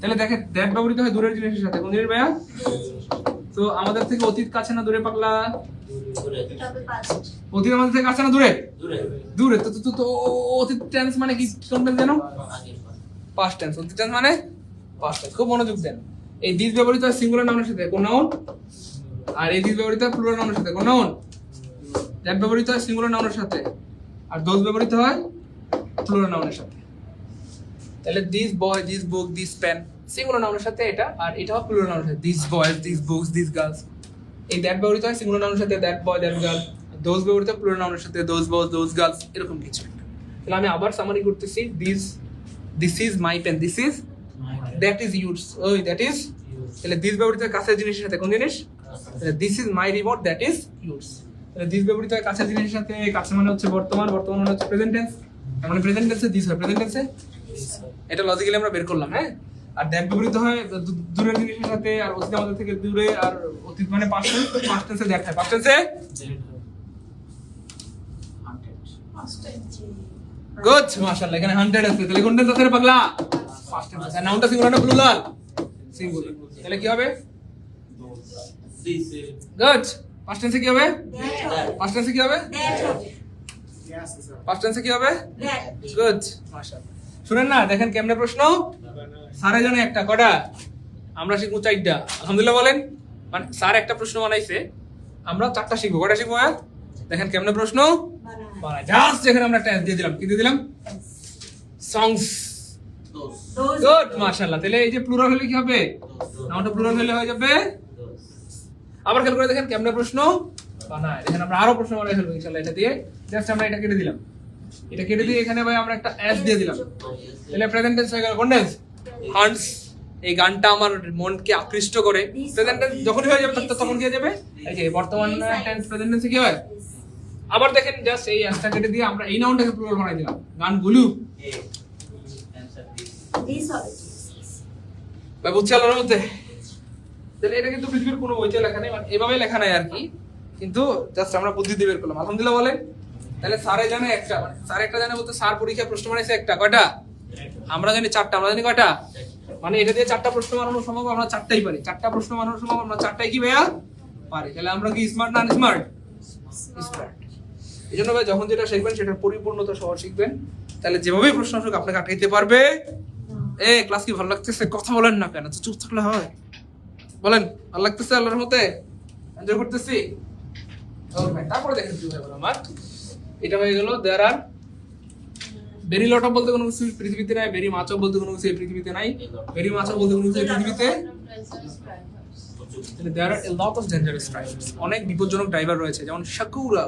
তাহলে দেখেন দ্যাট ব্যবহৃত হয় দূরের জিনিসের সাথে। কোন জিনিস ভাইয়া? তো আমাদের থেকে অতীত কাছে না দূরে পাগলা? অতীত আমাদের থেকে কাছে না দূরে? দূরে। তো তো তো অতীত টেন্স মানে কি? কোন টেন্স জানো? Past tense. অতীত টেন্স মানে পাস্ট টেন্স। খুব মনোযোগ দেন। এই দিস ব্যবহৃত হয় সিঙ্গুলার নাউনের সাথে। কোন নাউন? আর এই দিস ব্যবহৃত হয় প্লুরাল নাউনের সাথে। কোন নাউন? দ্যাট ব্যবহৃত হয় সিঙ্গুলার নাউনের সাথে, আর দোজ ব্যবহৃত হয় প্লুরাল নাউনের সাথে। তাহলে this boy, this book, this pen singular নাউনের সাথে এটা, আর এটা হয় প্লুরাল নাউনের সাথে। This boys, this books, this girls. এই দ্যাট ব্যবহৃত হয় সিঙ্গুলার নাউনের সাথে, that boy, that girl. Those ব্যবহৃত হয় প্লুরাল নাউনের সাথে, দোজ বয়েজ, দোজ গার্লস, এরকম কিছু একটা। তাহলে আমি আবার সামারি করতেছি। This is my pen, this is, that is yours, ওই দ্যাট ইজ। তাহলে দিস ব্যবহৃত হয় কাছের জিনিসের সাথে। কোন জিনিস? This is my remote, that is yours. তাহলে দিস ব্যবহৃত হয় কাছের জিনিসের সাথে। কাছে মানে হচ্ছে বর্তমান, বর্তমান মানে হচ্ছে প্রেজেন্ট টেন্স। মানে প্রেজেন্ট টেন্সে দিস হয়, প্রেজেন্ট টেন্সে। এটা লজিক্যালি আমরা বের করলাম। হ্যাঁ, আর দ্যাট ব্যবহৃত হয় দূরের জিনিসের সাথে, আর অতীত আমাদের থেকে দূরে, আর অতীত মানে পাস্ট টেন্স, পাস্ট টেন্সে দ্যাট হয়, পাস্ট টেন্সে। গুড, মাশাআল্লাহ। এখানে 100 আছে। তাহলে কোন টেন্স আছে রে পাগলা? পাস্ট টেন্স আছে। নাউনটা সিঙ্গুলার না প্লুরাল? সিঙ্গুলার। তাহলে কি হবে? গুড। পাস্ট টেন্সে কি হবে? পাস্ট টেন্সে কি হবে? পাস্ট টেন্সে কি হবে? গুড, মাশাআল্লাহ। শুনেন না, দেখেন কেমনে প্রশ্ন। স্যারে জানে একটা, কটা? আমরা শিখবো 4টা। আলহামদুলিল্লাহ বলেন। মানে স্যার একটা প্রশ্ন বানাইছে, আমরা 4টা শিখবো। কটা শিখবো? দেখেন কেমনে প্রশ্ন বানায়। জাস্ট এখানে আমরা টেন্স দিয়ে দিলাম। কি দিয়ে দিলাম? সংস। Those. গুড মাশাআল্লাহ। তাহলে এই যে প্লুরাল হলে কি হবে? নাউনটা প্লুরাল হলে হয়ে যাবে। আবার খেয়াল করে দেখেন কেমনে প্রশ্ন বানায়। দেখেন আমরা আরো প্রশ্ন বানাই ফেলবো ইনশাআল্লাহ এটা দিয়ে। জাস্ট আমরা এটা কেটে দিলাম। এটা কেটে দিয়ে এখানে ভাই আমরা একটা এস দিয়ে দিলাম। তাহলে প্রেজেন্ট টেন্স হয়ে গেল কোন টেন্স? হান্টস। এই গানটা আমার মনকে আকৃষ্ট করে। প্রেজেন্ট টেন্স যখনই হয়ে যাবে তখন কি হয়ে যাবে? এই যে বর্তমান টেন্স প্রেজেন্ট টেন্সে কি হয়? আবার দেখেন জাস্ট এই এসটা কেটে দিয়ে আমরা এই নাউনটাকে প্লুরাল বানাই দিলাম। গানগুলো These are the ভাই বুঝছি আল্লাহর মধ্যে। তাহলে এটা কিন্তু পৃথিবীর কোনো বইতে লেখা নেই, মানে এভাবে লেখা নাই আর কি, কিন্তু জাস্ট আমরা বুদ্ধি দিয়ে বের করলাম। আলহামদুলিল্লাহ বলেন। তাহলে স্যারে জানে একটা, মানে স্যার একটা জানে বলতে স্যার পরীক্ষায় প্রশ্ন বানাইছে একটা, কয়টা? আমরা জানি চারটা। আমরা জানি কয়টা? মানে এটা দিয়ে চারটা প্রশ্ন বানানো সম্ভব, আমরা চারটাই পারি। চারটা প্রশ্ন বানানো সম্ভব, আমরা চারটাই কি ভাইয়া পারি। তাহলে আমরা কি স্মার্ট না আনস্মার্ট? স্মার্ট। এই জন্য ভাই যখন যেটা শিখবেন সেটার পরিপূর্ণতা সহ শিখবেন, তাহলে যেভাবেই প্রশ্ন আসুক আপনাকে আটকাইতে পারবে। এ ক্লাস কি ভালো লাগতেছে? কথা বলেন না কেন? চুপ থাকলে হয়? বলেন ভালো লাগতেছে? আল্লাহর মতে এনজয় করতেছি। ওকে, তারপরে দেখেন কি হয় আমার। এটা হয়ে গেল দেয়ার আর ভেরি লট অফ বলতে কোনো কিছু পৃথিবীতে নাই, ভেরি মাচ অফ বলতে কোনো কিছু এই পৃথিবীতে নাই, ভেরি মাচ অফ বলতে কোনো কিছু এই পৃথিবীতে। দেয়ার আর এ লট অফ ডেঞ্জারাস ড্রাইভার্স। অনেক বিপজ্জনক ড্রাইভার রয়েছে, যেমন শাকুরা,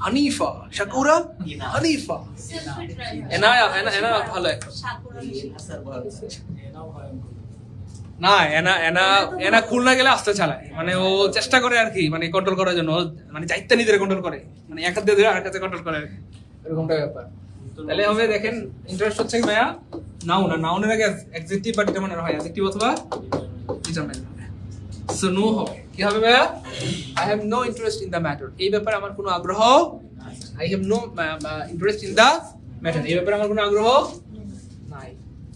হানিফা। শাকুরা, হানিফা, এনায়া। এনা ভালো একটা না। এনা খুলনা গেলে আস্তে চালায়, মানে ও চেষ্টা করে আর কি, মানে কন্ট্রোল করার জন্য, মানে চাইতে নিজের কন্ট্রোল করে, মানে এক হাত দিয়ে ধরে আর কাছে কন্ট্রোল করে আর কি, এরকমটা ব্যাপার। তাহলে হবে দেখেন ইন্টারেস্ট হচ্ছে কি ভাইয়া নাউন, আর নাউনের আগে অ্যাডজেক্টিভ বা ডিটারমিনার হয়, অ্যাডজেক্টিভ অথবা ডিটারমিনার। সো নো হবে কি হবে ভাইয়া? I have no interest in the matter. এই ব্যাপারে আমার কোনো আগ্রহ। I have no interest in the matter. এই ব্যাপারে আমার কোনো আগ্রহ নাই।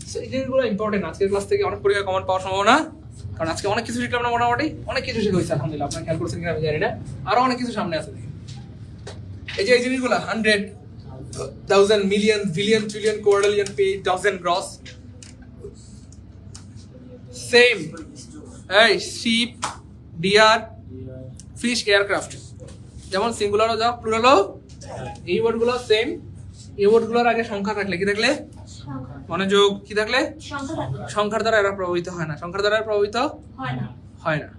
সো এই জিনিসগুলো ইম্পর্টেন্ট। আজকের ক্লাস থেকে অনেক পরীক্ষায় কমন পাওয়ার সম্ভাবনা, কারণ আজকে অনেক কিছু শিখলাম না, মোটামুটি অনেক কিছু শিখে হয়েছে আলহামদুলিল্লাহ। আপনারা খেয়াল করছেন কিনা আমি জানি না, আরো অনেক কিছু সামনে আছে। এই যে এই জিনিসগুলো 100, 1000, million, billion, trillion, quadrillion, pay, dozen, gross, same. এই শিপ, ডিয়ার, ফিশ, এয়ারক্রাফট, যেমন সিঙ্গুলারও যা প্লুরালও, এই ওয়ার্ডগুলো সেম। এই ওয়ার্ডগুলোর আগে সংখ্যা থাকলে কি থাকলে? মনোযোগ, কি থাকলে? সংখ্যার দ্বারা এরা প্রভাবিত হয় না। সংখ্যার দ্বারা প্রভাবিত হয় না।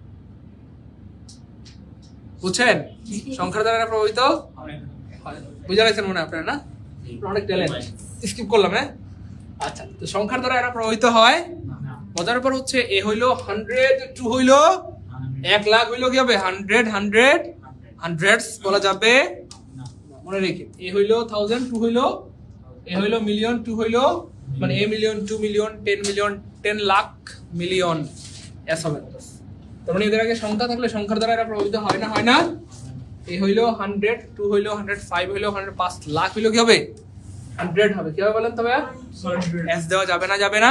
বুঝছেন? সংখ্যার দ্বারা এরা প্রভাবিত হয় না। বুঝা গেছেন মনে হয় আপনারা? না, অনেক ট্যালেন্ট। স্কিপ করলাম। হ্যাঁ, আচ্ছা। তো সংখ্যার দ্বারা এরা প্রভাবিত হয়। মজার ব্যাপার হচ্ছে এ হইলো 100, 2 হইলো 1 লাখ, হইলো কি হবে? 100, 100s বলা যাবে। মনে রেখে এ হইলো 1000, 2 হইলো, এ হইলো মিলিয়ন, 2 হইলো, মানে a million, 2 million, 10 million, 10 lakh million, S হবে। তার মানে এদের আগে সংখ্যা থাকলে সংখ্যার দ্বারা এরা প্রভাবিত হয় না, হয় না। এ হইলো 100, 2 হইলো 100, 5 হইলো 100, 5 লাখ হইলো কি হবে? 100 হবে। কি হবে বলেন তবে? এস দেওয়া যাবে না, যাবে না।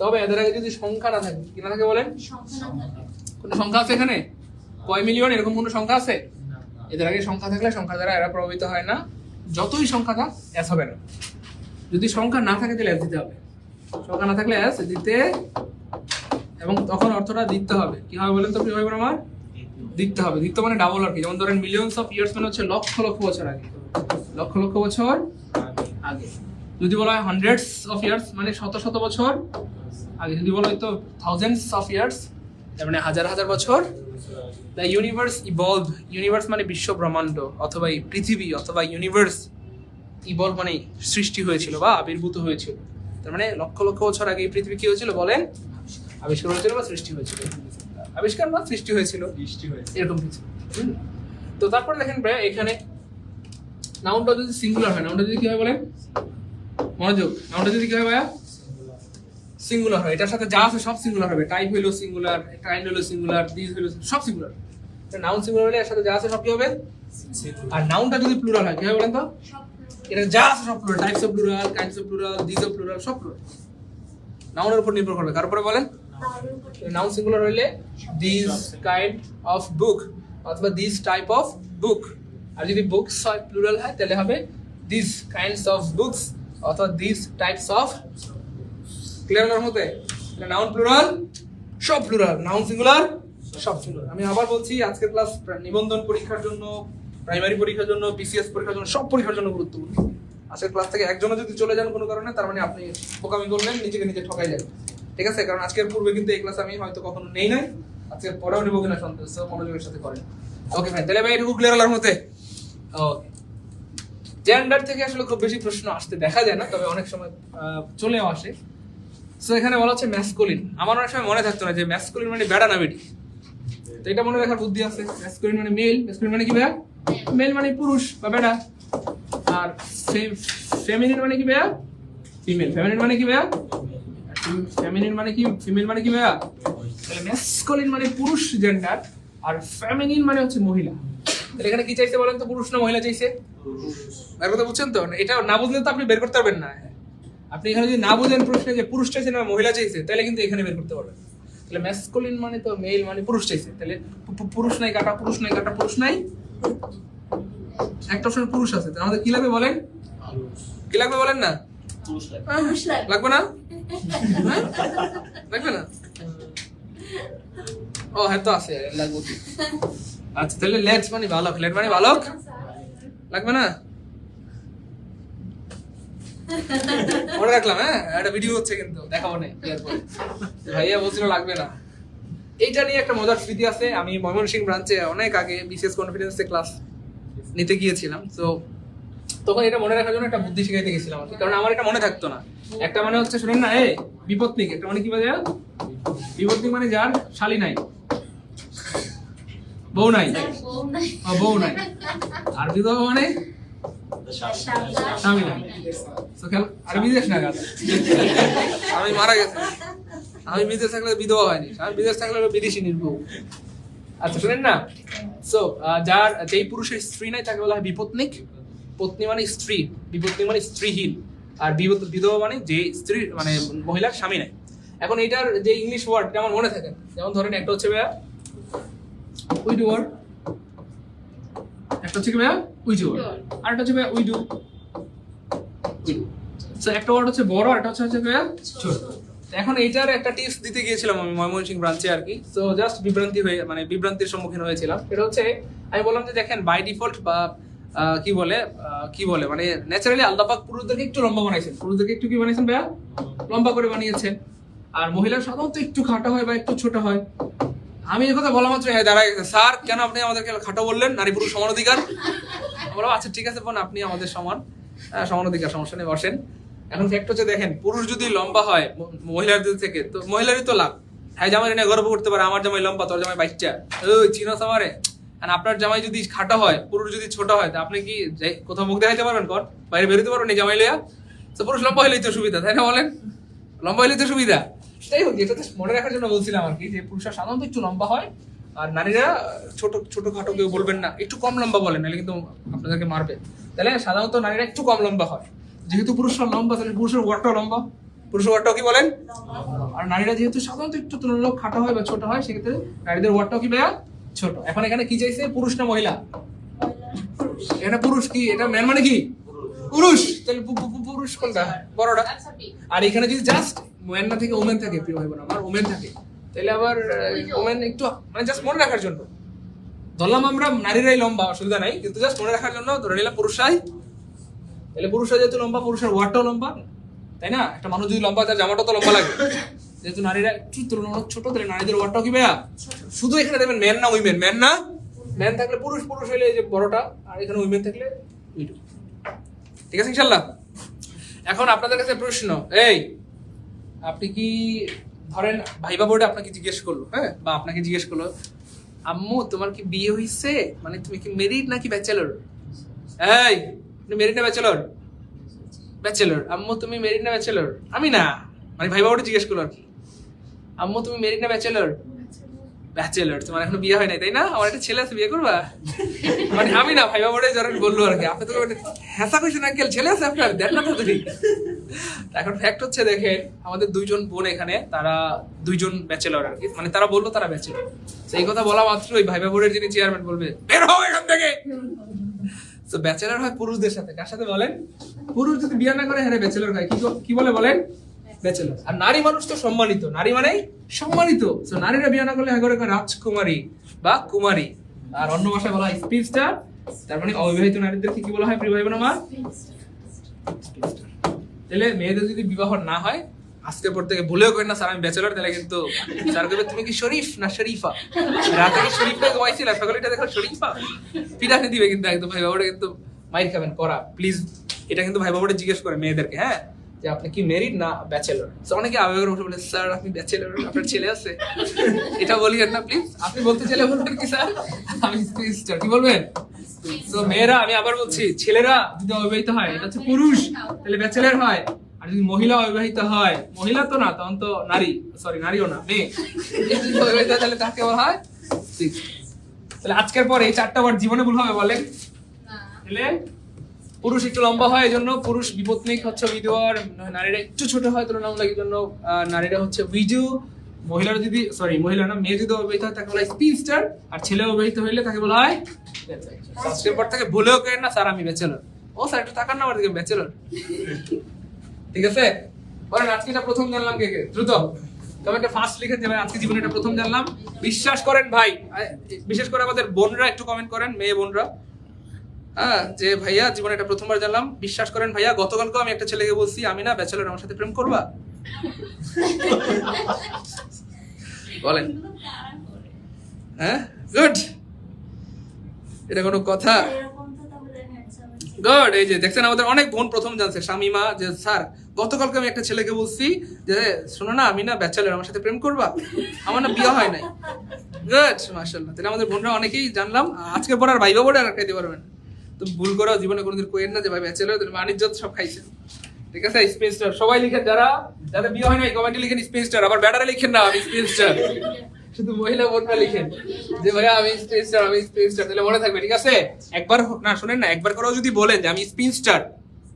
তবে এদের আগে যদি সংখ্যা না থাকে, কি না থাকে বলেন? কোন সংখ্যা আছে এখানে? কয় মিলিয়ন এরকম কোন সংখ্যা আছে? এদের আগে সংখ্যা থাকলে সংখ্যা দ্বারা এরা প্রভাবিত হয় না। যতই সংখ্যা থাক এস হবে না। যদি সংখ্যা না থাকে তাহলে এস দিতে হবে। সংখ্যা না থাকলে এস দিতে, এবং তখন অর্থটা দিতে হবে। কি হবে বলেন তো? কি হবে আমার? দিতে হবে। দিতে মানে ডাবল আর কি। যেমন ধরেন মিলিয়নস অফ ইয়ার্স মানে হচ্ছে লক্ষ লক্ষ বছর আগে, লক্ষ লক্ষ বছর আগে। যদি বলা হয় হান্ড্রেডস অফ ইয়ার্স মানে শত শত বছর আগে। যদি বলা হয় তো থাউজেন্ডস অফ ইয়ার্স তার মানে হাজার হাজার বছর। The universe evolve. ইউনিভার্স মানে বিশ্ব ব্রহ্মাণ্ড অথবা এই পৃথিবী অথবা ইউনিভার্স। ইভলভ মানে সৃষ্টি হয়েছিল বা আবির্ভূত হয়েছিল। তার মানে লক্ষ লক্ষ বছর আগে এই পৃথিবী কি হয়েছিল বলেন? আবিষ্কার হয়েছিল বা সৃষ্টি হয়েছিল? আবিষ্কার বা সৃষ্টি হয়েছিল, এরকম কিছু। তো তারপরে দেখেন ভাই এখানে নাউনটা যদি সিঙ্গুলার হয়, নাউনটা যদি কি হয় বলেন? মনোযোগ, নাউনটা যদি কি হয় ভাইয়া? সিঙ্গুলার হয়। এটার সাথে যা আছে সব সিঙ্গুলার হবে। টাইপ হইলো সিঙ্গুলার, কাইন্ড হইলো সিঙ্গুলার, দিস হইলো, সব সিঙ্গুলার। নাউন সিঙ্গুলার হলে এর সাথে যা আছে সব কি হবে? আর নাউনটা যদি প্লুরাল হয় কি হবে বলেন তো? এটা যা আছে সব plural. Types of plural, kinds of plural, this of plural, সব প্লুরাল। নাউনের উপর নির্ভর করবে। কার উপরে বলেন? নাউন সিঙ্গুলার হইলে দিস কাইন্ড অফ বুক অথবা দিস টাইপ অফ বুক। আর যদি বুকস হয় প্লুরাল হয় তাহলে হবে দিস কাইন্ডস অফ বুকস অথবা দিস টাইপস অফ। ক্লিয়ার এর মধ্যে? নাউন প্লুরাল, সব প্লুরাল। নাউন সিঙ্গুলার, সব সিঙ্গুলার। আমি আবার বলছি আজকের ক্লাস নিবন্ধন পরীক্ষার জন্য, প্রাইমারি পরীক্ষার জন্য, বিসিএস পরীক্ষার জন্য, সব পরীক্ষার জন্য গুরুত্বপূর্ণ। আজকের ক্লাস থেকে একজনও যদি চলে যান কোনো কারণে, তার মানে আপনি বোকামি করলেন, নিজেকে নিজে ঠকাইলেন। ঠিক আছে, কারণ আজকের পূর্বে কিন্তু এই ক্লাস আমি হয়তো কখনো নেই নাই, আজকের পরেও নেবো কিনা সন্দেহ, মনোযোগের সাথে করেন। ওকে ভাই, তাহলে ভাই এটুকু ক্লিয়ার হলার মতে। ওকে, জেন্ডার থেকে আসলে খুব বেশি প্রশ্ন আসতে দেখা যায় না, তবে অনেক সময় চলেও আসে। সো এখানে বলা হচ্ছে ম্যাসকুলিন। আমার অনেক সময় মনে থাকতো না যে ম্যাসকুলিন মানে বেড়া না বেটি, তো এটা মনে রাখার বুদ্ধি আছে। ম্যাসকুলিন মানে মেল, ম্যাসকুলিন মানে কি ভাইয়া? মেল মানে পুরুষ বা বেড়া। আর ফেমিনিন মানে কি ভাইয়া? ফিমেল। ফেমিনিন মানে কি ভাইয়া? ফেমিনিন মানে কি? ফিমেল মানে কি ভাইয়া? তাহলে ম্যাসকুলিন মানে পুরুষ জেন্ডার, আর ফেমিনিন মানে হচ্ছে মহিলা। তাহলে এখানে কি চাইছে বলেন তো, পুরুষ না মহিলা চাইছে? এর কথা বুঝছেন তো? এটা না বুঝলে তো আপনি বের করতে পারবেন না। আপনি এখানে যদি না বুঝেন প্রশ্নে যে পুরুষ চাইছে না মহিলা চাইছে, তাহলে কিন্তু এখানে বের করতে পারবেন। তাহলে ম্যাসকুলিন মানে তো মেল মানে পুরুষ চাইছে, তাহলে পুরুষ নাই কাটা, পুরুষ নাই কাটা, পুরুষ নাই, একটা অপশন পুরুষ আছে। তাহলে আমাদের কি লাগবে বলেন? কি লাগবে বলেন না? লাগবে না? হ্যাঁ? লাগবে না? ও হ্যাঁ, তো আছে, লাগবে। আচ্ছা, তাহলে লেটস মানে বালক, লেট মানে বালক, লাগবে না? মনে রাখলাম। হ্যাঁ, একটা ভিডিও হচ্ছে কিন্তু দেখাবো না, ভাইয়া বলছিল লাগবে না। এইটা নিয়ে একটা মজার স্মৃতি আছে। আমি ময়মনসিংহ ব্রাঞ্চে অনেক আগে বিসিএস কনফিডেন্সে ক্লাস নিতে গিয়েছিলাম। তো তখন এটা মনে রাখার জন্য একটা বুদ্ধি শিখাইতে গেছিলাম আর কি, কারণ আমার এটা মনে থাকতো না। একটা মানে হচ্ছে শুনেন না, বিপত্নিক। একটা মানে কি বাজে? বিপত্নিক মানে যার শালী নাই, বউ নাই, বউ নাই। আর বিধবা মানে স্বামী নাই। আর বিদেশ না, আমি মারা গেছে, আমি বিদেশ থাকলে বিধবা হয়নি, আমি বিদেশ থাকলে বিদেশি নির্ভর। আচ্ছা শুনেন না, সো যার যেই পুরুষের স্ত্রী নাই তাকে বলা হয় বিপত্নিক। পত্নী মানে স্ত্রী, বিপত্নী মানে স্ত্রীহীন, আর বিধবা মানে যে স্ত্রী মানে মহিলার স্বামী নাই। এখন এইটার যে ইংলিশ ওয়ার্ড আমার মনে থাকে, যেমন ধরেন একটা হচ্ছে ভাইয়া উইডোয়ার, একটা হচ্ছে কি ভাইয়া উইডোয়ার, আর একটা হচ্ছে ভাইয়া উইডো। সো একটা ওয়ার্ড হচ্ছে বড়, আর একটা হচ্ছে ভাইয়া ছোট। এখন এইটার একটা টিপস দিতে গিয়েছিলাম আমি ময়মনসিংহ ব্রাঞ্চে আর কি। সো জাস্ট বিভ্রান্তির সম্মুখীন হয়েছিলাম। এটা হচ্ছে আমি বললাম যে দেখেন বাই ডিফল্ট বা কি বলে মানে ন্যাচারালি আল্লাহ পাক পুরুষদেরকে একটু লম্বা বানাইছেন, পুরুষদেরকে একটু কি বানাইছেন ভাইয়া? লম্বা করে বানিয়েছেন। আর মহিলার সাধারণত একটু খাটো হয় বা একটু ছোট হয়। আমি এই কথা বলা মাত্র দাঁড়ায় গেছে, স্যার কেন আপনি আমাদেরকে খাটো বললেন? নারী পুরুষ সমান অধিকার। বললাম আচ্ছা ঠিক আছে বোন, আপনি আমাদের সমান অধিকার, সমস্যা নেই, বসেন। এখন ফ্যাক্ট হচ্ছে দেখেন, পুরুষ যদি লম্বা হয় মহিলাদের থেকে, তো মহিলারই তো লাভ। হ্যাঁ, জামাই নিয়ে গর্ব করতে পারে, আমার জামাই লম্বা, তোর জামাই বাচ্চা, ওই চিনাস আমারে। আর আপনার জামাই যদি খাটো হয়, পুরুষ যদি ছোট হয়, তা আপনি কি কোথাও মুখ দেখাইতে পারবেন? কর বাইরে বেরোতে পারবেন জামাই লিয়া? তো পুরুষ লম্বা হইলেই তো সুবিধা, তাই না বলেন? লম্বা হইলেই তো সুবিধা। সেটাই হোক, এটা মনে রাখার জন্য বলছিলাম আর কি, যে পুরুষরা সাধারণত একটু লম্বা হয়, আর নারীরা ছোট খাটো কেউ বলবেন না, একটু কম লম্বা বলেন, নাহলে কিন্তু আপনাদেরকে মারবে। তাহলে সাধারণত নারীরা একটু কম লম্বা হয়। যেহেতু পুরুষরা লম্বা, তাহলে পুরুষের ওয়াটটাও লম্বা, পুরুষের ওয়াটটাও কি বলেন? আর নারীরা যেহেতু সাধারণত একটু তুলনামূলক খাটো হয় বা ছোট হয়, সেক্ষেত্রে নারীদের ওয়াটটাও কি ভাইয়া? ছোট। এখন এখানে কি চাইছে, পুরুষ না মহিলা? এখানে পুরুষ কি, এটা ম্যান মানে কি পুরুষ, তাহলে পুরুষ কোনটা? বড়টা। আর এখানে যদি জাস্ট ম্যান না থেকে ওমেন থাকে, প্রিয় ভাই বোন আমার, ওমেন থাকে, তাহলে আবার ওমেন একটু মানে জাস্ট মনে রাখার জন্য ধরলাম আমরা নারীরাই লম্বা, অসুবিধা নাই, কিন্তু জাস্ট মনে রাখার জন্য ধরে নিলাম পুরুষরাই। তাহলে পুরুষরা যেহেতু লম্বা, পুরুষের ওয়াটটাও লম্বা, তাই না? একটা মানুষ যদি লম্বা, তার জামাটাও তো লম্বা লাগে। যেহেতু নারীরা একটু তুলনামূলক ছোট, তাহলে নারীদের ওয়াটটাও কি ভাইয়া? শুধু এখানে দেখবেন ম্যান না উইমেন, ম্যান না, ম্যান থাকলে পুরুষ, পুরুষ হইলে এই যে বড়টা, আর এখানে উইমেন থাকলে উইডো। ঠিক আছে ইনশাআল্লাহ। এখন আপনাদের কাছে প্রশ্ন, আপনি কি ধরেন ভাইবা বোর্ডে আপনাকে জিজ্ঞেস করলো, হ্যাঁ, বা আপনাকে জিজ্ঞেস করলো, আম্মু তোমার কি বিয়ে হইছে, মানে তুমি কি মেরিড নাকি ব্যাচেলর? আপনি মেরিড না ব্যাচেলর? ব্যাচেলর। আম্মু তুমি মেরিড না ব্যাচেলর? আমি না, মানে ভাইবা বোর্ডে জিজ্ঞেস করলো আর কি, আম্মু তুমি মেরিড না ব্যাচেলর? ব্যাচেলর। তোমার এখনো বিয়ে হয় নাই, তাই না? আমার একটা ছেলে আছে, বিয়ে করবা? মানে আমি না, ভাইবা বোর্ডে যারা বললো আর কি, আপনি তো হ্যাঁসা কইছেন আঙ্কেল, ছেলে আছে আপনার, দেন না তো তুমি। এখন ফ্যাক্ট হচ্ছে দেখেন, আমাদের দুইজন বোন এখানে, তারা দুইজন ব্যাচেলর আর কি, মানে তারা বললো তারা ব্যাচেলর। সেই কথা বলা মাত্রই ভাইবা বোর্ডের যিনি চেয়ারম্যান বলবে, বের হও এখান থেকে। তো ব্যাচেলর হয় পুরুষদের সাথে, কার সাথে বলেন? পুরুষ যদি বিয়ে না করে, হ্যাঁ ব্যাচেলর হয়। কি বলে বলেন? ব্যাচেলর। আর নারী মানুষ তো সম্মানিত, নারী মানে সম্মানিত। তো নারীরা বিয়ে না করলে হ্যাঁ করে রাজকুমারী বা কুমারী, আর অন্য ভাষায় বলা হয় স্পিনস্টার। তার মানে অবিবাহিত নারীদেরকে কি বলা হয় প্রিয় ভাই বোন আমার? তাহলে মেয়েদের যদি বিবাহ না হয় আজকের পর থেকে ভুলেও করেন না স্যার আমি ব্যাচেলর, তাহলে কিন্তু স্যার কবে তুমি কি শরীফ না শরীফা, রাতে কি শরীফটা ঘুমাইছিল সকালেটা দেখো শরীফা, পিটানি দিবে কিন্তু একদম। ভাই বাবাটা কিন্তু মাইর খাবেন করা, প্লিজ এটা কিন্তু ভাই বাবাটা জিজ্ঞেস করে মেয়েদেরকে, হ্যাঁ যে আপনি কি ম্যারিড না ব্যাচেলর। তো অনেকে আবেগের উঠে বলে স্যার আপনি ব্যাচেলর, আপনার ছেলে আছে, এটা বলিয়েন না প্লিজ। আপনি বলতে চাইলে বলবেন কি স্যার আমি স্পিনস্টার, কি বলবেন? তো মেয়েরা, আমি আবার বলছি, ছেলেরা যদি অবিবাহিত হয় এটা হচ্ছে পুরুষ, তাহলে ব্যাচেলর হয়। আর যদি মহিলা অবিবাহিত হয়, মহিলা তো না, তখন তো নারী, সরি নারীও না, মেয়ে, যদি অবিবাহিত হয়, তাহলে তাকে বলা হয় spinster। তাহলে আজকের পর এই 4টা ওয়ার্ড জীবনে ভুল হবে বলেন? তাহলে পুরুষ একটু লম্বা হয় এই জন্য পুরুষ বিপত্নিক হচ্ছে উইডোয়ার, নারীরা একটু ছোট হয় তুলনামূলক এই জন্য নারীরা হচ্ছে উইডো। মহিলারা যদি, সরি মহিলা না, মেয়ে যদি অবিবাহিত হয় তাকে বলা হয় স্পিনস্টার, আর ছেলে অবিবাহিত হইলে তাকে বলা হয় ব্যাচেলর। আজকের পর থেকে ভুলেও করেন না স্যার আমি ব্যাচেলর, ও স্যার একটু তাকান না আমার দিকে, ব্যাচেলর, ঠিক আছে? বলেন আজকে এটা প্রথম জানলাম কে কে, দ্রুত কমেন্টে ফার্স্ট লিখে দেবেন আজকে জীবনে এটা প্রথম জানলাম। বিশ্বাস করেন ভাই, বিশেষ করে আমাদের বোনরা একটু কমেন্ট করেন, মেয়ে বোনরা, হ্যাঁ যে ভাইয়া জীবনে এটা প্রথমবার জানলাম। বিশ্বাস করেন ভাইয়া, গতকালকে আমি একটা ছেলেকে বলছি আমি না ব্যাচেলর, আমার সাথে প্রেম করবা? বলেন, হ্যাঁ গুড, এটা কোনো কথা? এরকম তো তাহলে হ্যান্ডসাম আছে। গুড। এই যে দেখছেন আমাদের অনেক বোন প্রথম জানছে, শামিমা, যে স্যার গতকালকে আমি একটা ছেলেকে বলছি যে শোনো না আমি না ব্যাচেলর, আমার সাথে প্রেম করবা, আমার না বিয়ে হয় নাই। গুড, মাশাআল্লাহ। তাহলে আমাদের বোনরা অনেকেই জানলাম। আজকে পর আর ভাই বাবা আর খাইতে পারবেন, তো ভুল করেও জীবনে কোনোদিন কইেন না যে ভাই ব্যাচেলর, তাহলে বাণিজ্য সব খাইছেন, ঠিক আছে? স্পিনস্টার সবাই লিখেন, যারা যাদের বিয়ে হয় নাই কমেন্টে লিখেন স্পিনস্টার, আবার ব্যাটারে লিখেন না আমি স্পিনস্টার, শুধু মহিলা বোনরা লিখেন যে ভাইয়া আমি স্পিনস্টার, আমি স্পিনস্টার, তাহলে মনে থাকবে, ঠিক আছে? একবার না শুনেন না, একবার করেও যদি বলেন যে আমি স্পিনস্টার,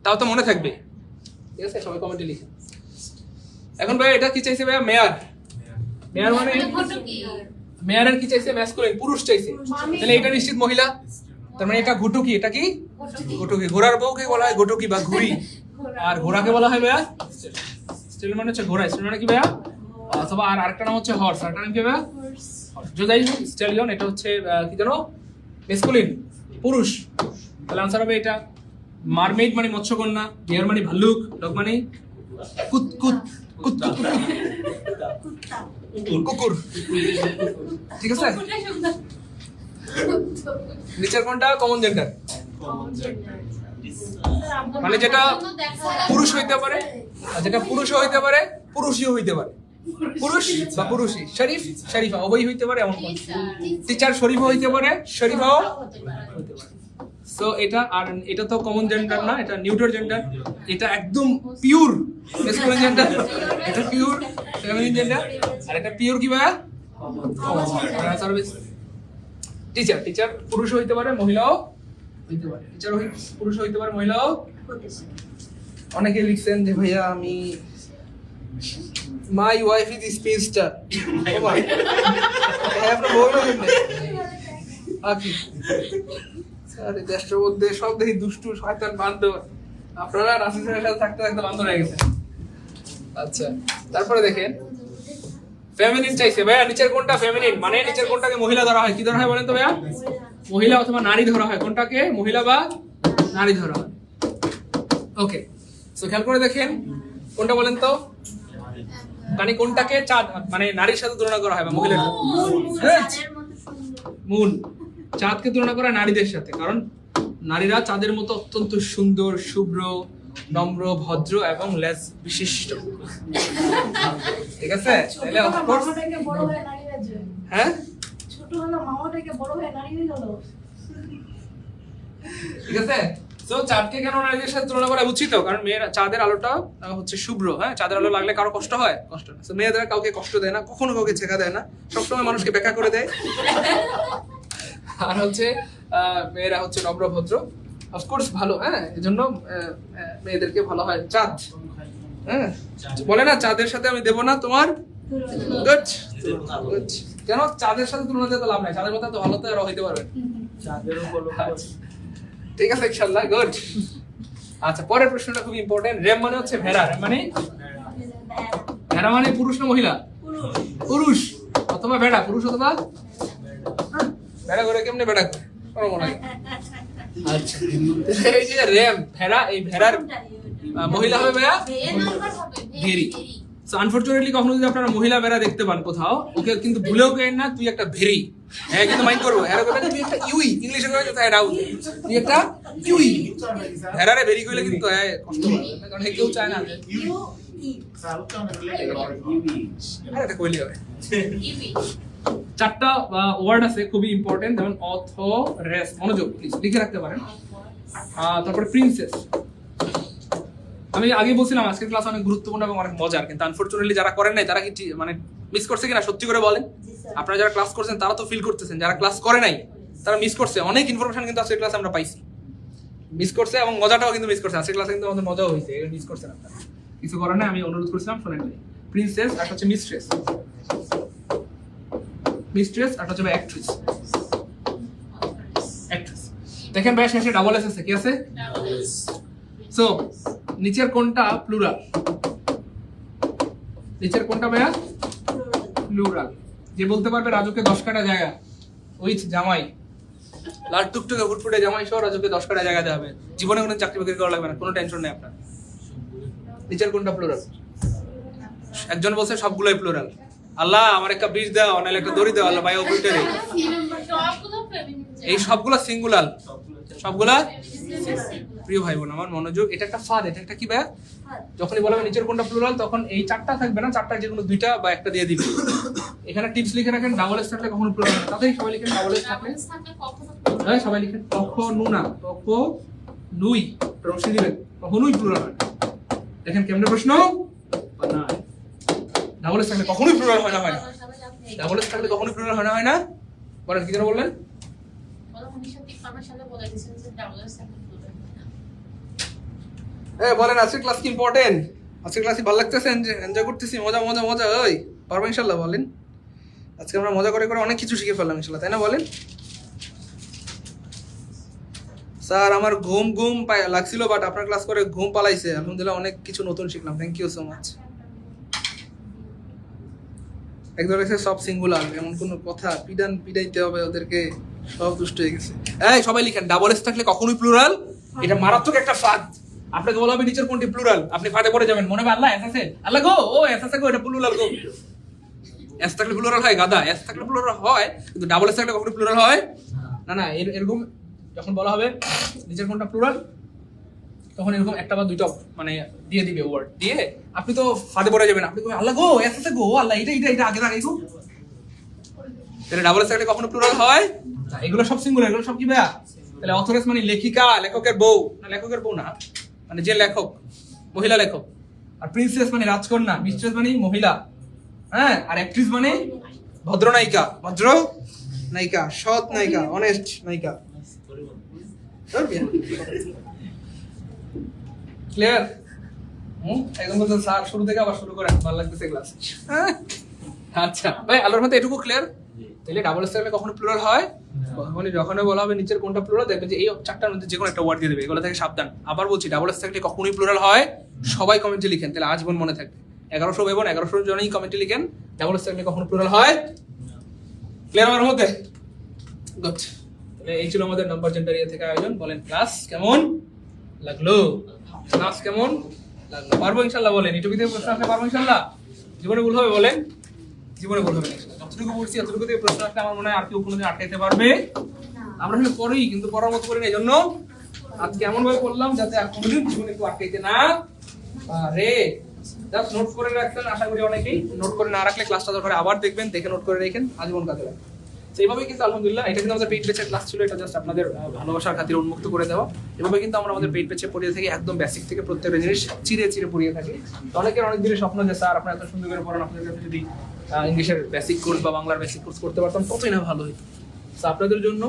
তাও তো মনে থাকবে, ঠিক আছে? সবাই কমেন্টে লিখেন। এখন ভাই এটা কি চাইছে ভাইয়া? মেয়ার, মেয়ার মানে মেয়ারের কি চাইছে? ম্যাসকুলিন, পুরুষ চাইছে, তাহলে এটা নিশ্চিত মহিলা, তার মানে এটা ঘুটুকি, এটা কি ঘুটুকি? ঘোড়ার বউকে বলা হয় ঘুটুকি বা ঘুড়ি, আর ঘোড়াকে বলা হয় ভাইয়া স্টেল, মানে হচ্ছে ঘোড়া, স্টেল মানে কি ভাইয়া? অথবা আর আরেকটা নাম হচ্ছে হর্স, আরেকটা নাম কি ভাইয়া? জোদাই স্টেলিয়ন, এটা হচ্ছে কি জানো? ম্যাসকুলিন, পুরুষ। তাহলে আনসার হবে এটা। মারমেইড মানে মৎস্যকন্যা, বিয়ার মানে ভাল্লুক, ডগ মানে কুত কুত কুত কুকুর, ঠিক আছে? নিচের কোনটা কমন জেন্ডার? মানে যেটা পুরুষ হইতে পারে, আর যেটা পুরুষও হইতে পারে, পুরুষও হইতে পারে, পুরুষ বা পুরুষই, শরীফ শরীফা উভয়ই হইতে পারে, এমন কোন টিচার শরীফও হইতে পারে, শরীফাও হইতে পারে। সো এটা, আর এটা তো কমন জেন্ডার না, এটা নিউট্রাল জেন্ডার, এটা একদম পিওর ম্যাসকুলিন জেন্ডার, এটা পিওর ফেমিনিন জেন্ডার, আর এটা পিওর কি ভাইয়া? সার্ভিস টিচার, টিচার পুরুষও হইতে পারে, মহিলাও হইতে পারে, টিচার পুরুষ হইতে পারে, মহিলাও। অনেকে লিখছেন যে ভাইয়া আমি মাই ওয়াইফ ইজ স্পিনস্টার, ও ভাই হ্যাঁ আপনার বউও কেমনে আকি আরে দেশের মধ্যে সব দেখি দুষ্টু শয়তান বান্ধব, আপনারা রাসূলের সাথে থাকতে থাকতে বান্ধব হয়ে গেছেন। আচ্ছা তারপরে দেখেন ফেমিনিন চাইছে ভাইয়া, নিচের কোনটা ফেমিনিন? মানে নিচের কোনটাকে মহিলা ধরা হয়? কি ধরা হয় বলেন তো ভাইয়া? মহিলা অথবা নারী ধরা হয়। কোনটাকে মহিলা বা নারী ধরা হয়? ওকে, সো খেয়াল করে দেখেন কোনটা বলেন তো, মানে কোনটাকে চাঁদ মানে নারীর সাথে তুলনা করা হয় বা মহিলার সাথে? মুন, চাঁদকে তুলনা করা হয় নারীদের সাথে, কারণ নারীরা চাঁদের মতো অত্যন্ত সুন্দর, শুভ্র, নম্র, ভদ্র এবং লেজ বিশিষ্ট, ঠিক আছে? তাহলে অফকোর্স হ্যাঁ ছোট হলো মামাটাকে বড় হয়ে নারী হয়ে গেল, ঠিক আছে? তো চাঁদকে কেন নারীদের সাথে তুলনা করা উচিত? কারণ মেয়েরা চাঁদের আলোটা হচ্ছে শুভ্র, হ্যাঁ চাঁদের আলো লাগলে কারো কষ্ট হয়? কষ্ট না। তো মেয়েদের কাউকে কষ্ট দেয় না, কখনো কাউকে ছেঁকা দেয় না, সবসময় মানুষকে ব্যাখ্যা করে দেয়। আর হচ্ছে মেয়েরা হচ্ছে নম্র, ভদ্র, অফকোর্স ভালো, হ্যাঁ এজন্য মেয়েদেরকে ভালো হয় চাঁদ, হ্যাঁ বলে না চাঁদের সাথে আমি দেবো না তোমার, গুড গুড। কেন চাঁদের সাথে তুলনা দিতে লাভ নাই, চাঁদের মতো তো ভালো তো আর হইতে পারবে, ঠিক আছে ইনশাআল্লাহ, গুড। আচ্ছা পরের প্রশ্নটা খুব ইম্পর্টেন্ট। রেম মানে হচ্ছে ভেড়া, রেম মানে ভেড়া মানে পুরুষ না মহিলা? পুরুষ অথবা ভেড়া, পুরুষ অথবা ভেড়া করে কেমনে ভেড়া করে কোনো মনে হয়? আচ্ছা এই যে রেম ভেড়া, এই ভেড়ার মহিলা হবে ভাইয়া এ নাম্বার হবে ভেরি। সো আনফরচুনেটলি কখনো যদি আপনারা মহিলা বেড়া দেখতে পান কোথাও, ওকে কিন্তু ভুলেও কেন না তুই একটা ভেরি, হ্যাঁ কিন্তু মাইন্ড করবো, হ্যাঁ বলবে তুই একটা ইউই, ইংলিশে কয়ে তো এরাও তুই একটা ইউই, হ্যাঁ রে ভেরি কইলে কিন্তু হ্যাঁ কষ্ট পাবে, কারণ কেউ চায় না যে হ্যাঁ এটা কইলে হবে। ইবি চারটা ওয়ার্ড আছে খুবই ইম্পর্টেন্ট, যেমন অথরেস, মনোযোগ প্লিজ লিখে রাখতে পারেন। তারপরে প্রিন্সেস, আমি আগে বলছিলাম আজকের ক্লাস অনেক গুরুত্বপূর্ণ এবং অনেক মজার, কিন্তু আনফরচুনেটলি যারা করেন নাই তারা কি মানে মিস করছে কিনা সত্যি করে বলেন। আপনারা যারা ক্লাস করছেন তারা তো ফিল করতেছেন, যারা ক্লাস করে নাই তারা মিস করছে অনেক ইনফরমেশন, কিন্তু আজকের ক্লাসে আমরা পাইছি, মিস করছে এবং মজাটাও কিন্তু মিস করছে। আজকের ক্লাসে কিন্তু আমাদের মজাও হয়েছে, মিস করছেন আপনারা, কিছু করার নাই, আমি অনুরোধ করছিলাম শোনেন নাই। প্রিন্সেস আর হচ্ছে মিস্ট্রেস, মিস্ট্রেস আর হচ্ছে অ্যাক্ট্রেস, অ্যাক্ট্রেস। দেখেন ভাই শেষে ডাবল এস আছে, কি আছে? সো নিচের কোনটা প্লুরাল? নিচের কোনটা ভাইয়া প্লুরাল? যে বলতে পারবে রাজুকে 10 কাটা জায়গা, উইথ জামাই, লাল টুকটুকে ফুটফুটে জামাই সহ রাজুকে 10 কাটা জায়গা দেওয়া হবে, জীবনে কোনো চাকরি বাকরি করা লাগবে না, কোনো টেনশন নেই আপনার। নিচের কোনটা প্লুরাল? একজন বলছে সবগুলোই প্লুরাল। আল্লাহ আমার একটা বীজ দাও, নাহলে একটা দড়ি দাও, আল্লাহ ভাই ও বুঝতে রে, সবগুলো ফেমিনিন এই সবগুলো সিঙ্গুলার, সবগুলা প্রিয় ভাই বোন আমার মনোযোগ, এটা একটা ফাঁদ, এটা একটা কি ভাইয়া? যখনই বলা হবে নিচের কোনটা প্লুরাল তখন এই চারটা থাকবে না, চারটা যে কোনো দুইটা বা একটা দিয়ে দিবে। এখানে টিপস লিখে রাখেন, ডাবল এস থাকলে কখনো প্লুরাল না, তাতেই সবাই লিখেন ডাবল এস থাকলে, থাকলে কখনো হ্যাঁ সবাই লিখেন কখনো না, কখনুই, রসি দিবেন, কখনোই প্লুরাল হয় না। দেখেন কেমন প্রশ্ন না, ডাবল এস থাকলে কখনোই প্লুরাল হয় না, হয় না, ডাবল এস থাকলে কখনোই প্লুরাল হয় না, হয় না, বলেন কি যেন বললেন? 1953 সালে বলে দিয়েছেন যে ডাবল এস থাকলে প্লুরাল হয় না। বলেন আজকের ক্লাস কি ইম্পর্টেন্ট? আজকের ক্লাস কি ভালো লাগতেছেন, যে এনজয় করতেছি, মজা মজা মজা, ওই পারবো ইনশাল্লাহ? বলেন আজকে আমরা মজা করে করে অনেক কিছু শিখে ফেললাম ইনশাল্লাহ, তাই না? বলেন স্যার আমার ঘুম ঘুম লাগছিল, বাট আপনার ক্লাস করে ঘুম পালাইছে, আলহামদুলিল্লাহ অনেক কিছু নতুন শিখলাম, থ্যাংক ইউ সো মাচ। একদম সব সিঙ্গুলার, এমন কোনো কথা পিডাইতে হবে ওদেরকে, সব দুষ্ট হয়ে গেছে। এই সবাই লিখেন ডাবল এস থাকলে কখনোই প্লুরাল, এটা মারাত্মক একটা ফাঁদ। আপনাকে বলা হবে নিচের কোনটি প্লুরাল, আপনি ফাঁদে পড়ে যাবেন, মনে হবে আল্লাহ এস আছে, আল্লাহ গো ও এস আছে গো, এটা প্লুরাল গো। এস থাকলে প্লুরাল হয় গাদা, এস থাকলে প্লুরাল হয়, কিন্তু ডাবল এস থাকলে কখনো প্লুরাল হয় না। না এরকম যখন বলা হবে নিচের কোনটা প্লুরাল, তখন এরকম একটা বা দুইটা মানে দিয়ে দিবে ওয়ার্ড দিয়ে, আপনি তো ফাঁদে পড়ে যাবেন, আপনি বলবেন আল্লাহ গো এস আছে গো, আল্লাহ এটা এটা এটা আগে আগে গো। তাহলে ডাবল এস থাকলে কখনো প্লুরাল হয় না, এগুলো সব সিঙ্গুলার, এগুলো সব কি ভাইয়া? তাহলে অথরেস মানে লেখিকা, লেখকের বউ, না লেখকের বউ না, মানে যে লেখক, মহিলা লেখক। আর প্রিন্সেস মানে রাজকন্যা, মিস্ট্রেস মানে মহিলা, হ্যাঁ, আর অ্যাক্ট্রেস মানে ভদ্র নায়িকা, ভদ্র নায়িকা, সৎ নায়িকা, অনেস্ট নায়িকা। ক্লিয়ার? একদম বলছেন স্যার শুরু থেকে আবার শুরু করেন, ভালো লাগতেছে ক্লাস। আচ্ছা ভাই আলোর মধ্যে এটুকু ক্লিয়ার? তাহলে ডাবল এস থাকলে কখনো প্লুরাল হয়, মানে যখন বলা হবে নিচের কোনটা প্লুরাল, দেখবেন যে এই চারটার মধ্যে যে কোনো একটা ওয়ার্ড দিয়ে দেবে, এগুলো থেকে সাবধান। আবার বলছি ডাবল এস থাকলে কখনোই প্লুরাল হয়, সবাই কমেন্টে লিখেন, তাহলে আজীবন মনে থাকবে। 1100 এবং 1100 জনই কমেন্টে লিখেন ডাবল এস থাকলে কখনো প্লুরাল হয়। ক্লিয়ার আমার মধ্যে? গুড। তাহলে এই ছিল আমাদের নাম্বার জেন্ডার ইয়ে থেকে আয়োজন। বলেন ক্লাস কেমন লাগলো? ক্লাস কেমন লাগলো? পারবো ইনশাআল্লাহ? বলেন ইটুকু থেকে প্রশ্ন আসলে পারবো ইনশাআল্লাহ? জীবনে ভুল হবে? বলেন জীবনে ভুল হবে না। যতটুকু পড়ছি এতটুকু থেকে প্রশ্ন আসলে আমার মনে হয় আর কেউ কোনোদিন আটকাইতে পারবে? আমরা আসলে পড়ি কিন্তু পড়ার মতো করি না, এই জন্য আজকে এমন ভাবে পড়লাম যাতে আর কোনোদিন জীবনে কেউ আটকাইতে না পারে। জাস্ট নোট করে রাখবেন, আশা করি অনেকেই নোট করে না রাখলে ক্লাসটা দরকার আবার দেখবেন, দেখে নোট করে রাখেন, আজীবন কাজে লাগবে। সেইভাবে কিন্তু আলহামদুলিল্লাহ এটা কিন্তু আমাদের পেইড ব্যাচের ক্লাস ছিল, এটা জাস্ট আপনাদের ভালোবাসার খাতিরে উন্মুক্ত করে দেওয়া। এভাবে কিন্তু আমরা আমাদের পেইড ব্যাচে পড়িয়ে থাকি, একদম বেসিক থেকে প্রত্যেকটা জিনিস চিরে চিরে পড়িয়ে থাকি। তো অনেকের অনেক দিনের স্বপ্ন যে স্যার আপনারা এত সুন্দর করে পড়ান, আপনাদের কাছে যদি ইংলিশের বেসিক কোর্স বা বাংলার বেসিক কোর্স করতে পারতাম ততই না ভালো হতো। তো আপনাদের জন্য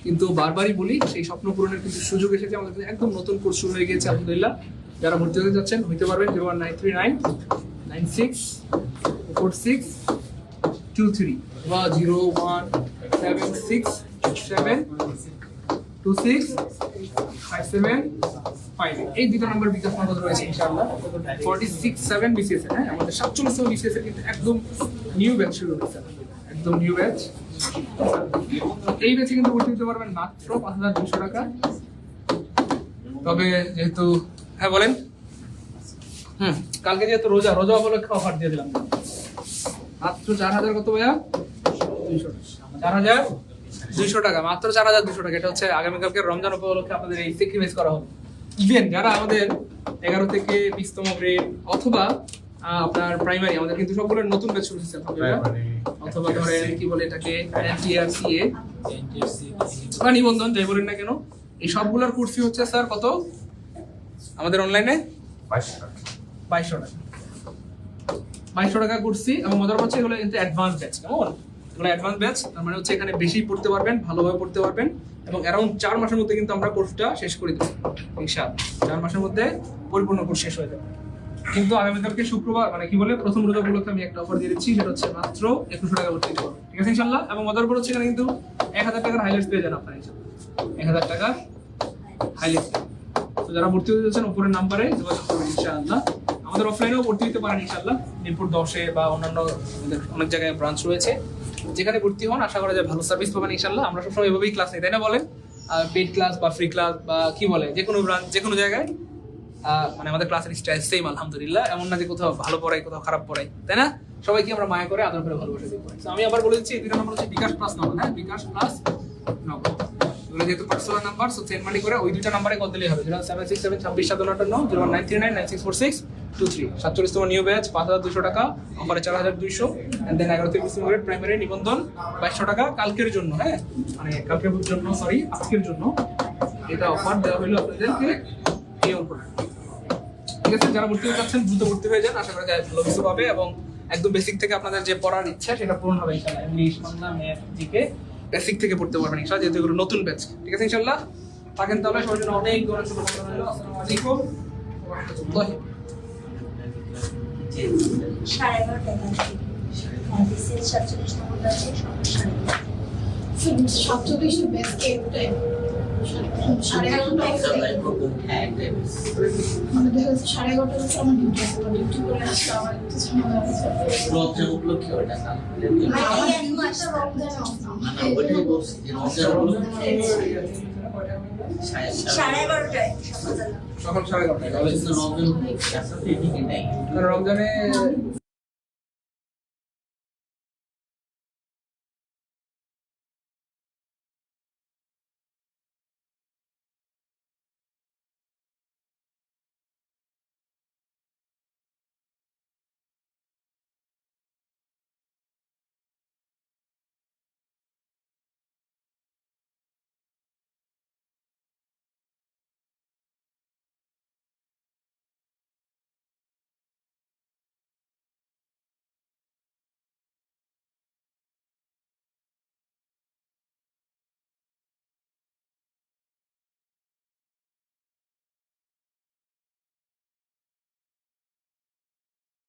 কিন্তু বারবারই বলি সেই স্বপ্ন পূরণের কিন্তু সুযোগ এসেছে, আমাদের একদম নতুন কোর্স শুরু হয়ে গিয়েছে আলহামদুলিল্লাহ। যারা ভর্তি হতে যাচ্ছেন হইতে পারবেন 01939964623 বা 01677265758 এই দুটো নাম্বার বিকাশ নগদ রয়েছে ইনশাআল্লাহ। 467 বিসিএস, হ্যাঁ আমাদের 47 বিসিএস এর কিন্তু একদম নিউ ব্যাচ শুরু হয়েছে, একদম নিউ ব্যাচ। এই ব্যাচে কিন্তু ভর্তি হতে পারবেন মাত্র 5200 টাকা। তবে যেহেতু হ্যাঁ বলেন কালকে যেহেতু রোজা উপলক্ষে অফার দিয়ে দিলাম মাত্র 4000 কত ভাইয়া 4200 টাকা মাত্র 4200 টাকা। এটা হচ্ছে আগামীকালকে রমজান উপলক্ষে আপনাদের এই স্যাক্রিফাইস করা হবে। ইভেন যারা আমাদের 11 থেকে 20তম গ্রেড অথবা আপনার প্রাইমারি, আমাদের কিন্তু সবগুলো নতুন ব্যাচ শুরু হচ্ছে অথবা ধরেন কি বলে এটাকে এনটিআরসিএ বা নিবন্ধন যাই বলেন না কেন, এই সবগুলোর কোর্স ফি হচ্ছে স্যার কত আমাদের অনলাইনে 2200 টাকা করছি। এবং মজার হচ্ছে এগুলো কিন্তু অ্যাডভান্স ব্যাচ, কেমন এগুলো অ্যাডভান্স ব্যাচ, তার মানে হচ্ছে এখানে বেশি পড়তে পারবেন, ভালোভাবে পড়তে পারবেন এবং অ্যারাউন্ড 4 মাসের মধ্যে কিন্তু আমরা কোর্সটা শেষ করে দেবো ইনশাআল্লাহ। 4 মাসের মধ্যে পরিপূর্ণ কোর্স শেষ হয়ে যাবে। কিন্তু আগামীকালকে শুক্রবার মানে কি বলে প্রথম রোজা উপলক্ষে আমি একটা অফার দিয়ে দিচ্ছি, সেটা হচ্ছে মাত্র 2100 টাকা ভর্তি দিতে পারবেন, ঠিক আছে ইনশাআল্লাহ। এবং মজার উপর হচ্ছে এখানে কিন্তু 1000 টাকার হাইলাইটস পেয়ে যান আপনারা ইনশাআল্লাহ, 1000 টাকার হাইলাইটস। তো যারা ভর্তি হতে যাচ্ছেন উপরের নাম্বারে যোগাযোগ করবেন ইনশাআল্লাহ। আমাদের অফলাইনেও ভর্তি হতে পারেন ইনশাআল্লাহ, মিরপুর 10-এ বা অন্যান্য আমাদের অনেক জায়গায় ব্রাঞ্চ রয়েছে, যেখানে ভর্তি হন আশা করা যায় ভালো সার্ভিস পাবেন ইনশাআল্লাহ। আমরা সবসময় এভাবেই ক্লাস নিই, তাই না বলেন? পেইড ক্লাস বা ফ্রি ক্লাস বা কি বলে যে কোনো ব্রাঞ্চ যে কোনো জায়গায় মানে আমাদের ক্লাসের স্টাইল সেম আলহামদুলিল্লাহ। এমন না যে কোথাও ভালো পড়াই কোথাও খারাপ পড়াই, তাই না? সবাইকে আমরা মায়া করে আদর করে ভালোবাসা দিই। আমি আবার বলে দিচ্ছি এই দুটো নাম্বার হচ্ছে বিকাশ প্লাস নগদ, হ্যাঁ বিকাশ প্লাস নগদ। এগুলো যেহেতু personal number so send money করে ওই দুটো নাম্বারে কল দিলেই হবে, 076762759 019399964623। 47তম নিউ ব্যাচ 5200 টাকা, অফারে 4200, এন্ড দেন 11 থেকে 20 গ্রেড প্রাইমারি নিবন্ধন 2200 টাকা কালকের জন্য, হ্যাঁ মানে কালকের জন্য সরি আজকের জন্য এটা অফার দেওয়া হলো আপনাদেরকে এই অফার, ঠিক আছে? যারা ভর্তি হতে চাচ্ছেন দ্রুত ভর্তি হয়ে যান, আশা করা যায় ভালো কিছু পাবে এবং একদম বেসিক থেকে আপনাদের যে পড়ার ইচ্ছা সেটা পূরণ হবে ইনশাআল্লাহ। English, Bangla, math, GK basic থেকে পড়তে পারবেন ইনশাআল্লাহ, যেহেতু এগুলো নতুন ব্যাচ, ঠিক আছে ইনশাআল্লাহ। থাকেন তাহলে সবার জন্য অনেক দোয়া শুভকামনা রইলো। আসসালামু আলাইকুম ওয়া রাহমাতুল্লাহি। 11:30 টাকা হাদিসের 47 নম্বর আছে 47 বেস্ট কেপটা 11:30 মানে দেখা যাচ্ছে 11:30 আমার ডিউটি করে আসতে আমার একটু ঝামেলা আছে। উপলক্ষে ওটা না রমজানে বলছি যে রমজান উপলক্ষে 11:30 সকাল 11:30 রমজান উপলক্ষে আসলে টিকিট নেই। রমজানে